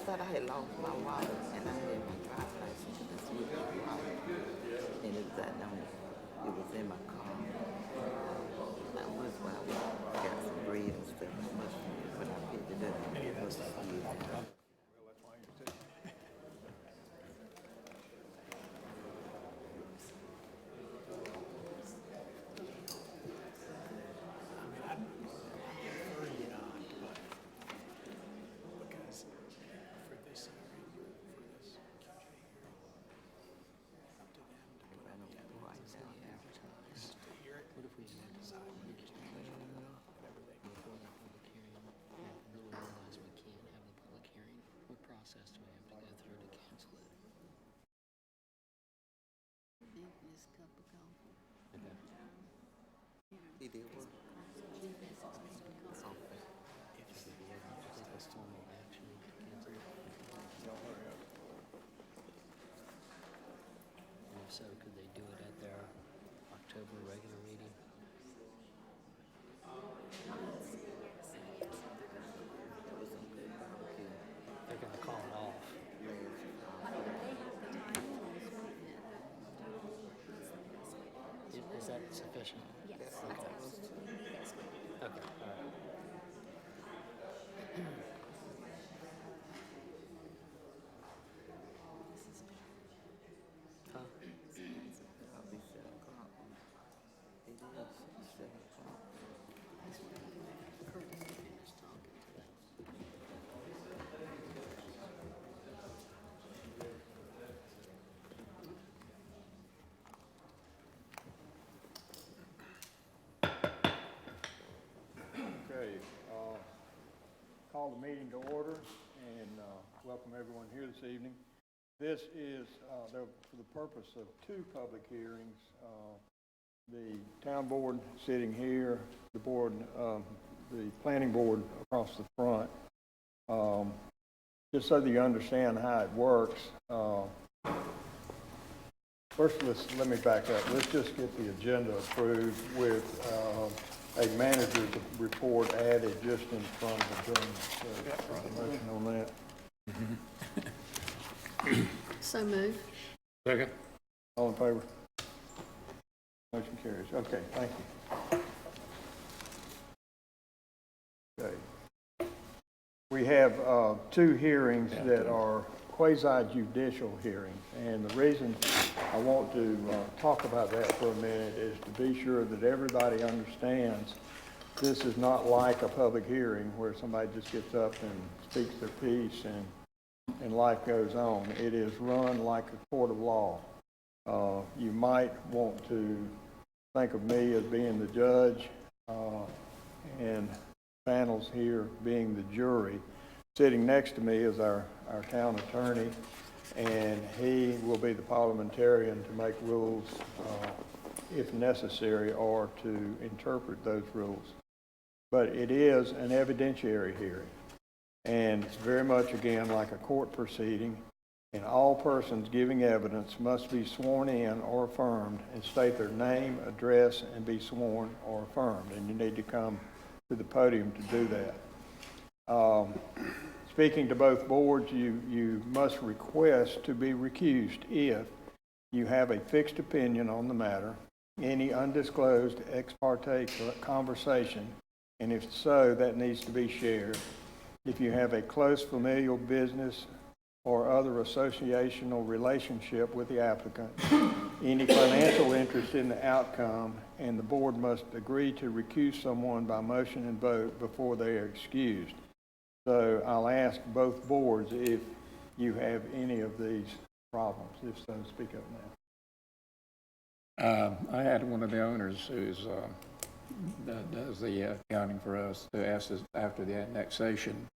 thought I had lost my wallet and I had my driver's license in this wallet. And it was it was in my car. I was when I got some bread and stuff. I must when I picked it up. It was He did what? So could they do it at their October regular meeting? They're going to call it off. Is that sufficient? Yes. Okay. Okay. All right. Huh? I'll be 7 o'clock. It is 7 o'clock. Okay, call the meeting to order and welcome everyone here this evening. This is for the purpose of 2 public hearings. The town board sitting here, the planning board across the front. Just so that you understand how it works, first let me back up. Let's just get the agenda approved with a manager's report added just in front of the agenda. So, motion on that. So move. Second. All in favor? Motion carries. Okay, thank you. Okay. We have 2 hearings that are quasi-judicial hearings, and the reason I want to talk about that for a minute is to be sure that everybody understands this is not like a public hearing where somebody just gets up and speaks their piece and life goes on. It is run like a court of law. You might want to think of me as being the judge and panels here being the jury. Sitting next to me is our town attorney, and he will be the parliamentarian to make rules if necessary or to interpret those rules. But it is an evidentiary hearing, and it's very much, again, like a court proceeding, and all persons giving evidence must be sworn in or affirmed and state their name, address, and be sworn or affirmed, and you need to come to the podium to do that. Speaking to both boards, you must request to be recused if you have a fixed opinion on the matter, any undisclosed ex parte conversation, and if so, that needs to be shared. If you have a close familial business or other associational relationship with the applicant, any financial interest in the outcome, and the board must agree to recuse someone by motion and vote before they are excused. So I'll ask both boards if you have any of these problems. If so, speak up now. I had one of the owners that does the accounting for us to ask us after the annexation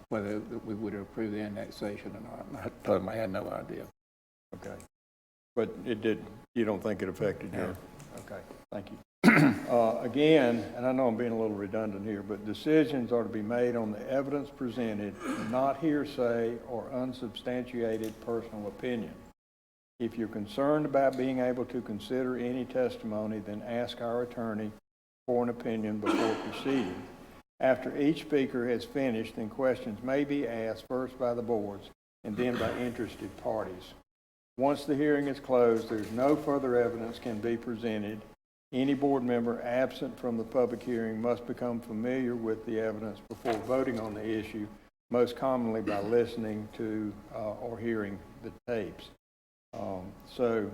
whether we would approve the annexation or not. And I told him I had no idea. Okay. But it did, you don't think it affected your? Okay, thank you. Again, and I know I'm being a little redundant here, but decisions are to be made on the evidence presented, not hearsay or unsubstantiated personal opinion. If you're concerned about being able to consider any testimony, then ask our attorney for an opinion before proceeding. After each speaker has finished, then questions may be asked first by the boards and then by interested parties. Once the hearing is closed, there's no further evidence can be presented. Any board member absent from the public hearing must become familiar with the evidence before voting on the issue, most commonly by listening to or hearing the tapes. So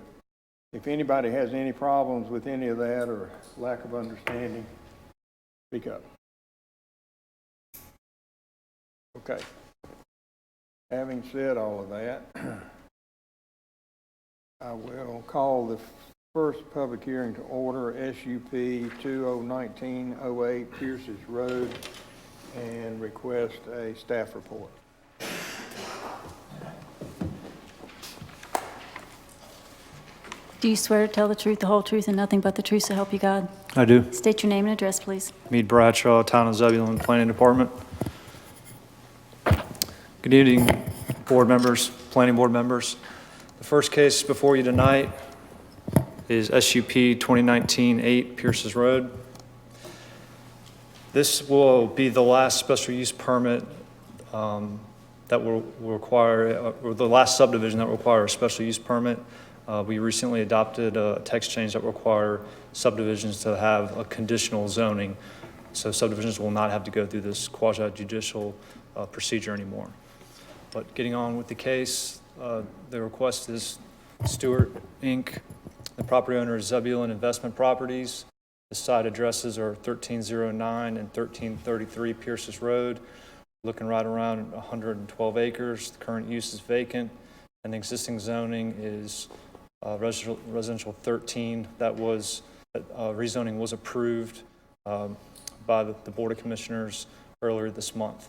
if anybody has any problems with any of that or lack of understanding, speak up. Okay. Having said all of that, I will call the first public hearing to order, SUP 2019-08 Pierce's Road, and request a staff report. Do you swear to tell the truth, the whole truth, and nothing but the truth, so help you God? I do. State your name and address, please. Meade Bradshaw, Town of Zebulon, Planning Department. Good evening, board members, planning board members. The first case before you tonight is SUP 2019-8 Pierce's Road. This will be the last special use permit that will require, or the last subdivision that will require a special use permit. We recently adopted a text change that will require subdivisions to have a conditional zoning. So subdivisions will not have to go through this quasi-judicial procedure anymore. But getting on with the case, the request is Stewart, Inc. The property owner is Zebulon Investment Properties. The site addresses are 1309 and 1333 Pierce's Road. Looking right around 112 acres. The current use is vacant, and the existing zoning is residential 13. That was rezoning was approved by the Board of Commissioners earlier this month.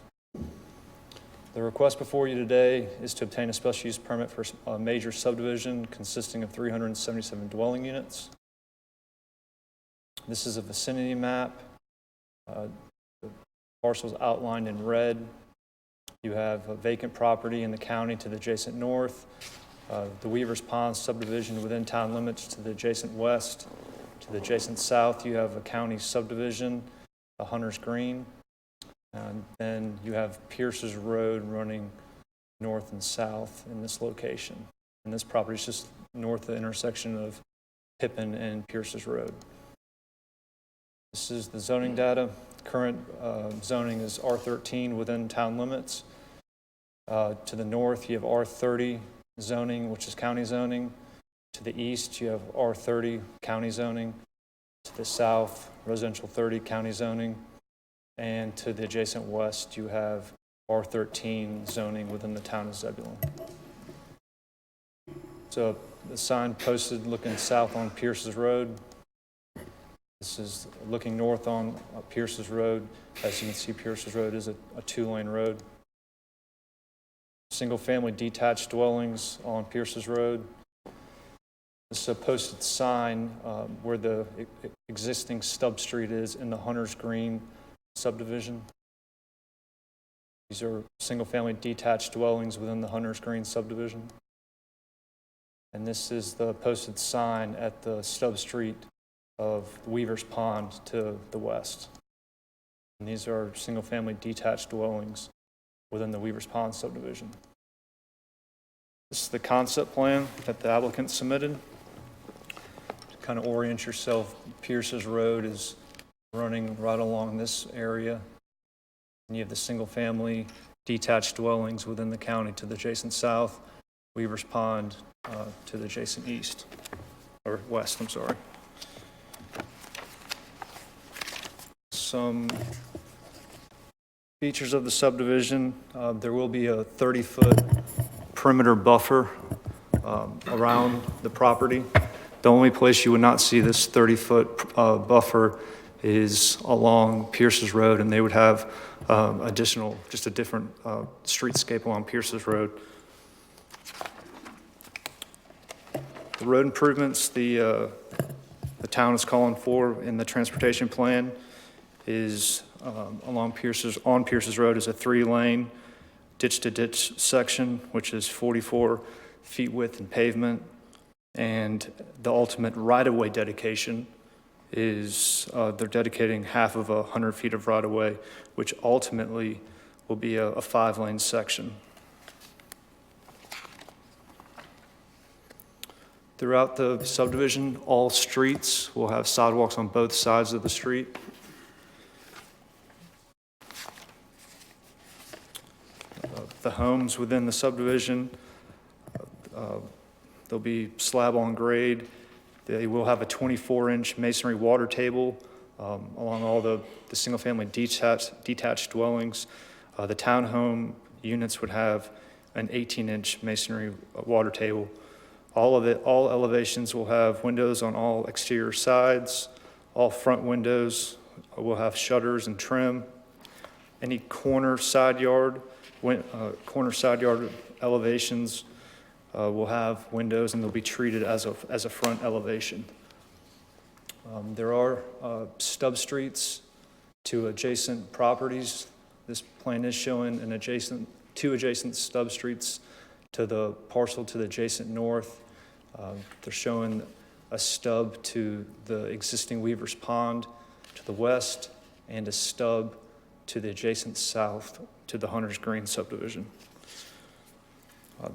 The request before you today is to obtain a special use permit for a major subdivision consisting of 377 dwelling units. This is a vicinity map. The parcels outlined in red. You have a vacant property in the county to the adjacent north, the Weaver's Pond subdivision within town limits to the adjacent west. To the adjacent south, you have a county subdivision, Hunter's Green. And then you have Pierce's Road running north and south in this location. And this property is just north of the intersection of Pippin and Pierce's Road. This is the zoning data. Current zoning is R13 within town limits. To the north, you have R30 zoning, which is county zoning. To the east, you have R30 county zoning. To the south, residential 30 county zoning. And to the adjacent west, you have R13 zoning within the town of Zebulon. So the sign posted looking south on Pierce's Road. This is looking north on Pierce's Road. As you can see, Pierce's Road is a two-lane road. Single-family detached dwellings on Pierce's Road. This is a posted sign where the existing stub street is in the Hunter's Green subdivision. These are single-family detached dwellings within the Hunter's Green subdivision. And this is the posted sign at the stub street of Weaver's Pond to the west. And these are single-family detached dwellings within the Weaver's Pond subdivision. This is the concept plan that the applicant submitted. To kind of orient yourself, Pierce's Road is running right along this area. And you have the single-family detached dwellings within the county to the adjacent south, Weaver's Pond to the adjacent east, or west, I'm sorry. Some features of the subdivision, there will be a 30-foot perimeter buffer around the property. The only place you would not see this 30-foot buffer is along Pierce's Road, and they would have just a different streetscape along Pierce's Road. The road improvements the town is calling for in the transportation plan is on Pierce's Road is a 3-lane ditch-to-ditch section, which is 44 feet width in pavement, and the ultimate right-of-way dedication is they're dedicating half of 100 feet of right-of-way, which ultimately will be a 5-lane section. Throughout the subdivision, all streets will have sidewalks on both sides of the street. The homes within the subdivision, they'll be slab on grade. They will have a 24-inch masonry water table along all the single-family detached dwellings. The townhome units would have an 18-inch masonry water table. All elevations will have windows on all exterior sides. All front windows will have shutters and trim. Any corner side yard elevations will have windows, and they'll be treated as a front elevation. There are stub streets to adjacent properties. This plan is showing two adjacent stub streets to the parcel to the adjacent north. They're showing a stub to the existing Weaver's Pond to the west, and a stub to the adjacent south to the Hunter's Green subdivision.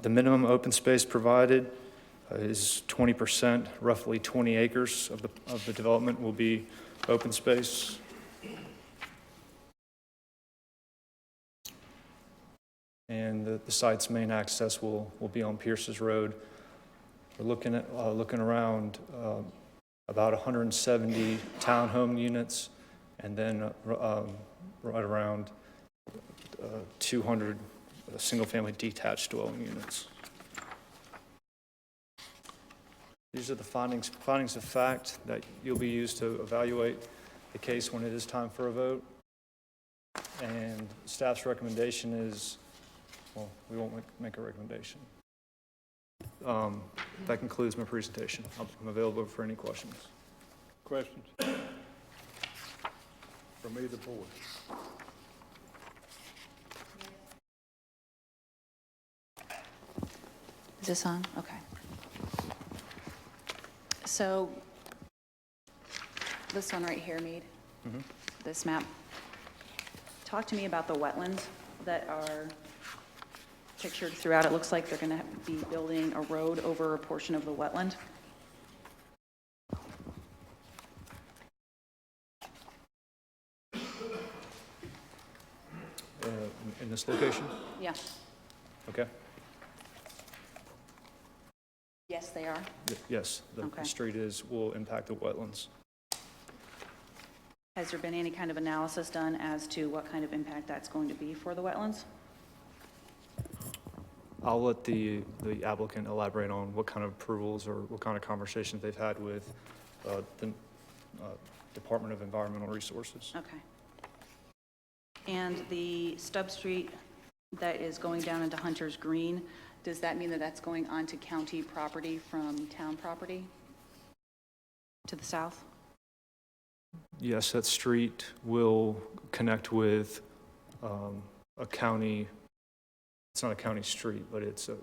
The minimum open space provided is 20%, roughly 20 acres of the development will be open space. And the site's main access will be on Pierce's Road. We're looking around about 170 townhome units, and then right around 200 single-family detached dwelling units. These are the findings of fact that you'll be used to evaluate the case when it is time for a vote. And staff's recommendation is, well, we won't make a recommendation. That concludes my presentation. I'm available for any questions. Questions? From either board? Is this on? Okay. So this one right here, Mead, this map. Talk to me about the wetlands that are pictured throughout. It looks like they're going to be building a road over a portion of the wetland. In this location? Yeah. Okay. Yes, they are. Yes, the Okay. street will impact the wetlands. Has there been any kind of analysis done as to what kind of impact that's going to be for the wetlands? I'll let the applicant elaborate on what kind of approvals or what kind of conversations they've had with the Department of Environmental Resources. Okay. And the stub street that is going down into Hunter's Green, does that mean that that's going onto county property from town property to the south? Yes, that street will connect with a county. It's not a county street, but it's a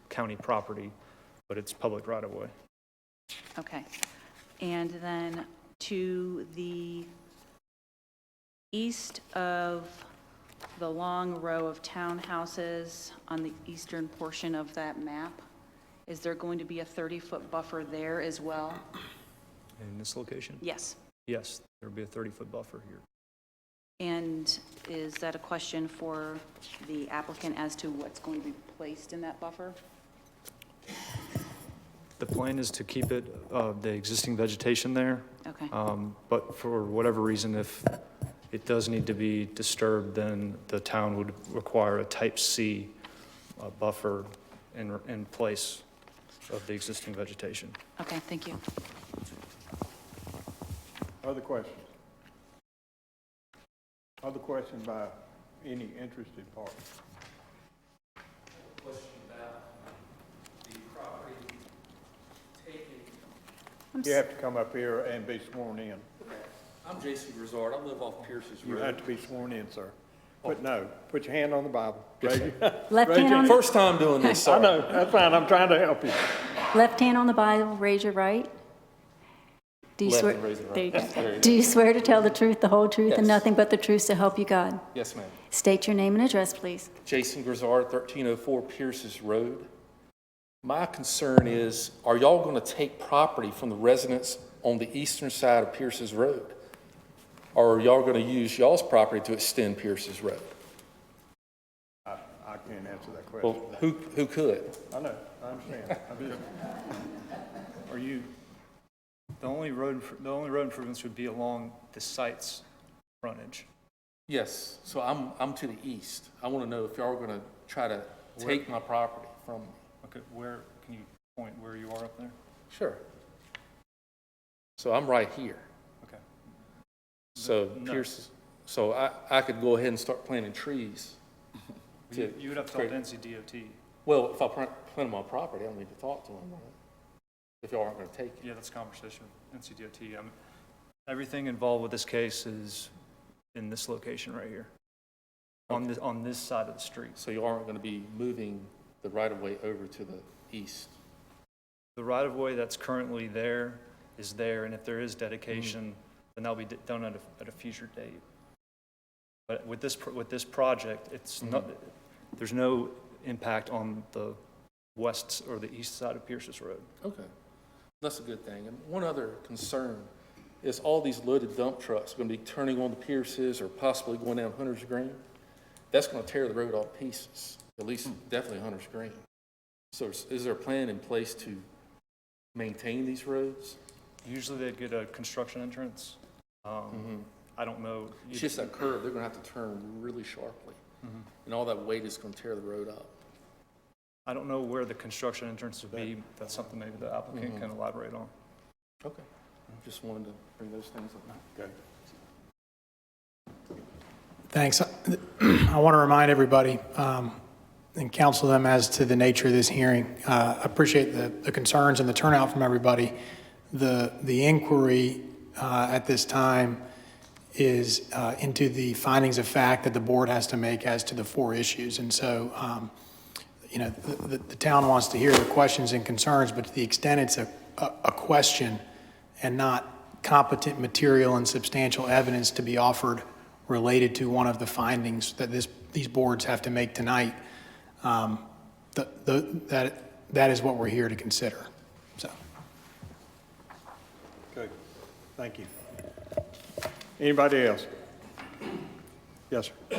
county property, but it's public right of way. Okay. And then to the east of the long row of townhouses on the eastern portion of that map, is there going to be a 30-foot buffer there as well? In this location? Yes. Yes, there'll be a 30-foot buffer here. And is that a question for the applicant as to what's going to be placed in that buffer? The plan is to keep it, the existing vegetation there. Okay. But for whatever reason, if it does need to be disturbed, then the town would require a type C buffer in place of the existing vegetation. Okay, thank you. Other questions? Other questions by any interested party? Question about the property taking. You have to come up here and be sworn in. I'm J.C. Resort. I live off Pierce's You Road. have to be sworn in, sir. Put your hand on the Bible. Raise your- Left hand on, First time doing this, I sorry. know, that's fine, I'm trying to help you. left hand on the Bible, raise your right. Do you Left swear? and raise it There you right. go. Do you swear to tell the truth, the whole truth, and Yes. nothing but the truth so help you God? Yes, ma'am. State your name and address, please. Jason Grizzard, 1304 Pierce's Road. My concern is, are y'all going to take property from the residents on the eastern side of Pierce's Road? Or are y'all going to use y'all's property to extend Pierce's Road? I can't answer that Well, question. who could? I know, I understand. Are you, the only road improvements would be along the site's frontage. Yes, so I'm to the east. I want to know if y'all are going to try to take my property from me. Okay, where, can you point where you are up there? Sure. So I'm right here. Okay. So No. Pierce, so I could go ahead and start planting trees. You would have to talk to NCDOT. Well, if I plant on my property, I don't need to talk to them, right? If y'all aren't going to take it. Yeah, that's a conversation with NCDOT. Everything involved with this case is in this location right here, on this side of the street. So you aren't going to be moving the right-of-way over to the east? The right-of-way that's currently there is there, and if there is dedication, then that'll be done at a future date. But with this project, it's not, there's no impact on the west or the east side of Pierce's Road. Okay, that's a good thing. And one other concern is all these loaded dump trucks going to be turning on the Pierces or possibly going down Hunter's Green. That's going to tear the road all to pieces, at least definitely Hunter's Green. So is there a plan in place to maintain these roads? Usually they'd get a construction entrance. I don't know. It's just that curve, they're going to have to turn really sharply. And all that weight is going to tear the road up. I don't know where the construction entrance would be. That's something maybe the applicant can elaborate on. Okay. Just wanted to bring those things up. Okay. Thanks. I want to remind everybody and counsel them as to the nature of this hearing. I appreciate the concerns and the turnout from everybody. The inquiry at this time is into the findings of fact that the board has to make as to the 4 issues. And so, the town wants to hear the questions and concerns, but to the extent it's a question and not competent material and substantial evidence to be offered related to one of the findings that these boards have to make tonight, that is what we're here to consider. So, Okay, thank you. Anybody else? Yes, sir.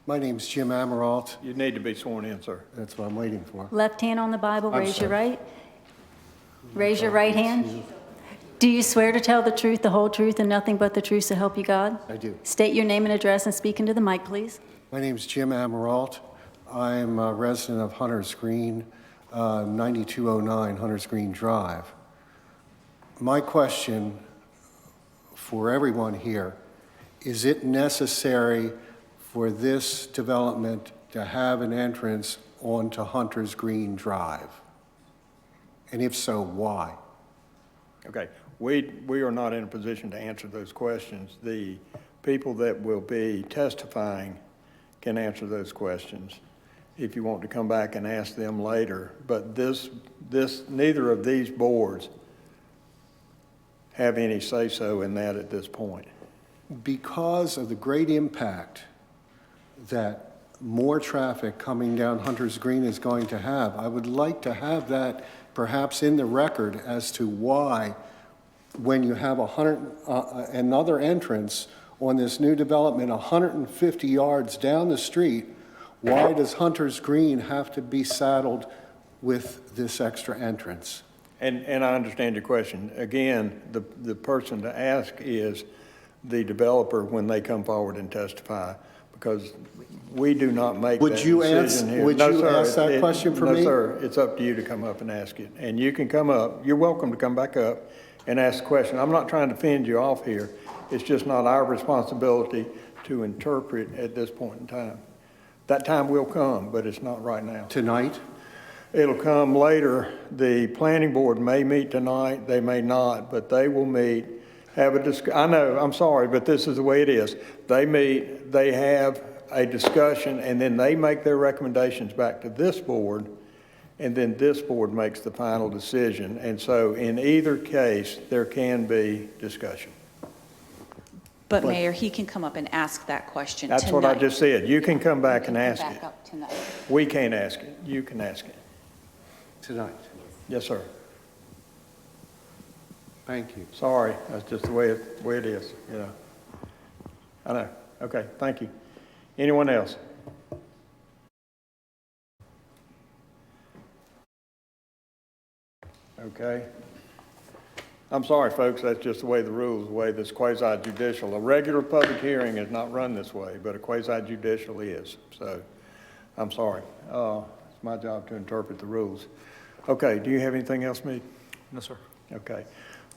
My name's Jim Amarault. You need to be sworn in, sir. That's what I'm waiting for. Left hand on the Bible, I'm raise your sorry. right. Raise your right hand. Do you swear to tell the truth, the whole truth, and nothing but the truth so help you God? I do. State your name and address and speak into the mic, please. My name's Jim Amarault. I'm a resident of Hunters Green, 9209 Hunters Green Drive. My question for everyone here, is it necessary for this development to have an entrance onto Hunters Green Drive? And if so, why? Okay, we are not in a position to answer those questions. The people that will be testifying can answer those questions if you want to come back and ask them later. But neither of these boards have any say-so in that at this point. Because of the great impact that more traffic coming down Hunters Green is going to have, I would like to have that perhaps in the record as to why, when you have another entrance on this new development 150 yards down the street, why does Hunters Green have to be saddled with this extra entrance? And I understand your question. Again, the person to ask is the developer when they come forward and testify, because we do not make that decision here. Would you ask that question for me? No, sir. It's up to you to come up and ask it. And you can come up. You're welcome to come back up and ask the question. I'm not trying to fend you off here. It's just not our responsibility to interpret at this point in time. That time will come, but it's not right now. Tonight? It'll come later. The planning board may meet tonight, they may not, but they will meet, have a I know, I'm sorry, but this is the way it is. They meet, they have a discussion, and then they make their recommendations back to this board, and then this board makes the final decision. And so in either case, there can be discussion. But Mayor, he can come up and ask that question tonight. That's what I just said. You can come back and ask Back it. up tonight. We can't ask it. You can ask it. Tonight. Yes, sir. Thank you. Sorry, that's just the way it is, you know. I know. Okay, thank you. Anyone else? Okay. I'm sorry, folks, that's just the way the rules, the way this quasi-judicial, a regular public hearing is not run this way, but a quasi-judicial is. So, I'm sorry. It's my job to interpret the rules. Okay, do you have anything else, Meade? No, sir. Okay.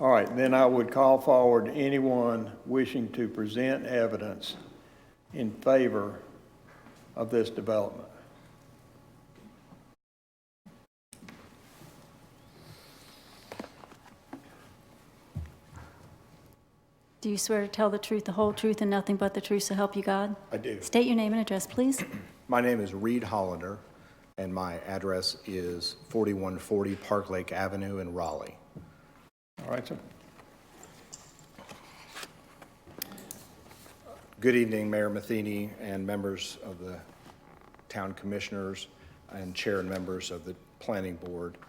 All right, then I would call forward anyone wishing to present evidence in favor of this development. Do you swear to tell the truth, the whole truth, and nothing but the truth, so help you God? I do. State your name and address, please. My name is Reed Hollander, and my address is 4140 Park Lake Avenue in Raleigh. All right, sir. Good evening, Mayor Matheny and members of the town commissioners and chair and members of the planning board.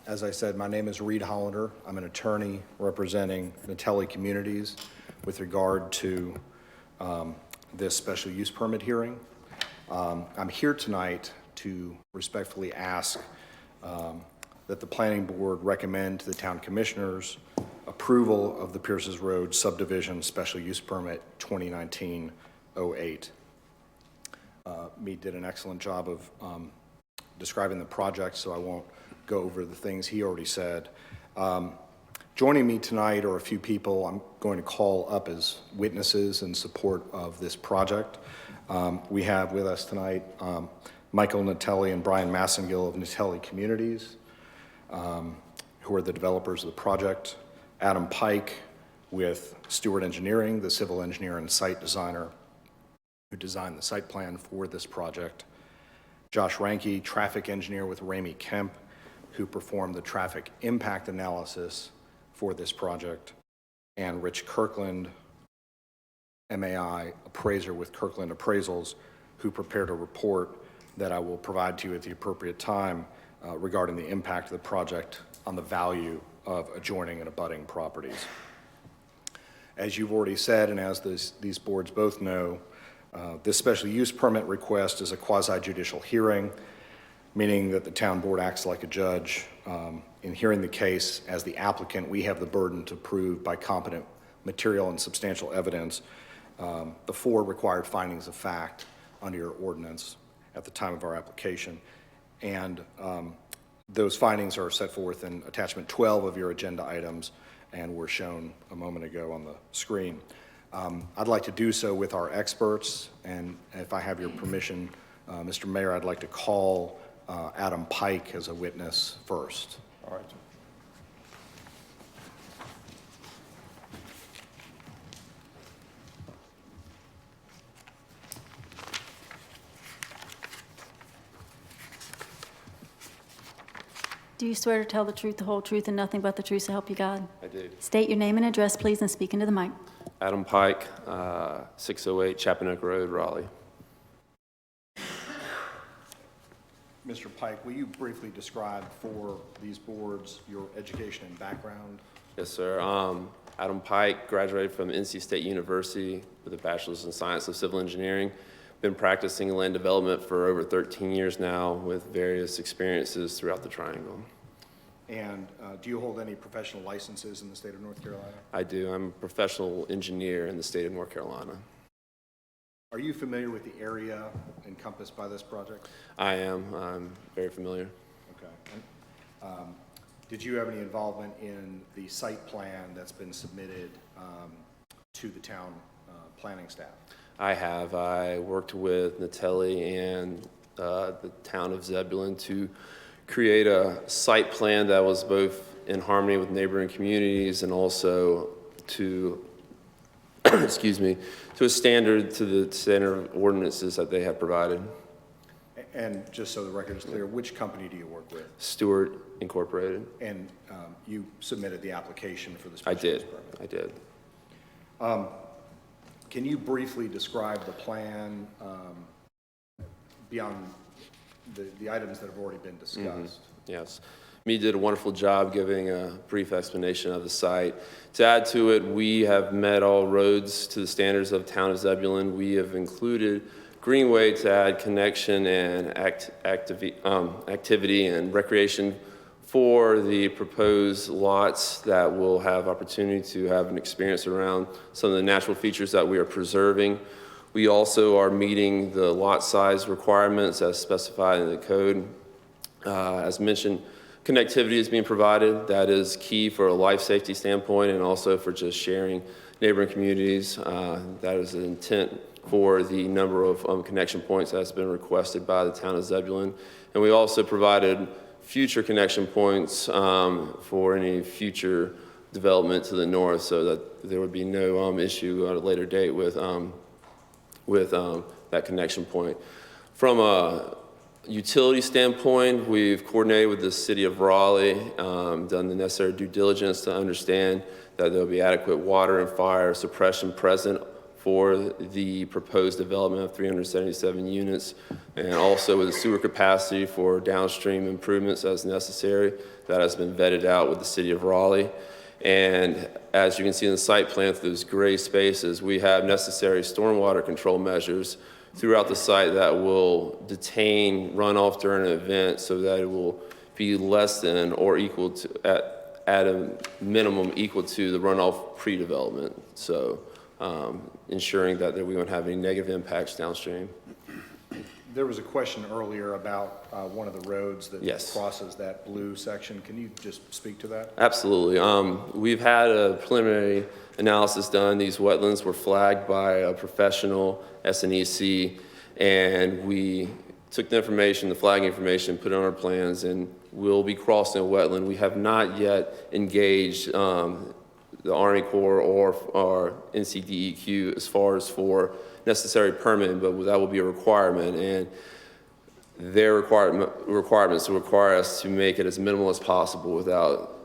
As I said, my name is Reed Hollander. I'm an attorney representing Natelli Communities with regard to this special use permit hearing. I'm here tonight to respectfully ask that the planning board recommend to the town commissioners approval of the Pierces Road Subdivision Special Use Permit 2019-08. Meade did an excellent job of describing the project, so I won't go over the things he already said. Joining me tonight are a few people I'm going to call up as witnesses in support of this project. We have with us tonight Michael Natelli and Brian Massengill of Natelli Communities, who are the developers of the project. Adam Pike with Stewart Engineering, the civil engineer and site designer who designed the site plan for this project. Josh Ranke, traffic engineer with Ramey Kemp, who performed the traffic impact analysis for this project. And Rich Kirkland, MAI appraiser with Kirkland Appraisals, who prepared a report that I will provide to you at the appropriate time regarding the impact of the project on the value of adjoining and abutting properties. As you've already said, and as these boards both know, this special use permit request is a quasi-judicial hearing, meaning that the town board acts like a judge. In hearing the case, as the applicant, we have the burden to prove by competent material and substantial evidence the 4 required findings of fact under your ordinance at the time of our application. And those findings are set forth in attachment 12 of your agenda items and were shown a moment ago on the screen. I'd like to do so with our experts, and if I have your permission, Mr. Mayor, I'd like to call Adam Pike as a witness first. All right. Do you swear to tell the truth, the whole truth, and nothing but the truth, so help you God? I do. State your name and address, please, and speak into the mic. Adam Pike, 608 Chappanuck Road, Raleigh. Mr. Pike, will you briefly describe for these boards your education and background? Yes, sir. Adam Pike graduated from NC State University with a bachelor's in science of civil engineering. Been practicing land development for over 13 years now with various experiences throughout the Triangle. And do you hold any professional licenses in the state of North Carolina? I do. I'm a professional engineer in the state of North Carolina. Are you familiar with the area encompassed by this project? I am. I'm very familiar. Okay. And, did you have any involvement in the site plan that's been submitted to the town planning staff? I have. I worked with Natelli and the town of Zebulon to create a site plan that was both in harmony with neighboring communities and also to excuse me, to a standard, to the standard of ordinances that they have provided. And just so the record is clear, which company do you work with? Stewart Incorporated. And you submitted the application for the I special use did, permit? I did. Can you briefly describe the plan beyond the items that have already been discussed? Yes. Me did a wonderful job giving a brief explanation of the site. To add to it, we have met all roads to the standards of Town of Zebulon. We have included Greenway to add connection and activity and recreation for the proposed lots that will have opportunity to have an experience around some of the natural features that we are preserving. We also are meeting the lot size requirements as specified in the code. As mentioned, connectivity is being provided. That is key for a life safety standpoint and also for just sharing neighboring communities. That is the intent for the number of connection points that's been requested by the Town of Zebulon. And we also provided future connection points for any future development to the north so that there would be no issue at a later date with that connection point. From a utility standpoint, we've coordinated with the City of Raleigh, done the necessary due diligence to understand that there'll be adequate water and fire suppression present for the proposed development of 377 units, and also with the sewer capacity for downstream improvements as necessary. That has been vetted out with the City of Raleigh. And as you can see in the site plan, through those gray spaces, we have necessary stormwater control measures throughout the site that will detain runoff during an event so that it will be less than or equal to, at a minimum, equal to the runoff pre-development. So ensuring that we won't have any negative impacts downstream. There was a question earlier about one of the roads that Yes. crosses that blue section. Can you just speak to that? Absolutely. We've had a preliminary analysis done. These wetlands were flagged by a professional SNEC, and we took the information, the flagging information, put it on our plans, and we'll be crossing a wetland. We have not yet engaged the Army Corps or our NCDEQ as far as for necessary permitting, but that will be a requirement, and their requirements will require us to make it as minimal as possible without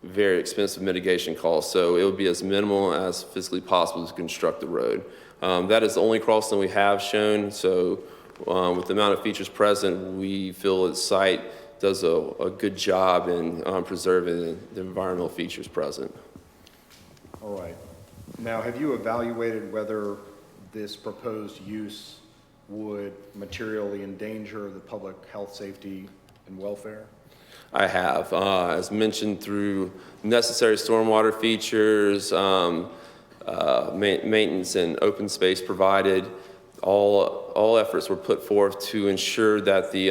very expensive mitigation costs. So it would be as minimal as physically possible to construct the road. That is the only crossing we have shown, so with the amount of features present, we feel the site does a good job in preserving the environmental features present. All right. Now, have you evaluated whether this proposed use would materially endanger the public health, safety, and welfare? I have, as mentioned, through necessary stormwater features, maintenance and open space provided. All efforts were put forth to ensure that the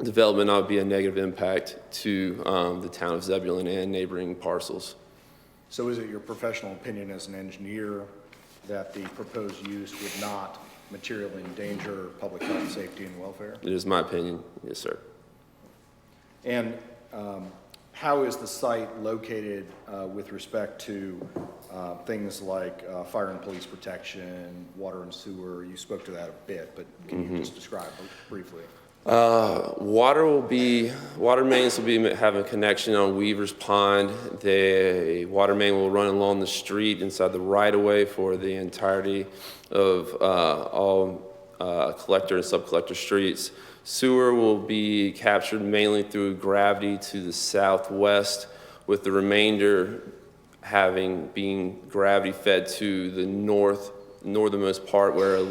development not be a negative impact to the Town of Zebulon and neighboring parcels. So is it your professional opinion as an engineer that the proposed use would not materially endanger public health, safety, and welfare? It is my opinion, yes, sir. And how is the site located with respect to things like fire and police protection, water and sewer? You spoke to that a bit, but can you just describe briefly? Water mains will be have a connection on Weaver's Pond. The water main will run along the street inside the right-of-way for the entirety of all collector and sub-collector streets. Sewer will be captured mainly through gravity to the southwest, with the remainder being gravity fed to the northernmost part, where a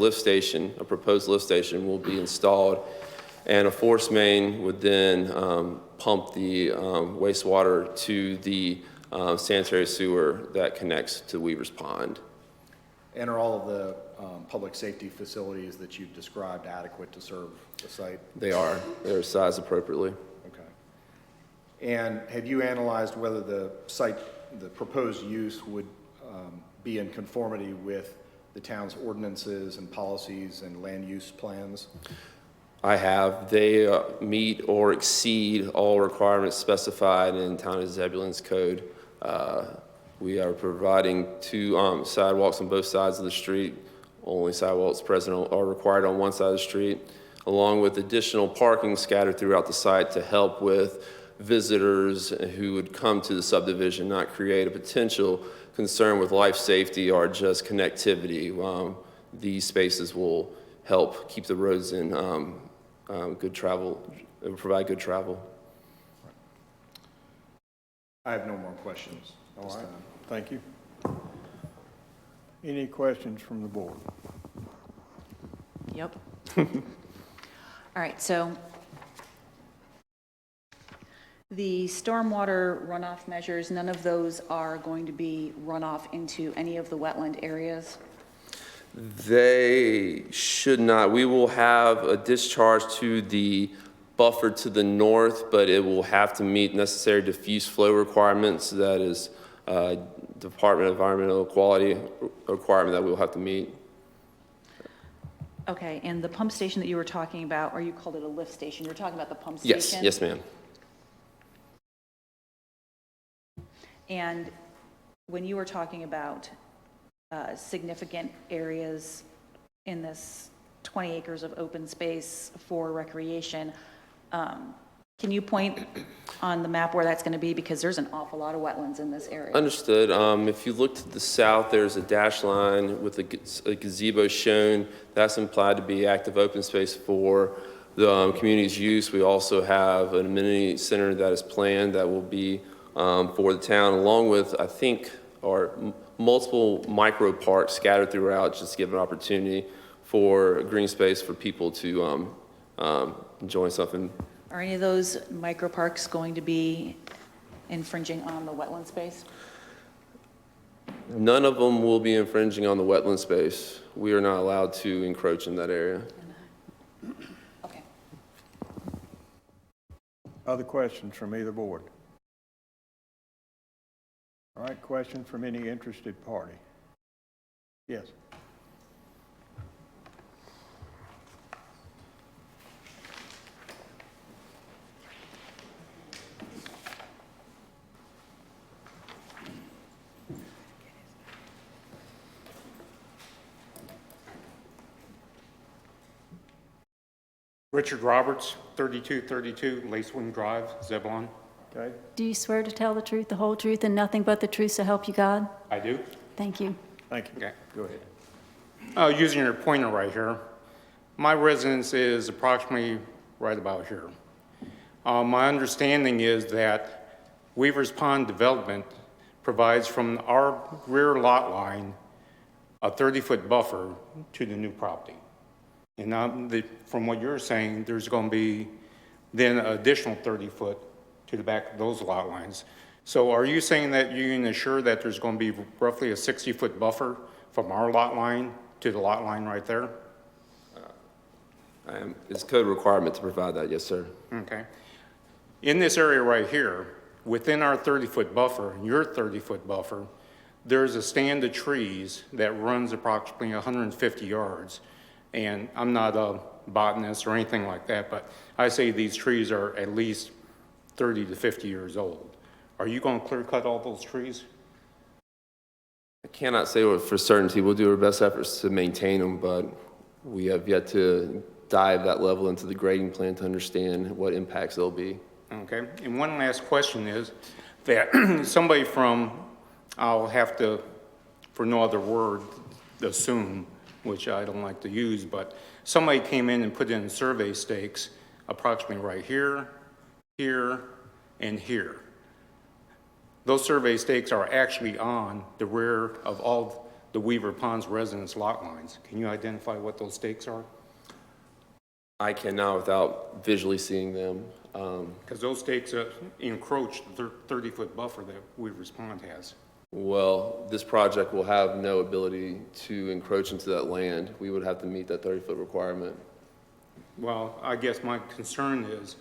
proposed lift station will be installed. And a force main would then pump the wastewater to the sanitary sewer that connects to Weaver's Pond. And are all of the public safety facilities that you've described adequate to serve the site? They are. They're sized appropriately. Okay. And have you analyzed whether the proposed use would be in conformity with the town's ordinances and policies and land use plans? I have. They meet or exceed all requirements specified in Town of Zebulon's code We are providing two sidewalks on both sides of the street. Only sidewalks present are required on one side of the street, along with additional parking scattered throughout the site to help with visitors who would come to the subdivision, not create a potential concern with life safety or just connectivity. These spaces will help keep the roads in good travel, provide good travel. I have no more questions. All right, thank you. Any questions from the board? Yep. All right, so the stormwater runoff measures, none of those are going to be runoff into any of the wetland areas? They should not. We will have a discharge to the buffer to the north, but it will have to meet necessary diffuse flow requirements. That is Department of Environmental Quality requirement that we'll have to meet. Okay, and the pump station that you were talking about, or you called it a lift station, you're talking about the pump station? Yes, ma'am. And when you were talking about significant areas in this 20 acres of open space for recreation, can you point on the map where that's going to be? Because there's an awful lot of wetlands in this area. Understood. If you look to the south, there's a dash line with a gazebo shown. That's implied to be active open space for the community's use. We also have an amenity center that is planned that will be for the town, along with, I think, multiple micro parks scattered throughout, just to give an opportunity for green space for people to enjoy something. Are any of those micro parks going to be infringing on the wetland space? None of them will be infringing on the wetland space. We are not allowed to encroach in that area. Okay. Other questions from either board? All right, question from any interested party? Yes. Richard Roberts, 3232 Lacewing Drive, Zebulon. Okay. Do you swear to tell the truth, the whole truth, and nothing but the truth, so help you God? I do. Thank you. Thank you. Okay. Go ahead. Using your pointer right here, my residence is approximately right about here. My understanding is that Weaver's Pond Development provides from our rear lot line a 30-foot buffer to the new property. And now, from what you're saying, there's going to be then an additional 30-foot to the back of those lot lines. So are you saying that you can assure that there's going to be roughly a 60-foot buffer from our lot line to the lot line right there? It's code requirement to provide that, yes, sir. Okay. In this area right here, within our 30-foot buffer, your 30-foot buffer, there's a stand of trees that runs approximately 150 yards. And I'm not a botanist or anything like that, but I say these trees are at least 30 to 50 years old. Are you going to clear cut all those trees? I cannot say for certainty. We'll do our best efforts to maintain them, but we have yet to dive that level into the grading plan to understand what impacts there'll be. Okay. And one last question is that somebody from, I'll have to, for no other word, assume, which I don't like to use, but somebody came in and put in survey stakes approximately right here, here, and here. Those survey stakes are actually on the rear of all the Weaver Ponds residence lot lines. Can you identify what those stakes are? I cannot without visually seeing them. Because those stakes encroach the 30-foot buffer that Weaver's Pond has. Well, this project will have no ability to encroach into that land. We would have to meet that 30-foot requirement. Well, I guess my concern is,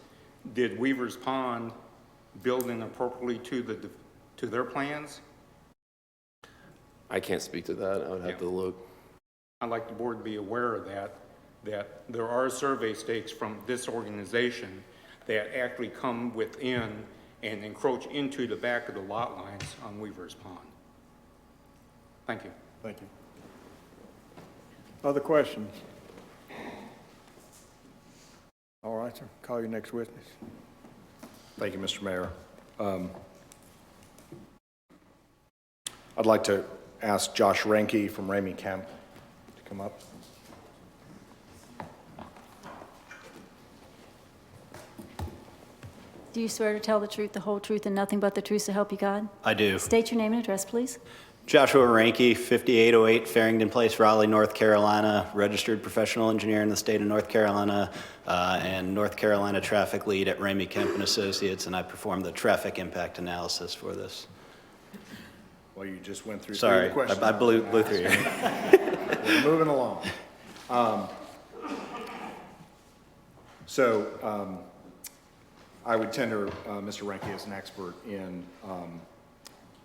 did Weaver's Pond build in appropriately to their plans? I can't speak to that. I would have to look. I'd like the board to be aware of that there are survey stakes from this organization that actually come within and encroach into the back of the lot lines on Weaver's Pond. Thank you. Thank you. Other questions? All right, sir. Call your next witness. Thank you, Mr. Mayor. I'd like to ask Josh Renke from Ramey Kemp to come up. Do you swear to tell the truth, the whole truth, and nothing but the truth so help you God? I do. State your name and address, please. Joshua Ranke, 5808 Farrington Place, Raleigh, North Carolina, registered professional engineer in the state of North Carolina, and North Carolina traffic lead at Ramey Kemp and Associates, and I perform the traffic impact analysis for this. Well, you just went through Sorry, the questions. I blew through you. We're moving along. I would tender Mr. Renke as an expert in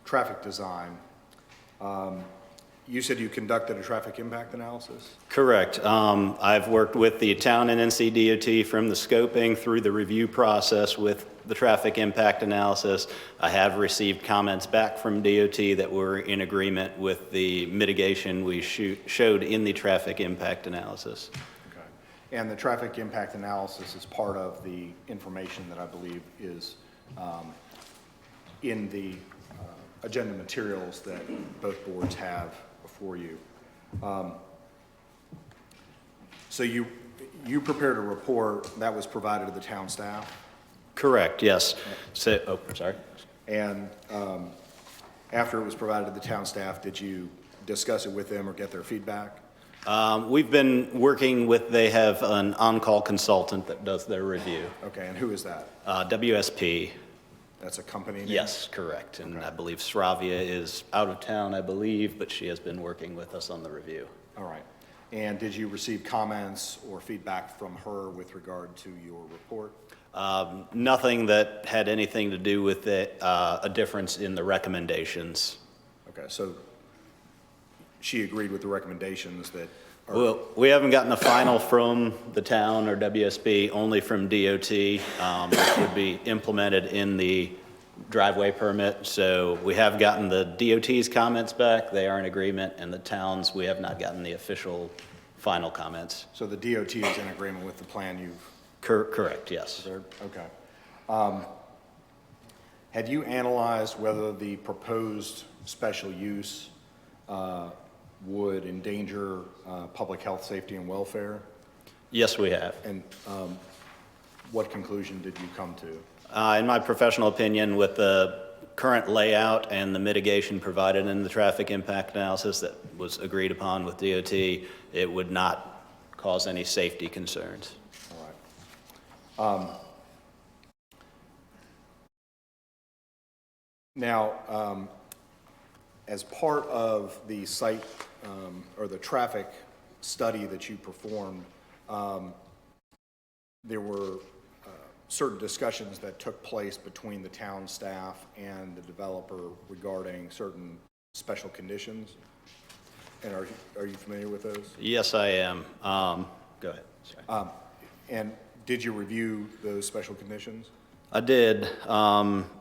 traffic design. You said you conducted a traffic impact analysis? Correct. I've worked with the town and NCDOT from the scoping through the review process with the traffic impact analysis. I have received comments back from DOT that were in agreement with the mitigation we showed in the traffic impact analysis. Okay. And the traffic impact analysis is part of the information that I believe is in the agenda materials that both boards have before you. So you prepared a report that was provided to the town staff? Correct, yes. So, sorry. And after it was provided to the town staff, did you discuss it with them or get their feedback? We've been working with, they have an on-call consultant that does their review. Okay, and who is that? WSP. That's a company name? Yes, correct. And Okay. I believe Sravia is out of town, I believe, but she has been working with us on the review. All right. And did you receive comments or feedback from her with regard to your report? Nothing that had anything to do with it, a difference in the recommendations. Okay, so she agreed with the recommendations that are... Well, we haven't gotten a final from the town or WSP, only from DOT, which would be implemented in the driveway permit. So we have gotten the DOT's comments back. They are in agreement, and the towns, we have not gotten the official final comments. So the DOT is in agreement with the plan you've... Correct, yes. prepared? Okay. Have you analyzed whether the proposed special use would endanger public health, safety, and welfare? Yes, we have. And what conclusion did you come to? In my professional opinion, with the current layout and the mitigation provided in the traffic impact analysis that was agreed upon with DOT, it would not cause any safety concerns. All right. Now, as part of the site or the traffic study that you performed, there were certain discussions that took place between the town staff and the developer regarding certain special conditions. And are you familiar with those? Yes, I am. Go ahead. Sorry. And did you review those special conditions? I did.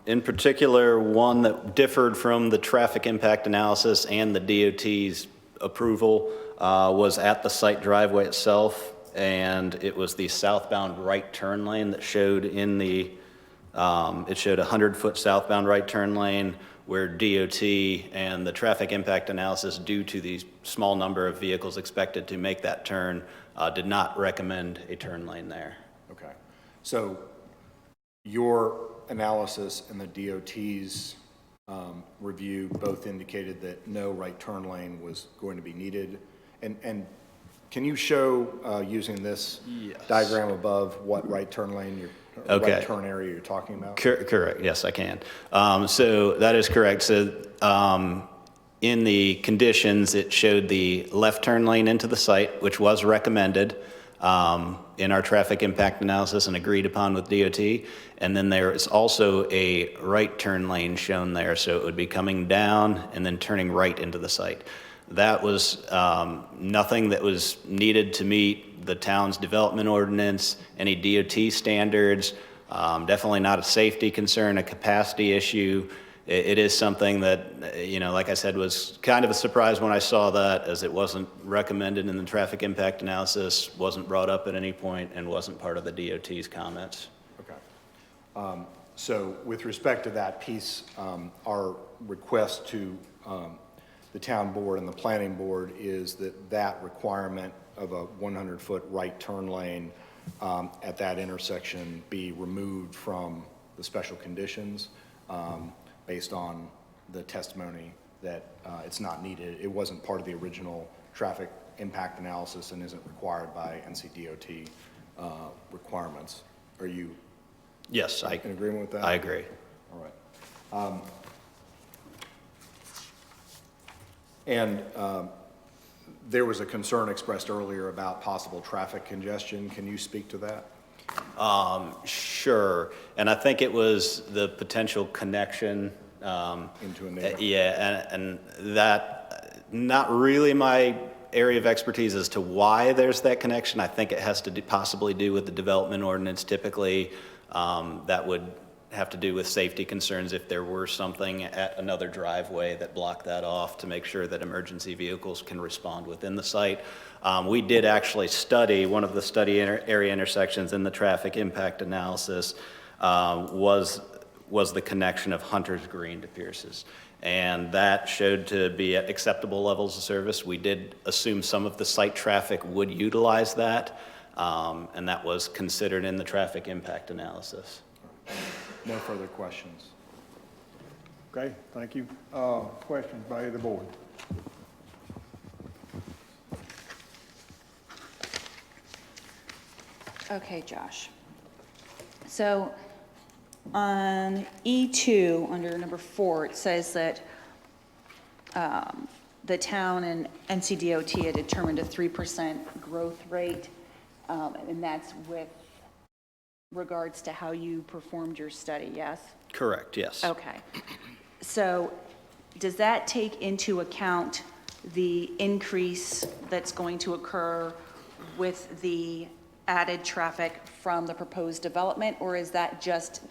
In particular, one that differed from the traffic impact analysis and the DOT's approval was at the site driveway itself, and it was the southbound right turn lane that showed in the, it showed a 100-foot southbound right turn lane where DOT and the traffic impact analysis, due to the small number of vehicles expected to make that turn, did not recommend a turn lane there. Okay. So your analysis and the DOT's review both indicated that no right turn lane was going to be needed. And can you show, using this diagram above, what right turn lane right turn area you're talking about? Correct. Yes, I can. So that is correct. So in the conditions, it showed the left turn lane into the site, which was recommended in our traffic impact analysis and agreed upon with DOT. And then there is also a right turn lane shown there. So it would be coming down and then turning right into the site. That was nothing that was needed to meet the town's development ordinance, any DOT standards, definitely not a safety concern, a capacity issue. it is something that, you know, like I said, was kind of a surprise when I saw that, as it wasn't recommended in the traffic impact analysis, wasn't brought up at any point, and wasn't part of the DOT's comments. Okay. So with respect to that piece, our request to the town board and the planning board is that that requirement of a 100-foot right turn lane at that intersection be removed from the special conditions based on the testimony that it's not needed. It wasn't part of the original traffic impact analysis and isn't required by NCDOT requirements. Are you Yes, in agreement with that? I agree. All right. And there was a concern expressed earlier about possible traffic congestion. Can you speak to that? Sure, and I think it was the potential connection. Into a neighborhood? Yeah, and that, not really my area of expertise as to why there's that connection. I think it has to possibly do with the development ordinance. Typically, that would have to do with safety concerns if there were something at another driveway that blocked that off to make sure that emergency vehicles can respond within the site. We did actually study, one of the study area intersections in the traffic impact analysis was the connection of Hunter's Green to Pierce's. And that showed to be at acceptable levels of service. We did assume some of the site traffic would utilize that, and that was considered in the traffic impact analysis. No further questions. Okay, thank you. Questions by the board? Okay, Josh. So on E2, under number 4, it says that the town and NCDOT had determined a 3% growth rate, and that's with regards to how you performed your study, yes? Correct, yes. Okay. So does that take into account the increase that's going to occur with the added traffic from the proposed development, or is that just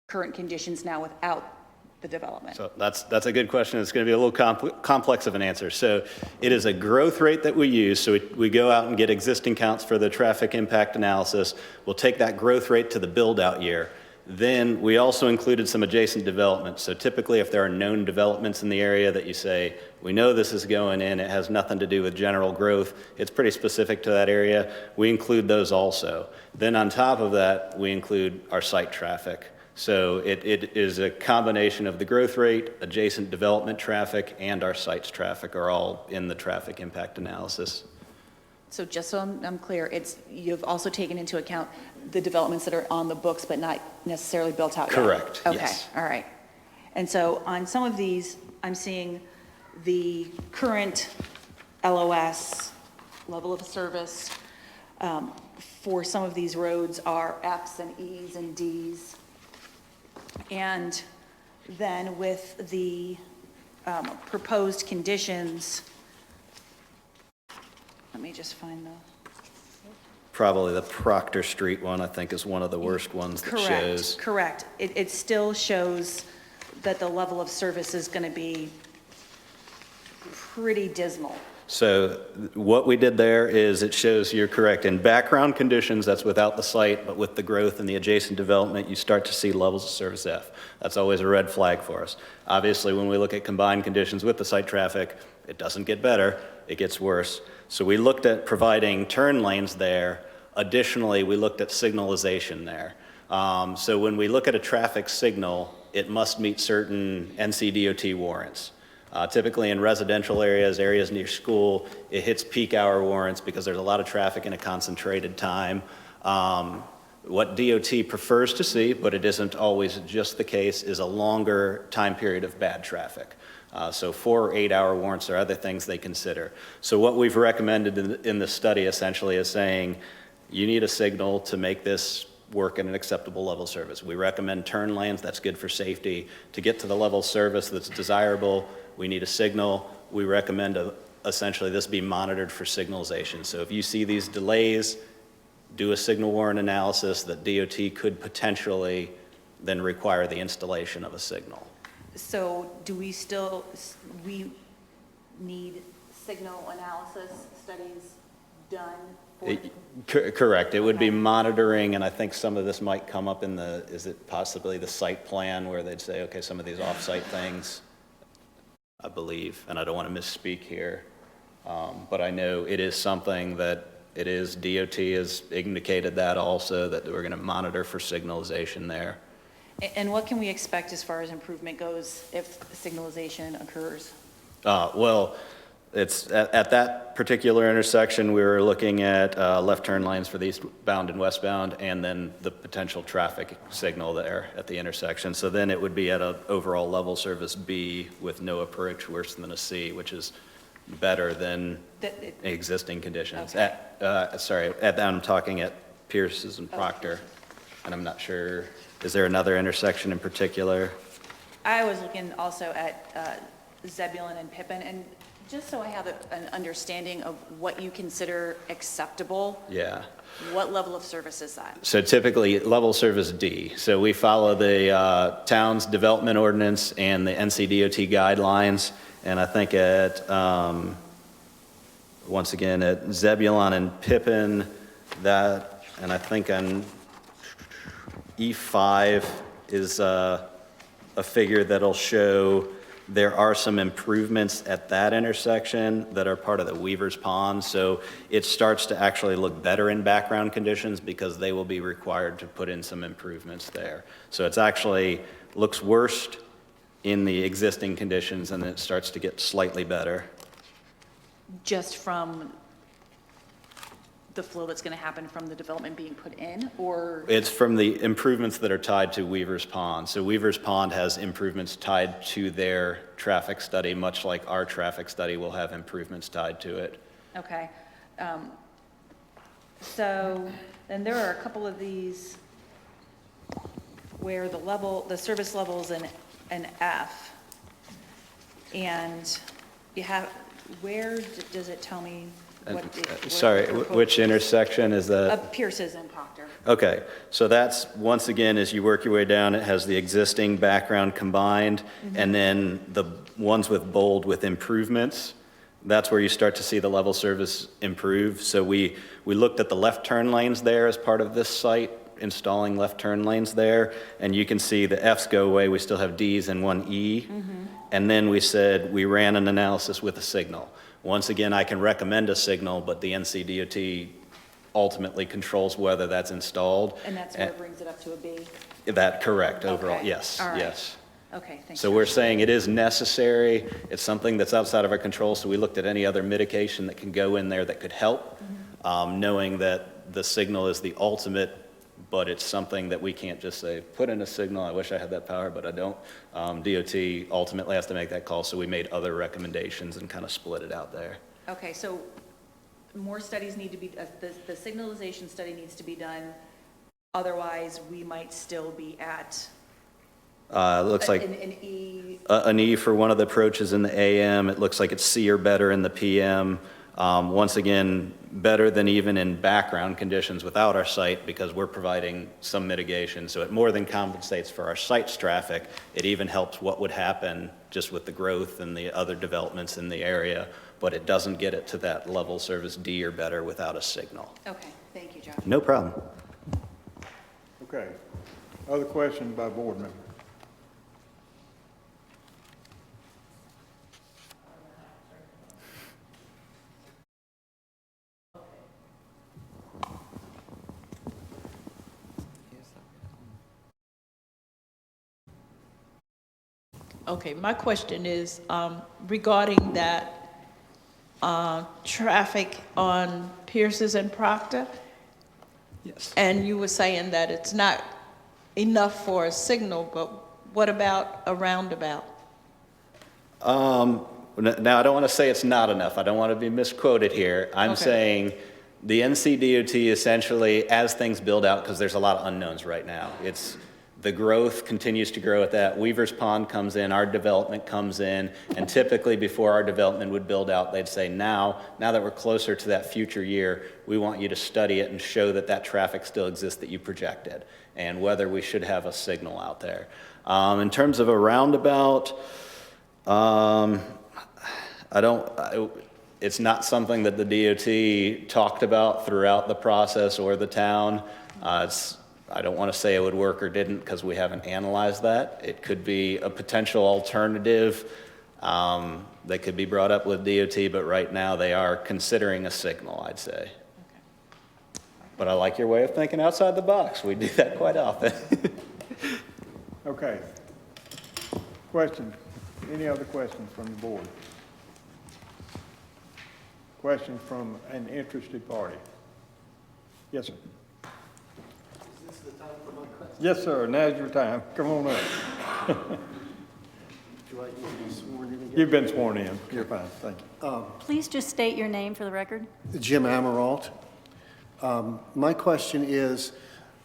current conditions now without the development? So that's a good question. It's going to be a little complex of an answer. So it is a growth rate that we use. So we go out and get existing counts for the traffic impact analysis. We'll take that growth rate to the build-out year. Then we also included some adjacent developments. So typically, if there are known developments in the area that you say, we know this is going in, it has nothing to do with general growth, it's pretty specific to that area, we include those also. Then on top of that, we include our site traffic. So it is a combination of the growth rate, adjacent development traffic, and our sites traffic are all in the traffic impact analysis. So just so I'm clear, you've also taken into account the developments that are on the books but not necessarily built out yet? Correct, Okay, yes. all right. And so on some of these, I'm seeing the current LOS, level of service, for some of these roads are Fs and Es and Ds. And then with the proposed conditions, let me just find the... Probably the Proctor Street one, I think, is one of the worst ones that shows. Correct. It still shows that the level of service is going to be pretty dismal. So what we did there is it shows, you're correct, in background conditions, that's without the site, but with the growth and the adjacent development, you start to see levels of service F. That's always a red flag for us. Obviously, when we look at combined conditions with the site traffic, it doesn't get better, it gets worse. So we looked at providing turn lanes there. Additionally, we looked at signalization there. So when we look at a traffic signal, it must meet certain NCDOT warrants. Typically in residential areas near school, it hits peak hour warrants because there's a lot of traffic in a concentrated time. What DOT prefers to see, but it isn't always just the case, is a longer time period of bad traffic. So 4 or 8 hour warrants are other things they consider. So what we've recommended in the study essentially is saying, you need a signal to make this work at an acceptable level of service. We recommend turn lanes, that's good for safety. To get to the level of service that's desirable, we need a signal. We recommend essentially this be monitored for signalization. So if you see these delays, do a signal warrant analysis that DOT could potentially then require the installation of a signal. So do we still, we need signal analysis studies done for? Correct. It would be Okay. monitoring, and I think some of this might come up in the, is it possibly the site plan where they'd say, okay, some of these off-site things, I believe, and I don't want to misspeak here, but I know it is something that it is, DOT has indicated that also, that we're going to monitor for signalization there. And what can we expect as far as improvement goes if signalization occurs? Well, it's at that particular intersection, we were looking at left turn lanes for the eastbound and westbound, and then the potential traffic signal there at the intersection. So then it would be at an overall level service B with no approach worse than a C, which is better than existing conditions. Okay. At that I'm talking at Pierce's and Proctor, and I'm not sure, is there another intersection in particular? I was looking also at Zebulon and Pippin, and just so I have an understanding of what you consider acceptable, Yeah. what level of service is that? So typically, level service D. So we follow the town's development ordinance and the NCDOT guidelines. And I think at, once again, at Zebulon and Pippin, that, and I think on E5 is a figure that'll show there are some improvements at that intersection that are part of the Weaver's Pond. So it starts to actually look better in background conditions because they will be required to put in some improvements there. So it's actually looks worse in the existing conditions, and then it starts to get slightly better. Just from the flow that's going to happen from the development being put in, or? It's from the improvements that are tied to Weaver's Pond. So Weaver's Pond has improvements tied to their traffic study, much like our traffic study will have improvements tied to it. Okay. So then there are a couple of these where the service level's an F. And you have, where does it tell me what? Sorry, which intersection is that? Pierce's and Proctor. Okay, so that's, once again, as you work your way down, it has the existing background combined, and then the ones with bold with improvements, that's where you start to see the level service improve. So we looked at the left turn lanes there as part of this site, installing left turn lanes there, and you can see the Fs go away, we still have Ds and one E, and then we said we ran an analysis with a signal. Once again, I can recommend a signal, but the NCDOT ultimately controls whether that's installed. And that's where it brings it up to a B? That, correct, overall, Okay. yes, All right. yes. Okay, thanks. So we're saying it is necessary, it's something that's outside of our control, so we looked at any other mitigation that can go in there that could help, knowing that the signal is the ultimate, but it's something that we can't just say, put in a signal, I wish I had that power, but I don't. DOT ultimately has to make that call, so we made other recommendations and kind of split it out there. Okay, so more studies need to be, the signalization study needs to be done, otherwise we might still be at Looks like an E. an E for one of the approaches in the AM. It looks like it's C or better in the PM. Once again, better than even in background conditions without our site because we're providing some mitigation. So it more than compensates for our site's traffic. It even helps what would happen just with the growth and the other developments in the area, but it doesn't get it to that level service D or better without a signal. Okay, thank you, Josh. No problem. Okay. Other questions by board members? Okay, my question is regarding that traffic on Pierce's and Proctor. Yes. And you were saying that it's not enough for a signal, but what about a roundabout? Now, I don't want to say it's not enough. I don't want to be misquoted here. I'm Okay. saying the NCDOT essentially, as things build out, because there's a lot of unknowns right now, The growth continues to grow at that. Weaver's Pond comes in, our development comes in, and typically before our development would build out, they'd say, now that we're closer to that future year, we want you to study it and show that that traffic still exists that you projected, and whether we should have a signal out there. In terms of a roundabout, it's not something that the DOT talked about throughout the process or the town. I don't want to say it would work or didn't because we haven't analyzed that. It could be a potential alternative that could be brought up with DOT, but right now they are considering a signal, I'd say. But I like your way of thinking outside the box. We do that quite often. Okay. Questions? Any other questions from the board? Questions from an interested party? Yes, sir. Yes, sir. Now's your time. Come on up. You've been sworn in. You're fine. Thank you. Please just state your name for the record. Jim Amaralt. My question is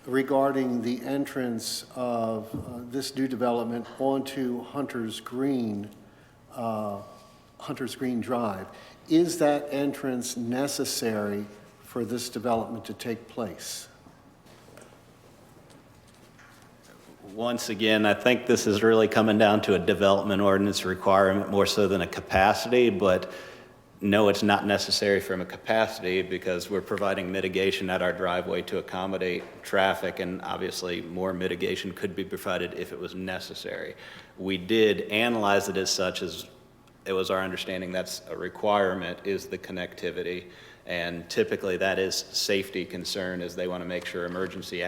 regarding the entrance of this new development onto Hunter's Green Drive. Is that entrance necessary for this development to take place? Once again, I think this is really coming down to a development ordinance requirement more so than a capacity, but no, it's not necessary from a capacity because we're providing mitigation at our driveway to accommodate traffic, and obviously more mitigation could be provided if it was necessary. We did analyze it as such, as it was our understanding that's a requirement, is the connectivity. And typically that is safety concern, as they want to make sure emergency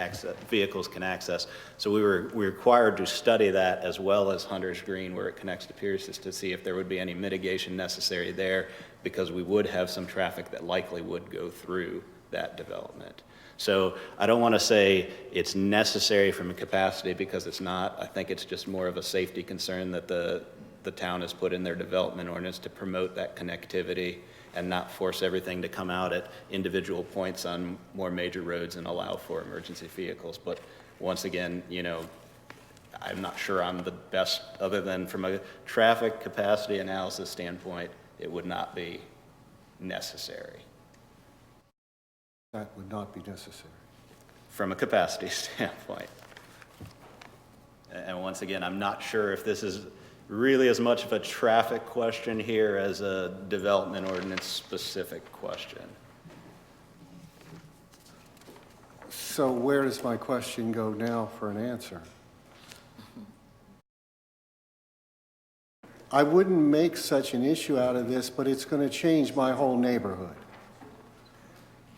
vehicles can access. So we were required to study that as well as Hunter's Green, where it connects to Pierce's, to see if there would be any mitigation necessary there, because we would have some traffic that likely would go through that development. So I don't want to say it's necessary from a capacity, because it's not. I think it's just more of a safety concern that the town has put in their development ordinance to promote that connectivity and not force everything to come out at individual points on more major roads and allow for emergency vehicles. But once again, you know, I'm not sure I'm the best, other than from a traffic capacity analysis standpoint, it would not be necessary. That would not be necessary. From a capacity standpoint. And once again, I'm not sure if this is really as much of a traffic question here as a development ordinance specific question. So where does my question go now for an answer? I wouldn't make such an issue out of this, but it's going to change my whole neighborhood.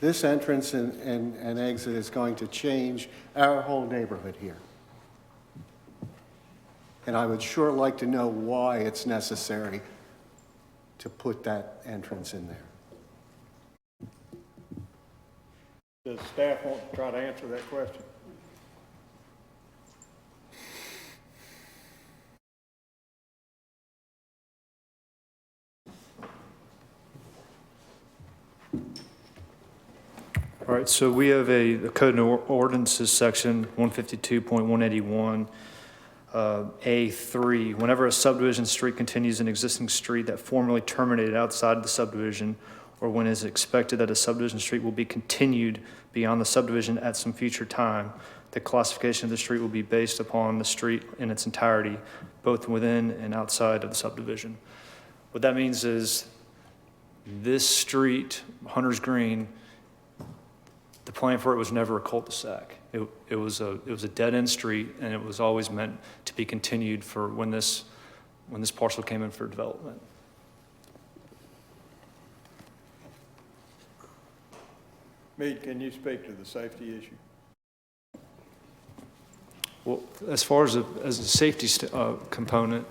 This entrance and exit is going to change our whole neighborhood here. And I would sure like to know why it's necessary to put that entrance in there. Does staff want to try to answer that question? All right, so we have a Code and Ordinances section 152.181. A3, whenever a subdivision street continues an existing street that formerly terminated outside the subdivision, or when it is expected that a subdivision street will be continued beyond the subdivision at some future time, the classification of the street will be based upon the street in its entirety, both within and outside of the subdivision. What that means is this street, Hunter's Green, the plan for it was never a cul-de-sac. It was a dead-end street, and it was always meant to be continued for when this parcel came in for development. Meade, can you speak to the safety issue? Well, as far as a safety component,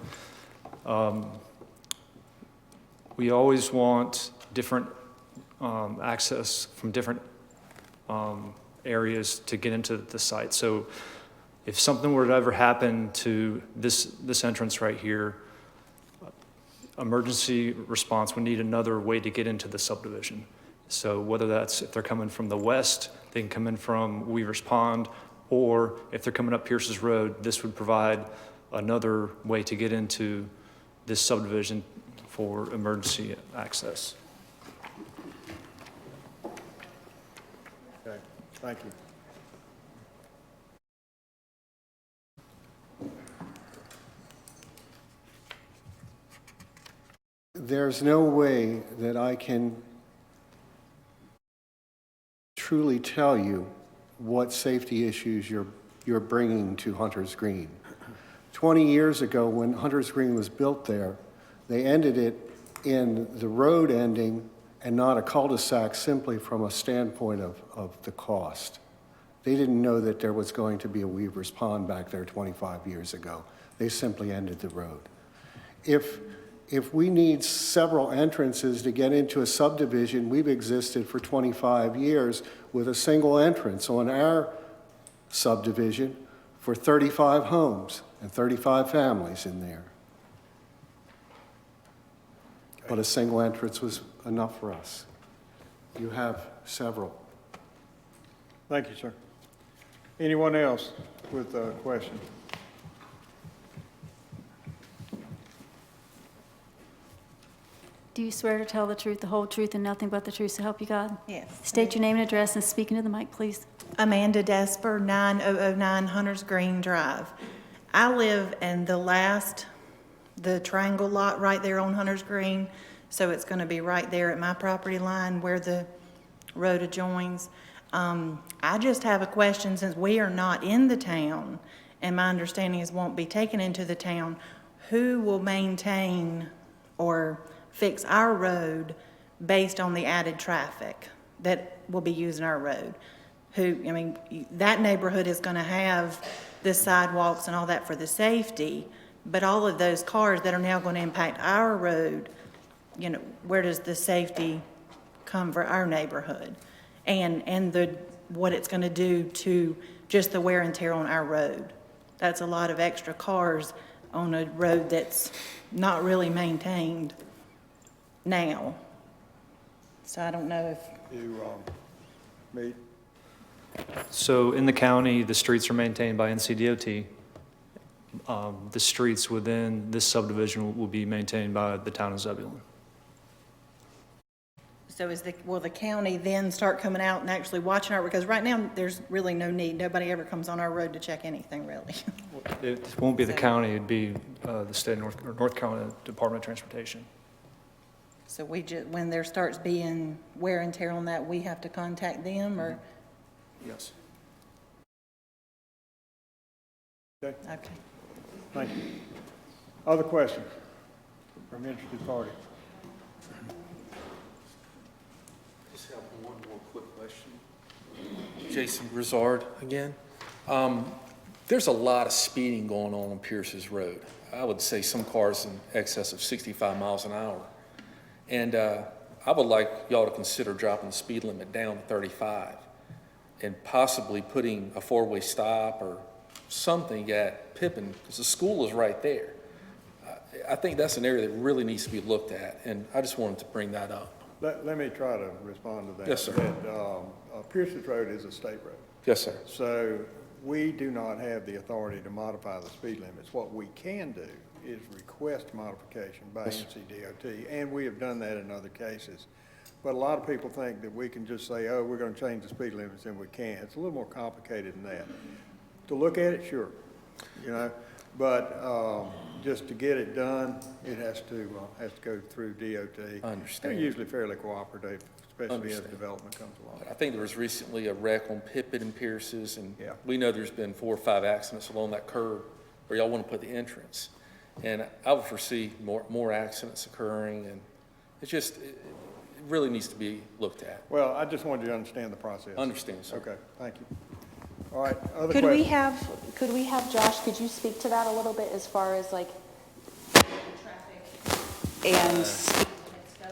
we always want different access from different areas to get into the site. So if something were to ever happen to this entrance right here, emergency response would need another way to get into the subdivision. So whether that's if they're coming from the west, they can come in from Weaver's Pond, or if they're coming up Pierce's Road, this would provide another way to get into this subdivision for emergency access. Okay, thank you. There's no way that I can truly tell you what safety issues you're bringing to Hunter's Green. 20 years ago, when Hunter's Green was built there, they ended it in the road ending and not a cul-de-sac simply from a standpoint of the cost. They didn't know that there was going to be a Weaver's Pond back there 25 years ago. They simply ended the road. If we need several entrances to get into a subdivision, we've existed for 25 years with a single entrance on our subdivision for 35 homes and 35 families in there. But a single entrance was enough for us. You have several. Thank you, sir. Anyone else with a question? Do you swear to tell the truth, the whole truth, and nothing but the truth, so help you God? Yes. State your name and address and speak into the mic, please. Amanda Jasper, 9009 Hunters Green Drive. I live in the triangle lot right there on Hunters Green, so it's going to be right there at my property line where the road adjoins. I just have a question, since we are not in the town, and my understanding is won't be taken into the town, who will maintain or fix our road based on the added traffic that will be using our road? That neighborhood is going to have the sidewalks and all that for the safety, but all of those cars that are now going to impact our road, where does the safety come for our neighborhood? And what it's going to do to just the wear and tear on our road. That's a lot of extra cars on a road that's not really maintained now. So I don't know if You meet? So in the county, the streets are maintained by NCDOT. The streets within this subdivision will be maintained by the town of Zebulon. So will the county then start coming out and actually watching our, because right now there's really no need. Nobody ever comes on our road to check anything really. It won't be the county, it'd be the state of North Carolina Department of Transportation. So when there starts being wear and tear on that, we have to contact them, or? Yes. Okay, Okay. thank you. Other questions from interested parties? Just have one more quick question. Jason Grizzard again. There's a lot of speeding going on Pierce's Road. I would say some cars in excess of 65 miles an hour. And I would like y'all to consider dropping the speed limit down to 35 and possibly putting a four-way stop or something at Pippin, because the school is right there. I think that's an area that really needs to be looked at, and I just wanted to bring that up. Let me try to respond to that. Yes, sir. Pierce's Road is a state road. Yes, sir. So we do not have the authority to modify the speed limits. What we can do is request modification by NCDOT, and we have done that in other cases. But a lot of people think that we can just say, oh, we're going to change the speed limits, and we can't. It's a little more complicated than that. To look at it, sure, but just to get it done, it has to go through DOT. I understand. They're usually fairly cooperative, especially as development comes along. I think there was recently a wreck on Pippin and Pierce's, and Yeah. we know there's been 4 or 5 accidents along that curb where y'all want to put the entrance. And I would foresee more accidents occurring, and it really needs to be looked at. Well, I just wanted you to understand the process. Understand, sir. Okay, thank you. All right, other Could questions? we have Josh, could you speak to that a little bit as far as like traffic and speed limits go?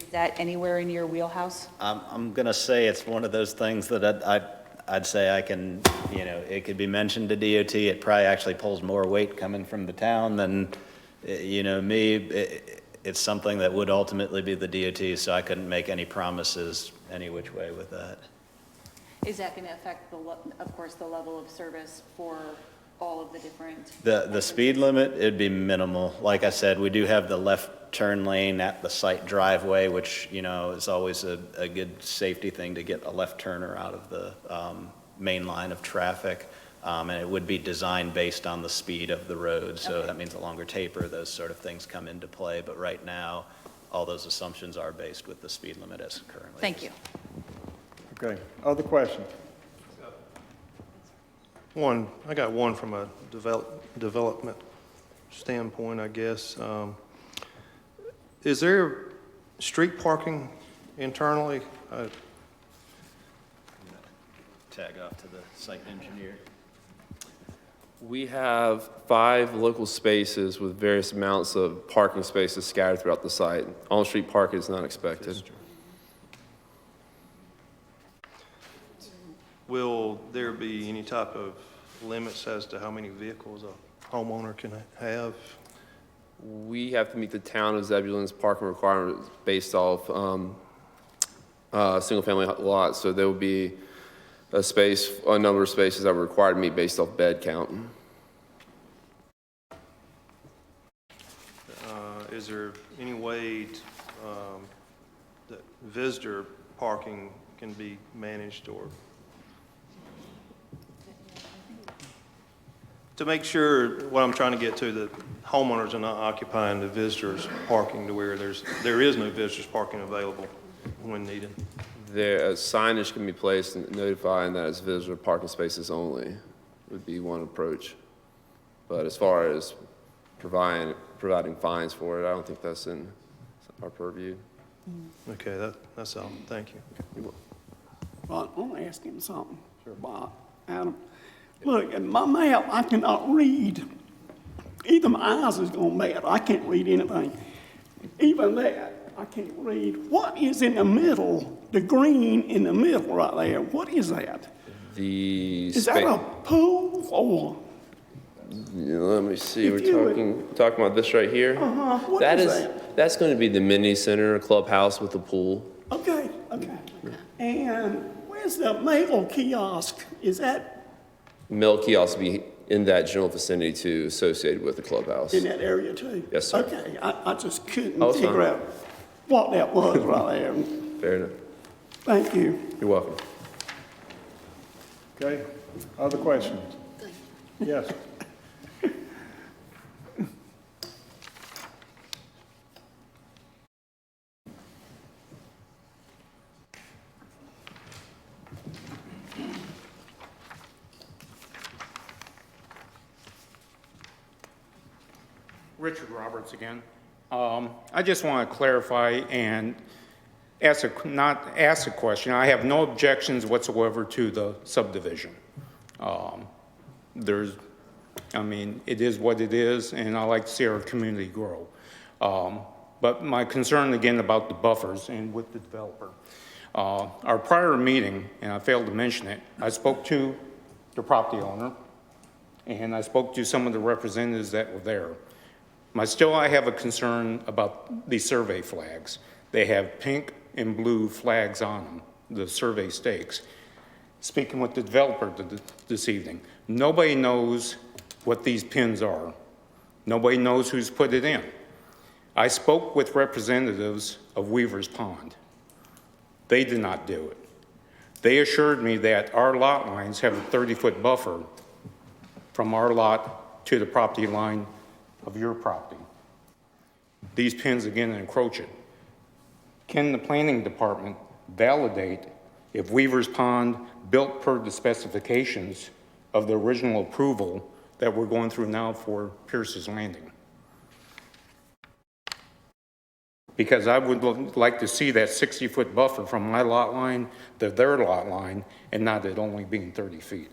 Is that anywhere in your wheelhouse? I'm going to say it's one of those things that I'd say I can, it could be mentioned to DOT. It probably actually pulls more weight coming from the town than, me. It's something that would ultimately be the DOT, so I couldn't make any promises any which way with that. Is that going to affect, of course, the level of service for all of the different? The speed limit, it'd be minimal. Like I said, we do have the left turn lane at the site driveway, which, you know, is always a good safety thing to get a left turner out of the main line of traffic. And it would be designed based on the speed of the road. So that means a longer taper, those sort of things come into play. But right now, all those assumptions are based with the speed limit as currently. Thank you. Okay, other questions? I got one from a development standpoint, I guess. Is there street parking internally? Tag off to the site engineer. We have 5 local spaces with various amounts of parking spaces scattered throughout the site. On-street parking is not expected. Will there be any type of limits as to how many vehicles a homeowner can have? We have to meet the town of Zebulon's parking requirements based off single-family lots. So there will be a number of spaces that were required to meet based off bed count. Is there any way that visitor parking can be managed, or to make sure, what I'm trying to get to, that homeowners are not occupying the visitors parking to where there is no visitors parking available when needed? Signage can be placed notifying that it's visitor parking spaces only would be one approach. But as far as providing fines for it, I don't think that's in our purview. Okay, that's all. Thank you. Well, I want to ask him something. Sure. Bob, Adam, look, in my map, I cannot read. Either my eyes is going bad. I can't read anything. Even that, I can't read. What is in the middle, the green in the middle right there? What is that? Is that a pool or? Yeah, let me see. We're talking about this right here. What is that? That's going to be the mini center, a clubhouse with a pool. Okay. And where's the mail kiosk? Is that Mail kiosk will be in that general vicinity too, associated with the clubhouse. in that area too? Yes, sir. Okay, I just couldn't Oh, it's figure fine. out what that was right there. Fair enough. Thank you. You're welcome. Okay, other questions? Yes. Richard Roberts again. I just want to clarify and not ask a question. I have no objections whatsoever to the subdivision. It is what it is, and I like to see our community grow. But my concern again about the buffers and with the developer. Our prior meeting, and I failed to mention it, I spoke to the property owner, and I spoke to some of the representatives that were there. I have a concern about these survey flags. They have pink and blue flags on them, the survey stakes. Speaking with the developer this evening, nobody knows what these pins are. Nobody knows who's put it in. I spoke with representatives of Weaver's Pond. They did not do it. They assured me that our lot lines have a 30-foot buffer from our lot to the property line of your property. These pins again encroach it. Can the planning department validate if Weaver's Pond built per the specifications of the original approval that we're going through now for Pierce's Landing? Because I would like to see that 60-foot buffer from my lot line to their lot line and not it only being 30 feet.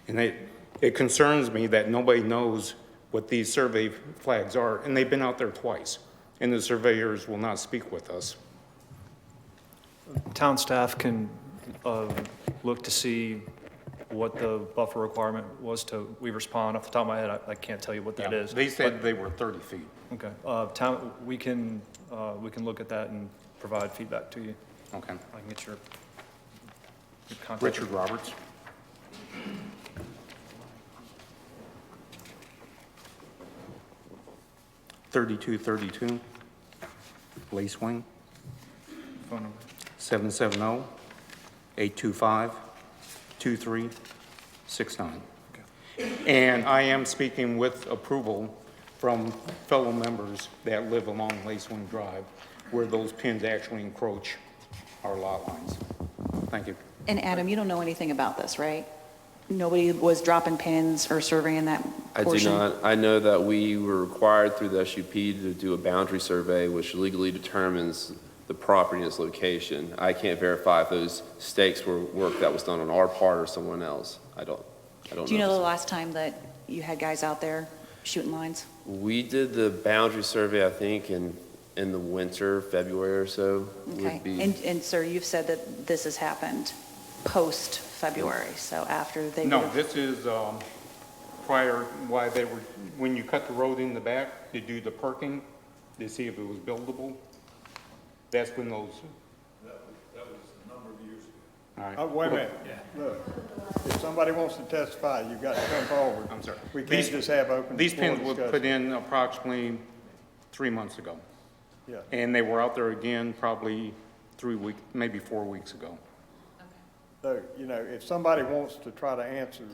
And it concerns me that nobody knows what these survey flags are, and they've been out there twice, and the surveyors will not speak with us. Town staff can look to see what the buffer requirement was to Weaver's Pond. Off the top of my head, I can't tell you what that is. They said they were 30 feet. Okay. We can look at that and provide feedback to you. Okay. I can get your Richard Roberts. (3232) Lace Wing. Phone number. 770-825-2369. And I am speaking with approval from fellow members that live along Lace Wing Drive, where those pins actually encroach our lot lines. Thank you. And Adam, you don't know anything about this, right? Nobody was dropping pins or surveying that portion? I do not. I know that we were required through the SUP to do a boundary survey, which legally determines the property and its location. I can't verify if those stakes were work that was done on our part or someone else. I don't know. Do you know the last time that you had guys out there shooting lines? We did the boundary survey, I think, in the winter, February or so. Okay. And sir, you've said that this has happened post-February, so after they... No, this is prior, why they were, when you cut the road in the back to do the perking, to see if it was buildable. That's when those... That was a number of years ago. All right. Wait a minute. Look, if somebody wants to testify, you've got to come forward. I'm sorry. We can't just have open These floor pins were discussion. put in approximately 3 months ago. Yeah. And they were out there again probably 3 weeks, maybe 4 weeks ago. So, you know, if somebody wants to try to answer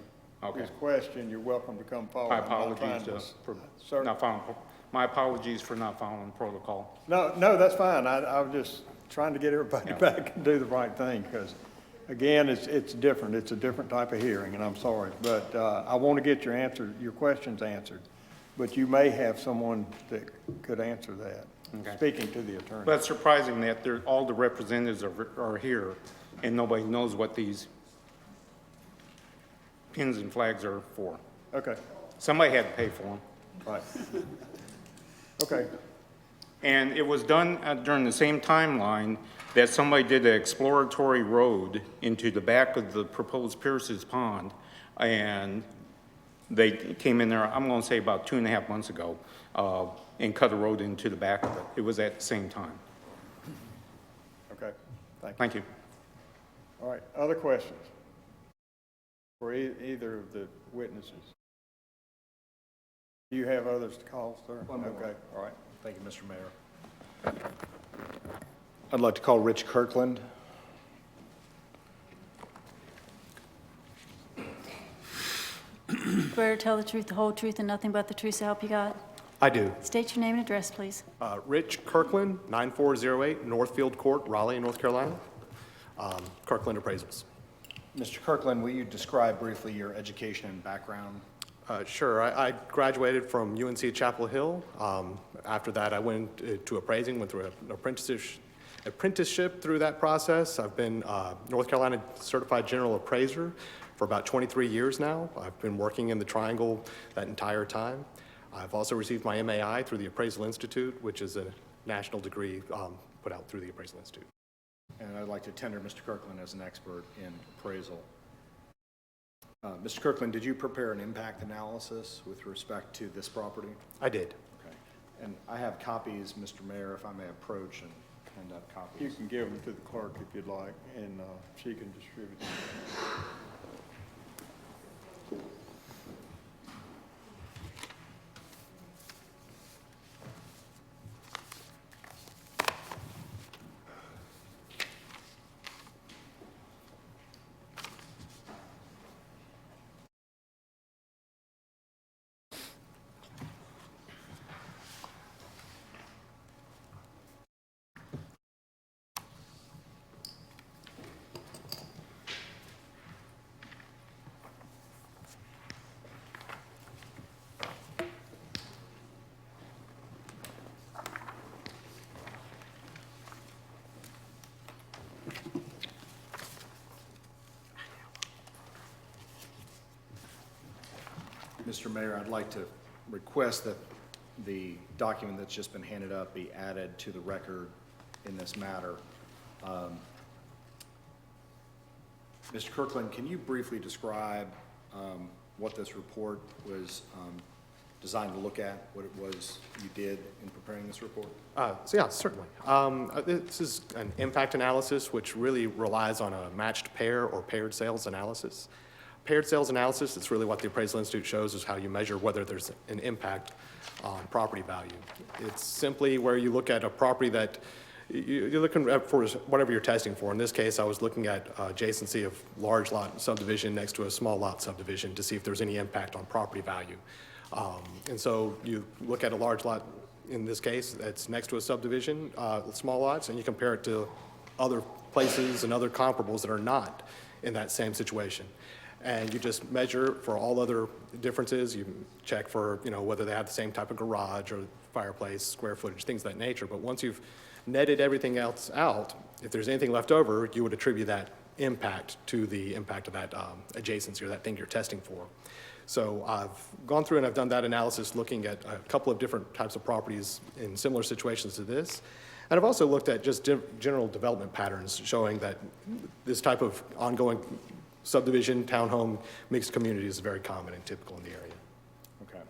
Okay. this question, you're welcome to come forward. My I'm not trying apologies to- for not following, my apologies for not following protocol. No, that's fine. I was just trying to get everybody back and do the right thing, because, again, it's different. It's a different type of hearing, and I'm sorry. But I want to get your questions answered. But you may have someone that could answer that, Okay. speaking to the attorney. But it's surprising that all the representatives are here, and nobody knows what these pins and flags are for. Okay. Somebody had to pay for them. Right. Okay. And it was done during the same timeline that somebody did an exploratory road into the back of the proposed Pierce's Pond, and they came in there, I'm going to say about 2.5 months ago, and cut a road into the back of it. It was at the same time. Okay. Thank you. Thank you. All right. Other questions for either of the witnesses? Do you have others to call, sir? One more. Okay. All right. Thank you, Mr. Mayor. I'd like to call Rich Kirkland. Swear to tell the truth, the whole truth, and nothing but the truth, so help you God? I do. State your name and address, please. Rich Kirkland, 9408 Northfield Court, Raleigh, North Carolina. Kirkland Appraisals. Mr. Kirkland, will you describe briefly your education and background? Sure. I graduated from UNC Chapel Hill. After that, I went to appraising, went through an apprenticeship through that process. I've been North Carolina Certified General Appraiser for about 23 years now. I've been working in the Triangle that entire time. I've also received my MAI through the Appraisal Institute, which is a national degree put out through the Appraisal Institute. And I'd like to tender Mr. Kirkland as an expert in appraisal. Mr. Kirkland, did you prepare an impact analysis with respect to this property? I did. Okay. And I have copies, Mr. Mayor, if I may approach and hand up copies. You can give them to the clerk if you'd like, and she can distribute them. Mr. Mayor, I'd like to request that the document that's just been handed up be added to the record in this matter. Mr. Kirkland, can you briefly describe what this report was designed to look at what it was you did in preparing this report? Yeah, certainly. This is an impact analysis, which really relies on a matched pair or paired sales analysis. Paired sales analysis, it's really what the Appraisal Institute shows is how you measure whether there's an impact on property value. It's simply where you look at a property that you're looking at for whatever you're testing for. In this case, I was looking at adjacency of large lot subdivision next to a small lot subdivision to see if there's any impact on property value. And so you look at a large lot, in this case, that's next to a subdivision, small lots, and you compare it to other places and other comparables that are not in that same situation. And you just measure for all other differences. You check for, whether they have the same type of garage or fireplace, square footage, things of that nature. But once you've netted everything else out, if there's anything left over, you would attribute that impact to the impact of that adjacency or that thing you're testing for. So I've gone through and I've done that analysis looking at a couple of different types of properties in similar situations to this. And I've also looked at just general development patterns showing that this type of ongoing subdivision, townhome, mixed community is very common and typical in the area. Okay.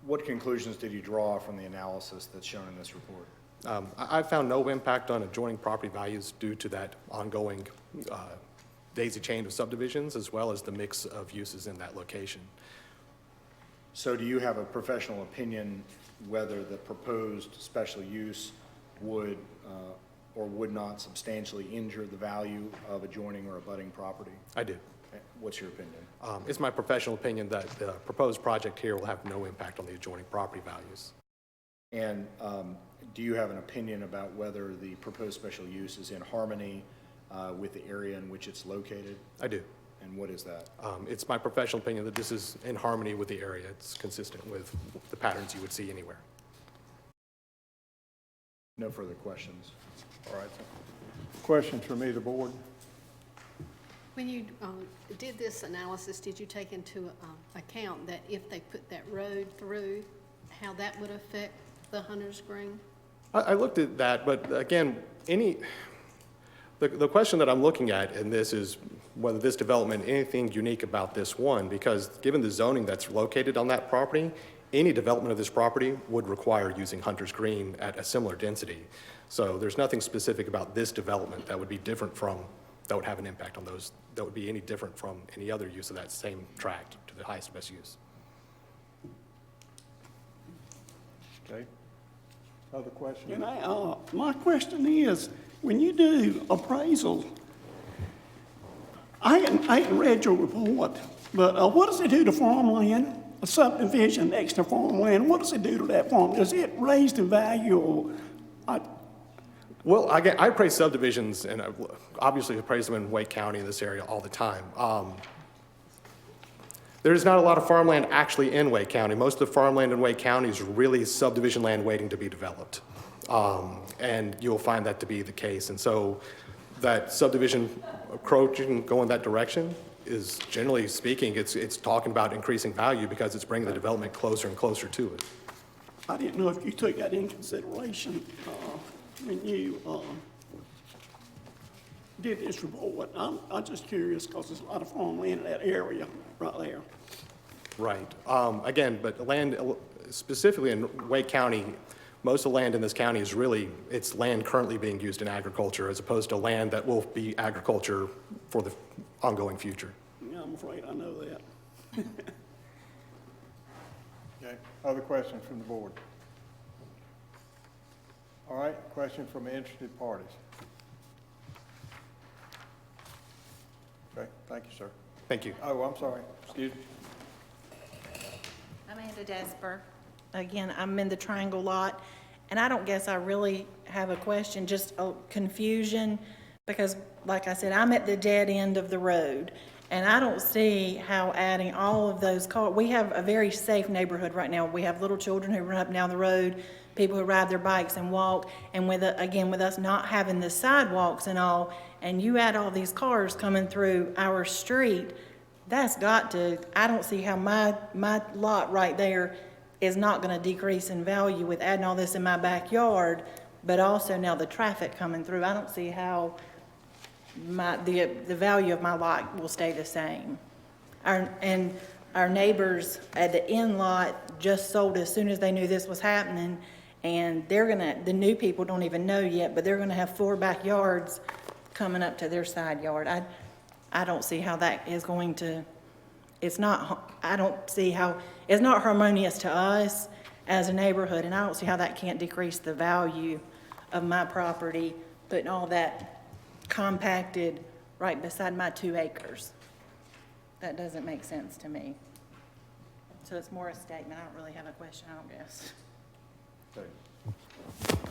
What conclusions did you draw from the analysis that's shown in this report? I found no impact on adjoining property values due to that ongoing daisy chain of subdivisions as well as the mix of uses in that location. So do you have a professional opinion whether the proposed special use would or would not substantially injure the value of adjoining or abutting property? I do. What's your opinion? It's my professional opinion that the proposed project here will have no impact on the adjoining property values. And do you have an opinion about whether the proposed special use is in harmony with the area in which it's located? I do. And what is that? It's my professional opinion that this is in harmony with the area. It's consistent with the patterns you would see anywhere. No further questions. All right. Questions from either board? When you did this analysis, did you take into account that if they put that road through, how that would affect the Hunter's Green? I looked at that, but again, the question that I'm looking at in this is whether this development, anything unique about this one, because given the zoning that's located on that property, any development of this property would require using Hunter's Green at a similar density. So there's nothing specific about this development that would be different from, that would have an impact on those, that would be any different from any other use of that same tract to the highest and best use. Okay. Other questions? My question is, when you do appraisal, I hadn't read your report, but what does it do to farmland? A subdivision next to farmland, what does it do to that farm? Does it raise the value? Or, well, I appraise subdivisions, and I obviously appraise them in Wake County in this area all the time. There's not a lot of farmland actually in Wake County. Most of the farmland in Wake County is really subdivision land waiting to be developed. And you'll find that to be the case. And so that subdivision approaching, going that direction is, generally speaking, it's talking about increasing value because it's bringing the development closer and closer to it. I didn't know if you took that in consideration when you did this report. I'm just curious because there's a lot of farmland in that area right there. Right. Again, but land, specifically in Wake County, most of the land in this county is really, it's land currently being used in agriculture as opposed to land that will be agriculture for the ongoing future. Yeah, I'm afraid I know that. Okay. Other questions from the board? All right. Question from interested parties. Okay. Thank you, sir. Thank you. Oh, I'm sorry. Excuse me. Amanda Jasper. Again, I'm in the Triangle lot, and I don't guess I really have a question, just a confusion, because like I said, I'm at the dead end of the road, and I don't see how adding all of those cars, we have a very safe neighborhood right now. We have little children who run up and down the road, people who ride their bikes and walk, and with us not having the sidewalks and all, and you add all these cars coming through our street, that's got to, I don't see how my lot right there is not going to decrease in value with adding all this in my backyard, but also now the traffic coming through. I don't see how the value of my lot will stay the same. And our neighbors at the end lot just sold as soon as they knew this was happening, and the new people don't even know yet, but they're gonna have 4 backyards coming up to their side yard. I don't see how that is going to, I don't see how, it's not harmonious to us as a neighborhood, and I don't see how that can't decrease the value of my property, putting all that compacted right beside my 2 acres. That doesn't make sense to me. So it's more a statement. I don't really have a question, I don't guess.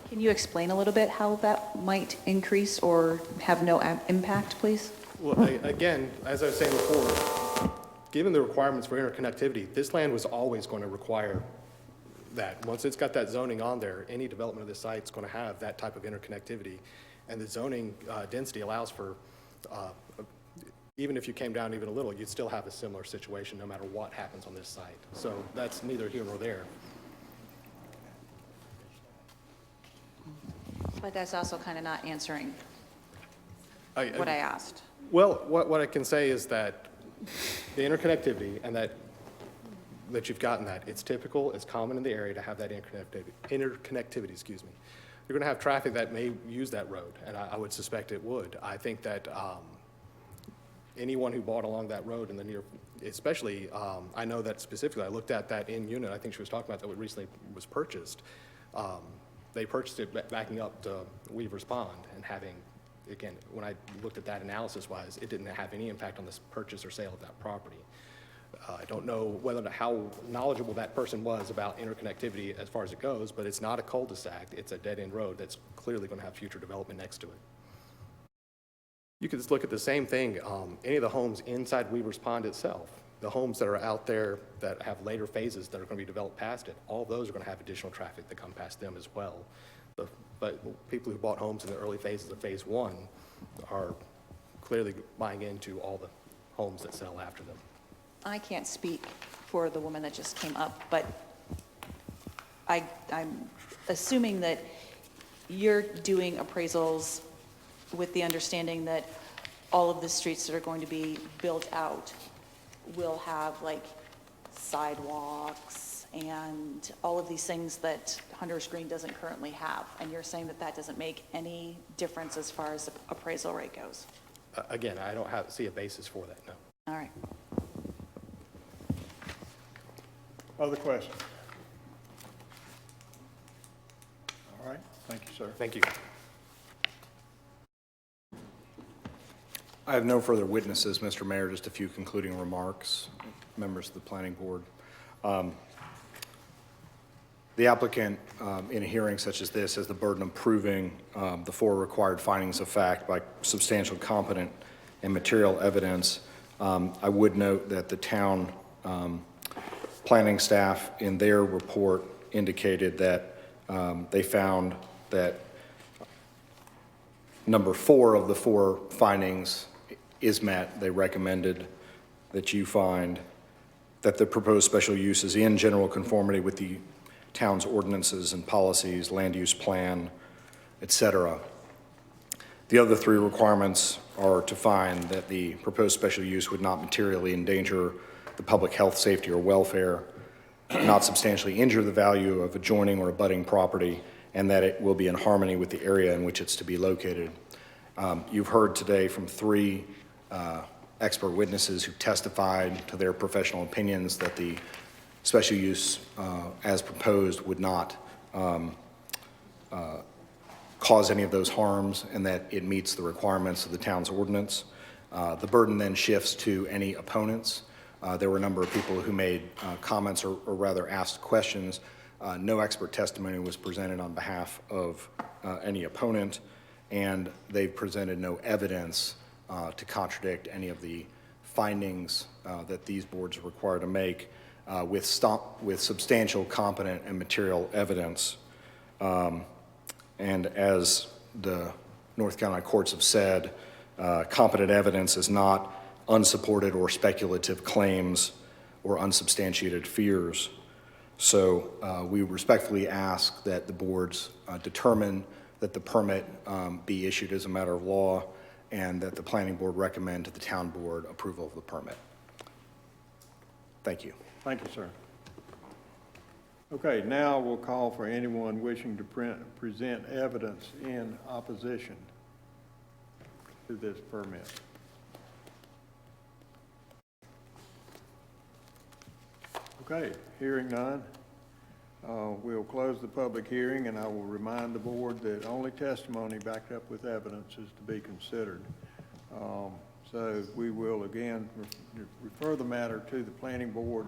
Can you explain a little bit how that might increase or have no impact, please? Well, again, as I was saying before, given the requirements for interconnectivity, this land was always going to require that. Once it's got that zoning on there, any development of this site is going to have that type of interconnectivity. And the zoning density allows for, even if you came down even a little, you'd still have a similar situation no matter what happens on this site. So that's neither here nor there. But that's also kind of not answering what I asked. Well, what I can say is that the interconnectivity and that you've gotten that, it's typical, it's common in the area to have that interconnectivity, excuse me. You're going to have traffic that may use that road, and I would suspect it would. I think that anyone who bought along that road in the near, especially, I know that specifically, I looked at that in unit, I think she was talking about that recently was purchased. They purchased it backing up to Weaver's Pond and having, again, when I looked at that analysis-wise, it didn't have any impact on this purchase or sale of that property. I don't know how knowledgeable that person was about interconnectivity as far as it goes, but it's not a cul-de-sac. It's a dead-end road that's clearly going to have future development next to it. You could just look at the same thing, any of the homes inside Weaver's Pond itself, the homes that are out there that have later phases that are going to be developed past it, all those are going to have additional traffic that come past them as well. But people who bought homes in the early phases of phase 1 are clearly buying into all the homes that sell after them. I can't speak for the woman that just came up, but I'm assuming that you're doing appraisals with the understanding that all of the streets that are going to be built out will have like sidewalks and all of these things that Hunter's Green doesn't currently have. And you're saying that that doesn't make any difference as far as the appraisal rate goes? Again, I don't see a basis for that, no. All right. Other questions? All right, thank you, sir. Thank you. I have no further witnesses, Mr. Mayor, just a few concluding remarks, members of the planning board. The applicant in a hearing such as this has the burden of proving the 4 required findings of fact by substantial, competent, and material evidence. I would note that the town planning staff in their report indicated that they found that number 4 of the 4 findings is met. They recommended that you find that the proposed special use is in general conformity with the town's ordinances and policies, land use plan, etc. The other 3 requirements are to find that the proposed special use would not materially endanger the public health, safety, or welfare, not substantially injure the value of adjoining or abutting property, and that it will be in harmony with the area in which it's to be located. You've heard today from 3 expert witnesses who testified to their professional opinions that the special use as proposed would not cause any of those harms and that it meets the requirements of the town's ordinance. The burden then shifts to any opponents. There were a number of people who made comments or rather asked questions. No expert testimony was presented on behalf of any opponent, and they presented no evidence to contradict any of the findings that these boards are required to make with substantial, competent, and material evidence. And as the North Carolina courts have said, competent evidence is not unsupported or speculative claims or unsubstantiated fears. So we respectfully ask that the boards determine that the permit be issued as a matter of law and that the planning board recommend to the town board approval of the permit. Thank you. Thank you, sir. Okay, now we'll call for anyone wishing to present evidence in opposition to this permit. Okay, hearing none, we'll close the public hearing, and I will remind the board that only testimony backed up with evidence is to be considered. So we will again refer the matter to the planning board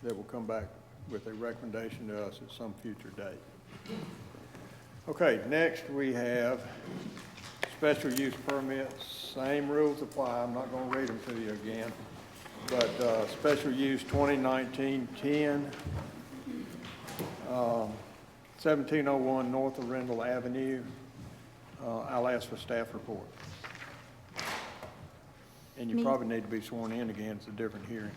that will come back with a recommendation to us at some future date. Okay, next we have special use permits. Same rules apply. I'm not going to read them to you again. But special use 2019-10, 1701 North of Rendell Avenue. I'll ask for staff report. And you probably need to be sworn in again. It's a different hearing.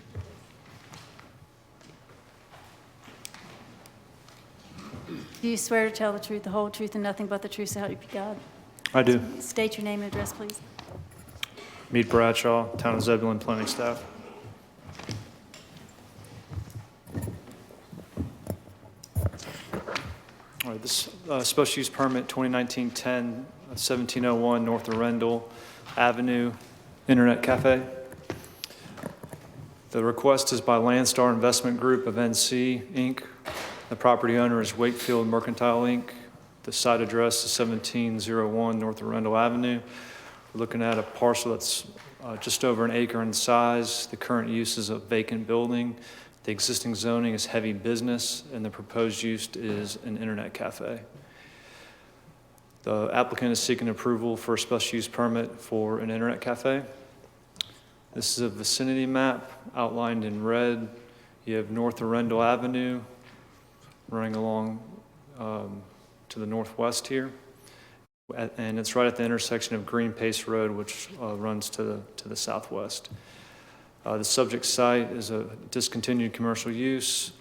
Do you swear to tell the truth, the whole truth, and nothing but the truth, so help you God? I do. State your name and address, please. Meet Bradshaw, Town of Zebulon planning staff. All right, this special use permit 2019-10, 1701 North of Rendell Avenue, Internet Cafe. The request is by Landstar Investment Group of NC, Inc. The property owner is Wakefield Mercantile, Inc. The site address is 1701 North of Rendell Avenue. We're looking at a parcel that's just over an acre in size. The current use is a vacant building. The existing zoning is heavy business, and the proposed use is an internet cafe. The applicant is seeking approval for a special use permit for an internet cafe. This is a vicinity map outlined in red. You have North of Rendell Avenue running along to the northwest here. And it's right at the intersection of Green Pace Road, which runs to the southwest. The subject site is a discontinued commercial use.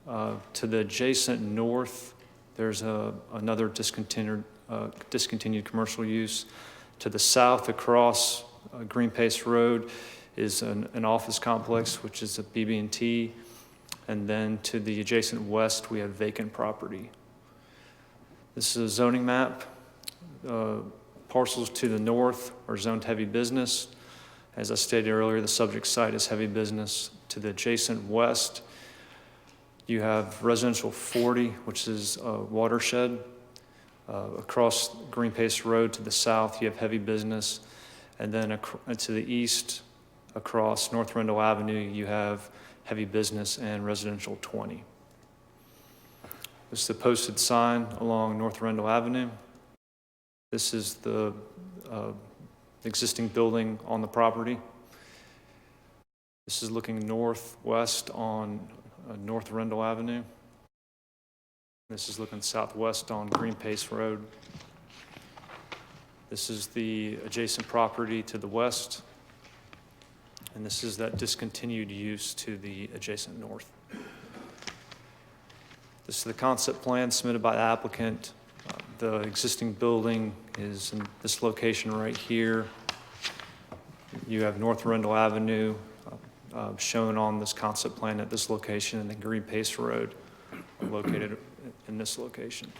To the adjacent north, there's another discontinued commercial use. To the south, across Green Pace Road, is an office complex, which is a BB&T. And then to the adjacent west, we have vacant property. This is a zoning map. Parcels to the north are zoned heavy business. As I stated earlier, the subject site is heavy business. To the adjacent west, you have residential 40, which is a watershed. Across Green Pace Road to the south, you have heavy business. And then to the east, across North Rendell Avenue, you have heavy business and residential 20. This is the posted sign along North Rendell Avenue. This is the existing building on the property. This is looking northwest on North Rendell Avenue. This is looking southwest on Green Pace Road. This is the adjacent property to the west. And this is that discontinued use to the adjacent north. This is the concept plan submitted by the applicant. The existing building is in this location right here. You have North Rendell Avenue shown on this concept plan at this location, and then Green Pace Road located in this location.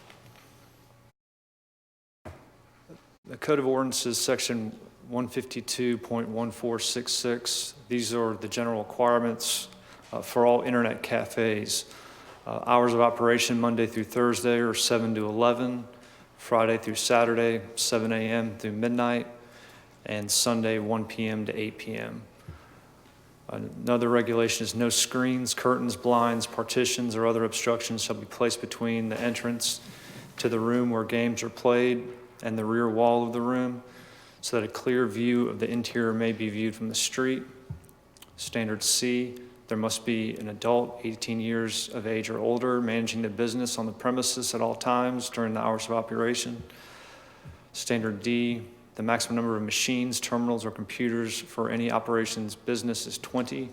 The Code of Ordinances, section 152.1466. These are the general requirements for all internet cafes. Hours of operation Monday through Thursday are 7 to 11, Friday through Saturday, 7 a.m. through midnight, and Sunday, 1 p.m. to 8 p.m. Another regulation is no screens, curtains, blinds, partitions, or other obstructions shall be placed between the entrance to the room where games are played and the rear wall of the room, so that a clear view of the interior may be viewed from the street. Standard C, there must be an adult 18 years of age or older managing the business on the premises at all times during the hours of operation. Standard D, the maximum number of machines, terminals, or computers for any operations business is 20.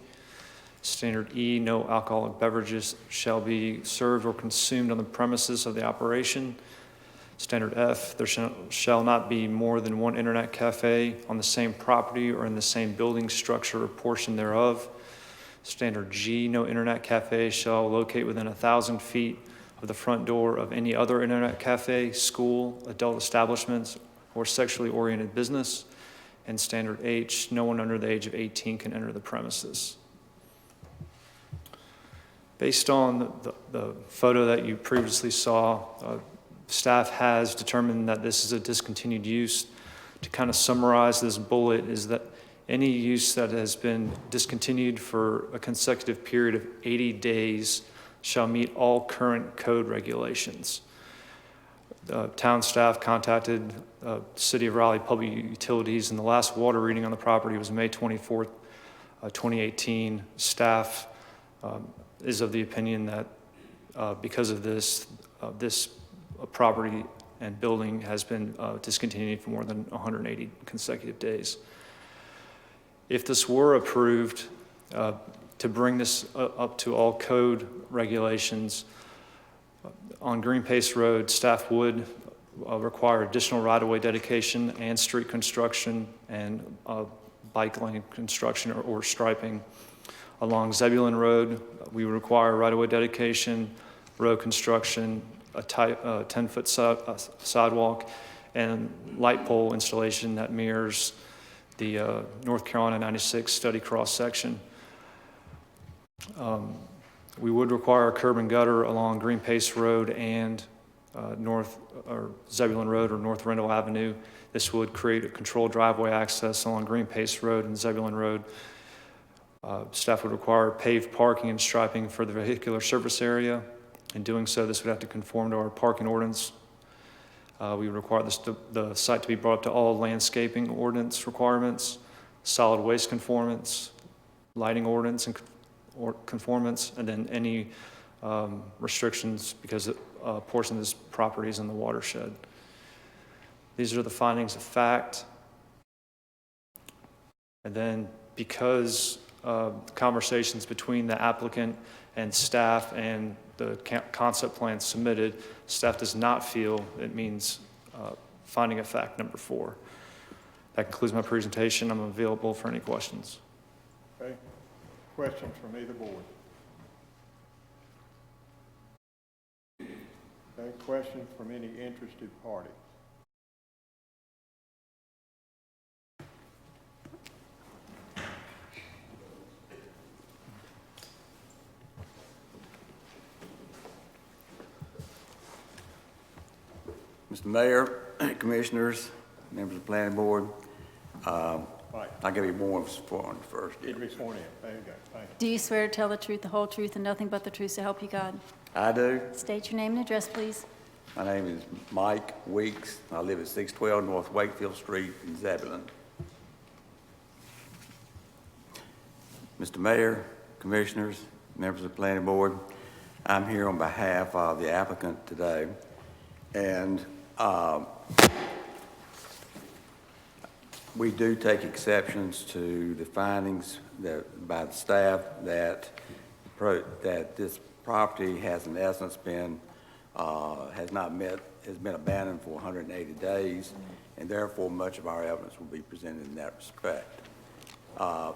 Standard E, no alcoholic beverages shall be served or consumed on the premises of the operation. Standard F, there shall not be more than one internet cafe on the same property or in the same building structure or portion thereof. Standard G, no internet cafe shall locate within 1,000 feet of the front door of any other internet cafe, school, adult establishments, or sexually oriented business. And Standard H, no one under the age of 18 can enter the premises. Based on the photo that you previously saw, staff has determined that this is a discontinued use. To kind of summarize this bullet is that any use that has been discontinued for a consecutive period of 80 days shall meet all current code regulations. Town staff contacted City of Raleigh Public Utilities, and the last water reading on the property was May 24th, 2018. Staff is of the opinion that because of this, this property and building has been discontinued for more than 180 consecutive days. If this were approved, to bring this up to all code regulations, on Green Pace Road, staff would require additional right-of-way dedication and street construction and bike lane construction or striping. Along Zebulon Road, we would require right-of-way dedication, road construction, a 10-foot sidewalk, and light pole installation that mirrors the North Carolina 96 study cross-section. We would require a curb and gutter along Green Pace Road and Zebulon Road or North Rendell Avenue. This would create a controlled driveway access along Green Pace Road and Zebulon Road. Staff would require paved parking and striping for the vehicular surface area. In doing so, this would have to conform to our parking ordinance. We would require the site to be brought up to all landscaping ordinance requirements, solid waste conformance, lighting ordinance and conformance, and then any restrictions because a portion of this property is in the watershed. These are the findings of fact. And then because conversations between the applicant and staff and the concept plan submitted, staff does not feel it means finding of fact number 4. That concludes my presentation. I'm available for any questions. Okay. Questions from either board? Okay. Questions from any interested party? Mr. Mayor, Commissioners, members of the Planning Board, I'll give you more sworn first. Need to be sworn in. There you go. Thank you. Do you swear to tell the truth, the whole truth, and nothing but the truth so help you God? I do. State your name and address, please. My name is Mike Weeks. I live at 612 North Wakefield Street in Zebulon. Mr. Mayor, Commissioners, members of the Planning Board, I'm here on behalf of the applicant today. And we do take exceptions to the findings by the staff that this property has in essence been has been abandoned for 180 days, and therefore much of our evidence will be presented in that respect. I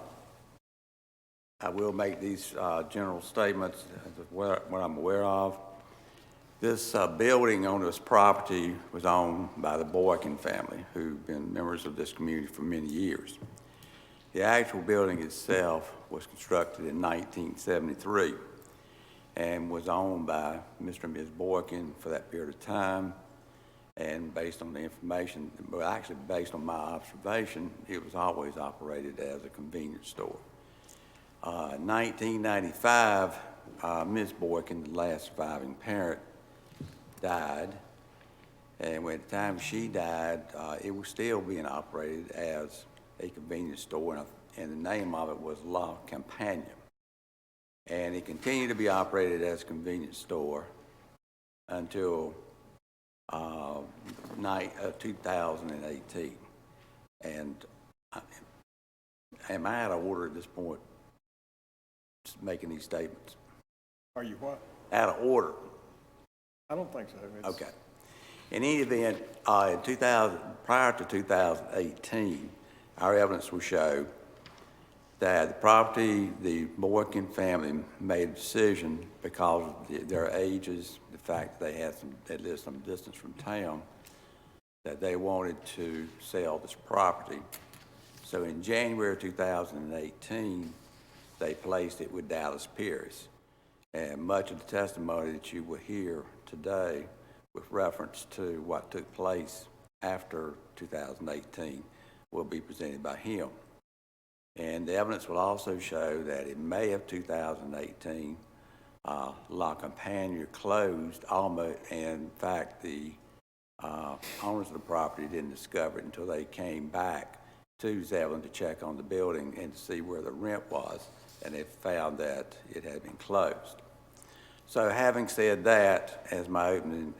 will make these general statements as what I'm aware of. This building on this property was owned by the Boykin family, who've been members of this community for many years. The actual building itself was constructed in 1973 and was owned by Mr. and Ms. Boykin for that period of time. And based on the information, but actually based on my observation, it was always operated as a convenience store. In 1995, Ms. Boykin, the last surviving parent, died, and when the time she died, it was still being operated as a convenience store, and the name of it was La Campagna. And it continued to be operated as a convenience store until 2018. And am I out of order at this point, just making these statements? Are you what? Out of order. I don't think so. Okay. In any event, prior to 2018, our evidence will show that the property, the Boykin family made a decision because of their ages, the fact that they lived some distance from town, that they wanted to sell this property. So in January of 2018, they placed it with Dallas Pierce. And much of the testimony that you will hear today with reference to what took place after 2018 will be presented by him. And the evidence will also show that in May of 2018, La Campagna closed almost, and in fact, the owners of the property didn't discover it until they came back to Zebulon to check on the building and to see where the rent was, and they found that it had been closed. So having said that, as my opening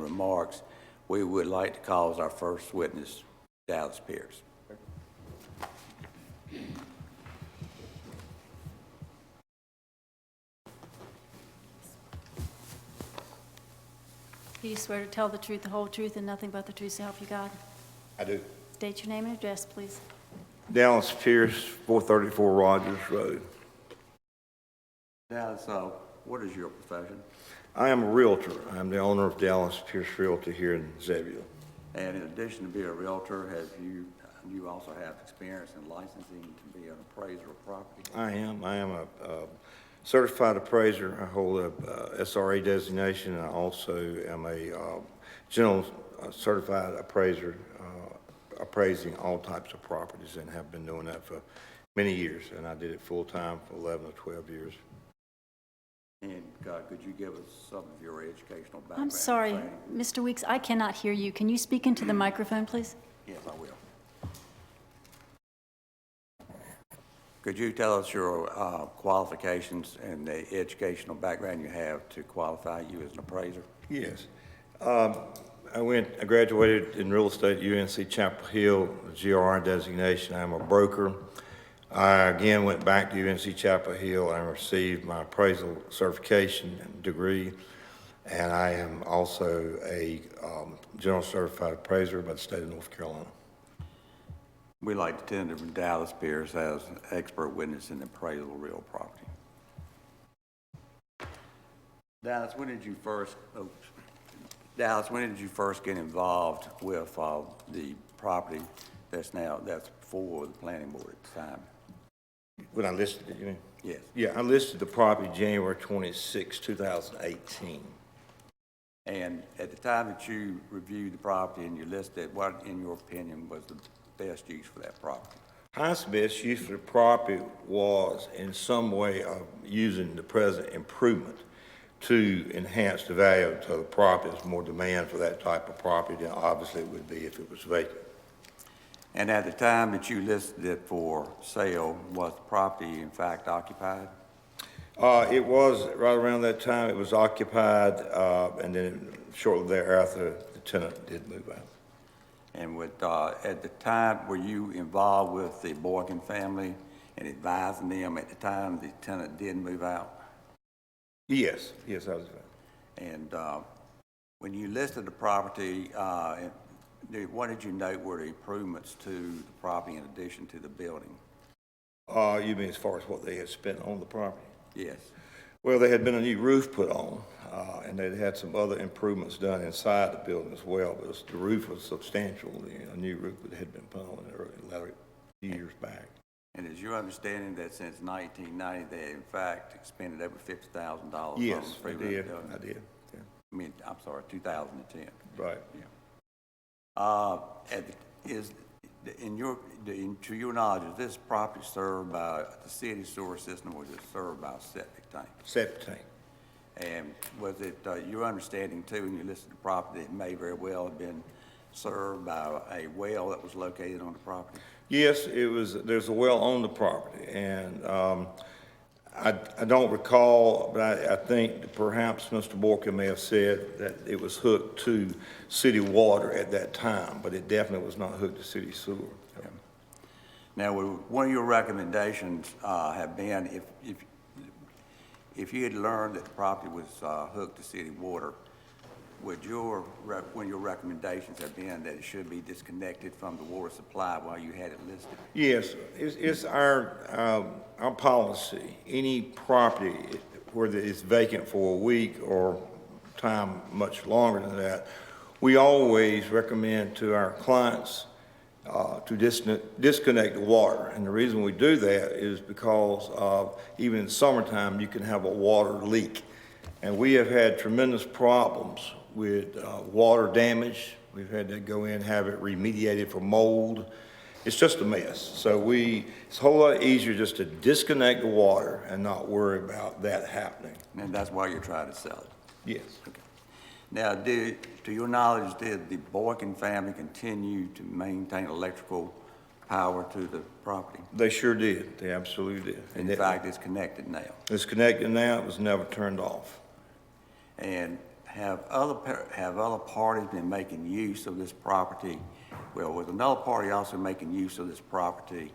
remarks, we would like to call our first witness, Dallas Pierce. Do you swear to tell the truth, the whole truth, and nothing but the truth so help you God? I do. State your name and address, please. Dallas Pierce, 434 Rogers Road. Dallas, what is your profession? I am a realtor. I'm the owner of Dallas Pierce Realty here in Zebulon. And in addition to being a realtor, you also have experience in licensing to be an appraiser of property? I am a certified appraiser. I hold a SRA designation, and I also am a general certified appraiser, appraising all types of properties, and have been doing that for many years. And I did it full time for 11 or 12 years. And could you give us some of your educational background? I'm sorry, Mr. Weeks, I cannot hear you. Can you speak into the microphone, please? Yes, I will. Could you tell us your qualifications and the educational background you have to qualify you as an appraiser? Yes. I graduated in real estate at UNC Chapel Hill, GRR designation. I'm a broker. I again went back to UNC Chapel Hill and received my appraisal certification and degree. And I am also a general certified appraiser by the state of North Carolina. We'd like to tender Dallas Pierce as an expert witness in appraisal of real property. Dallas, when did you first get involved with the property that's before the planning board at the time? When I listed it, you mean? Yes. Yeah, I listed the property January 26, 2018. And at the time that you reviewed the property and you listed it, what, in your opinion, was the best use for that property? Highest best use for the property was in some way of using the present improvement to enhance the value of the property. There's more demand for that type of property than obviously it would be if it was vacant. And at the time that you listed it for sale, was the property in fact occupied? It was right around that time. It was occupied, and then shortly thereafter, the tenant did move out. And at the time, were you involved with the Boykin family and advising them at the time the tenant did move out? Yes, I was. And when you listed the property, what did you note were the improvements to the property in addition to the building? You mean as far as what they had spent on the property? Yes. Well, there had been a new roof put on, and they'd had some other improvements done inside the building as well. But the roof was substantial. A new roof that had been put on in the early years back. And is your understanding that since 1990, they in fact expended over $50,000? Yes, I did. I did. Yeah. I mean, I'm sorry, 2010. Right. Yeah. To your knowledge, is this property served by the city sewer system, or is it served by a septic tank? Septic tank. And was it your understanding too, when you listed the property, it may very well have been served by a well that was located on the property? Yes, it was. There's a well on the property, and I don't recall, but I think perhaps Mr. Borka may have said that it was hooked to city water at that time, but it definitely was not hooked to city sewer. Okay. Now, would one of your recommendations have been if you had learned that the property was hooked to city water, would one of your recommendations have been that it should be disconnected from the water supply while you had it listed? Yes, it's our policy. Any property, whether it's vacant for a week or time much longer than that, we always recommend to our clients to disconnect the water. And the reason we do that is because even in the summertime, you can have a water leak. And we have had tremendous problems with water damage. We've had to go in and have it remediated for mold. It's just a mess. So it's a whole lot easier just to disconnect the water and not worry about that happening. And that's why you're trying to sell it? Yes. Okay. Now, to your knowledge, did the Boykin family continue to maintain electrical power to the property? They sure did. They absolutely did. In fact, it's connected now. It's connected now. It was never turned off. And have other parties been making use of this property? Well, was another party also making use of this property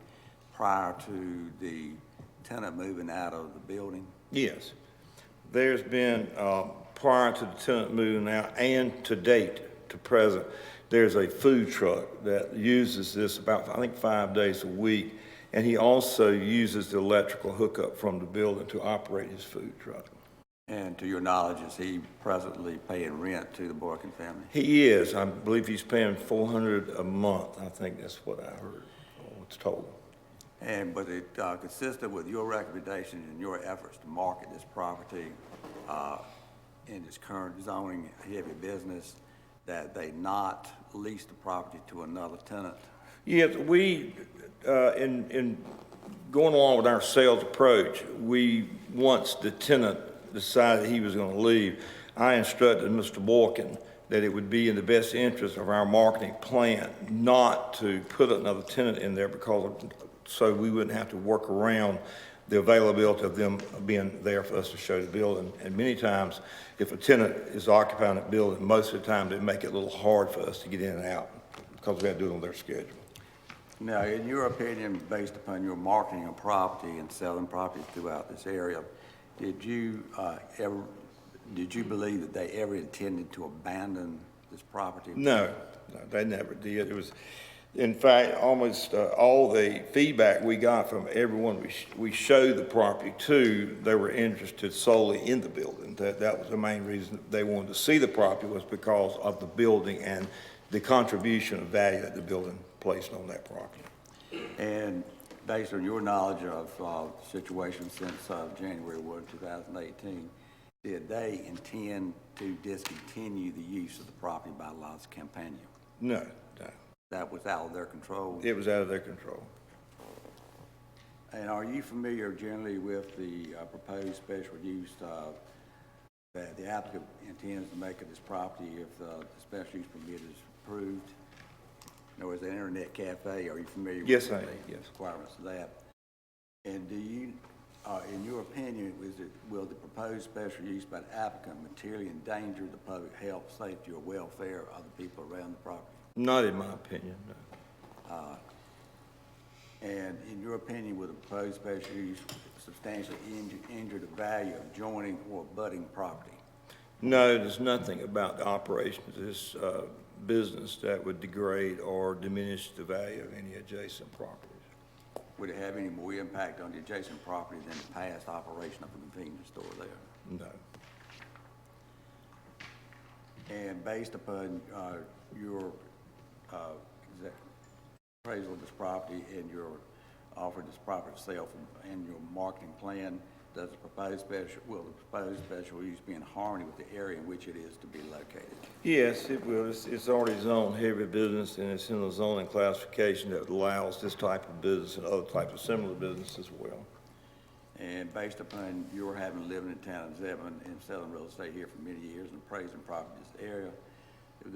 prior to the tenant moving out of the building? Yes. There's been, prior to the tenant moving out and to date, to present, there's a food truck that uses this about, I think, 5 days a week. And he also uses the electrical hookup from the building to operate his food truck. And to your knowledge, is he presently paying rent to the Boykin family? He is. I believe he's paying $400 a month. I think that's what I heard, or what's told. And was it consistent with your recommendations and your efforts to market this property in its current zoning heavy business that they not lease the property to another tenant? Yes, we, in going along with our sales approach, once the tenant decided he was going to leave, I instructed Mr. Boykin that it would be in the best interest of our marketing plan not to put another tenant in there so we wouldn't have to work around the availability of them being there for us to show the building. And many times, if a tenant is occupying that building, most of the time they make it a little hard for us to get in and out because we have to do it on their schedule. Now, in your opinion, based upon your marketing of property and selling property throughout this area, did you believe that they ever intended to abandon this property? No, they never did. It was, in fact, almost all the feedback we got from everyone we showed the property to, they were interested solely in the building. That was the main reason they wanted to see the property, was because of the building and the contribution of value that the building placed on that property. And based on your knowledge of the situation since January 1, 2018, did they intend to discontinue the use of the property by Las Campana? No. That was out of their control? It was out of their control. And are you familiar generally with the proposed special use that the applicant intends to make of this property if the special use permit is approved? In other words, the internet cafe, are you familiar with Yes, I the am. Yes. requirements of that? And do you, in your opinion, will the proposed special use by the applicant materially endanger the public health, safety, or welfare of the people around the property? Not in my opinion, no. And in your opinion, will the proposed special use substantially injure the value of adjoining or abutting property? No, there's nothing about the operations of this business that would degrade or diminish the value of any adjacent properties. Would it have any more impact on the adjacent property than the past operation of a convenience store there? No. And based upon your appraisal of this property and your offer of this property to sale and your marketing plan, will the proposed special use be in harmony with the area in which it is to be located? Yes, it will. It's already zoned heavy business, and it's in the zoning classification that allows this type of business and other types of similar business as well. And based upon your having lived in the town of Zebulon and selling real estate here for many years and appraising property in this area, is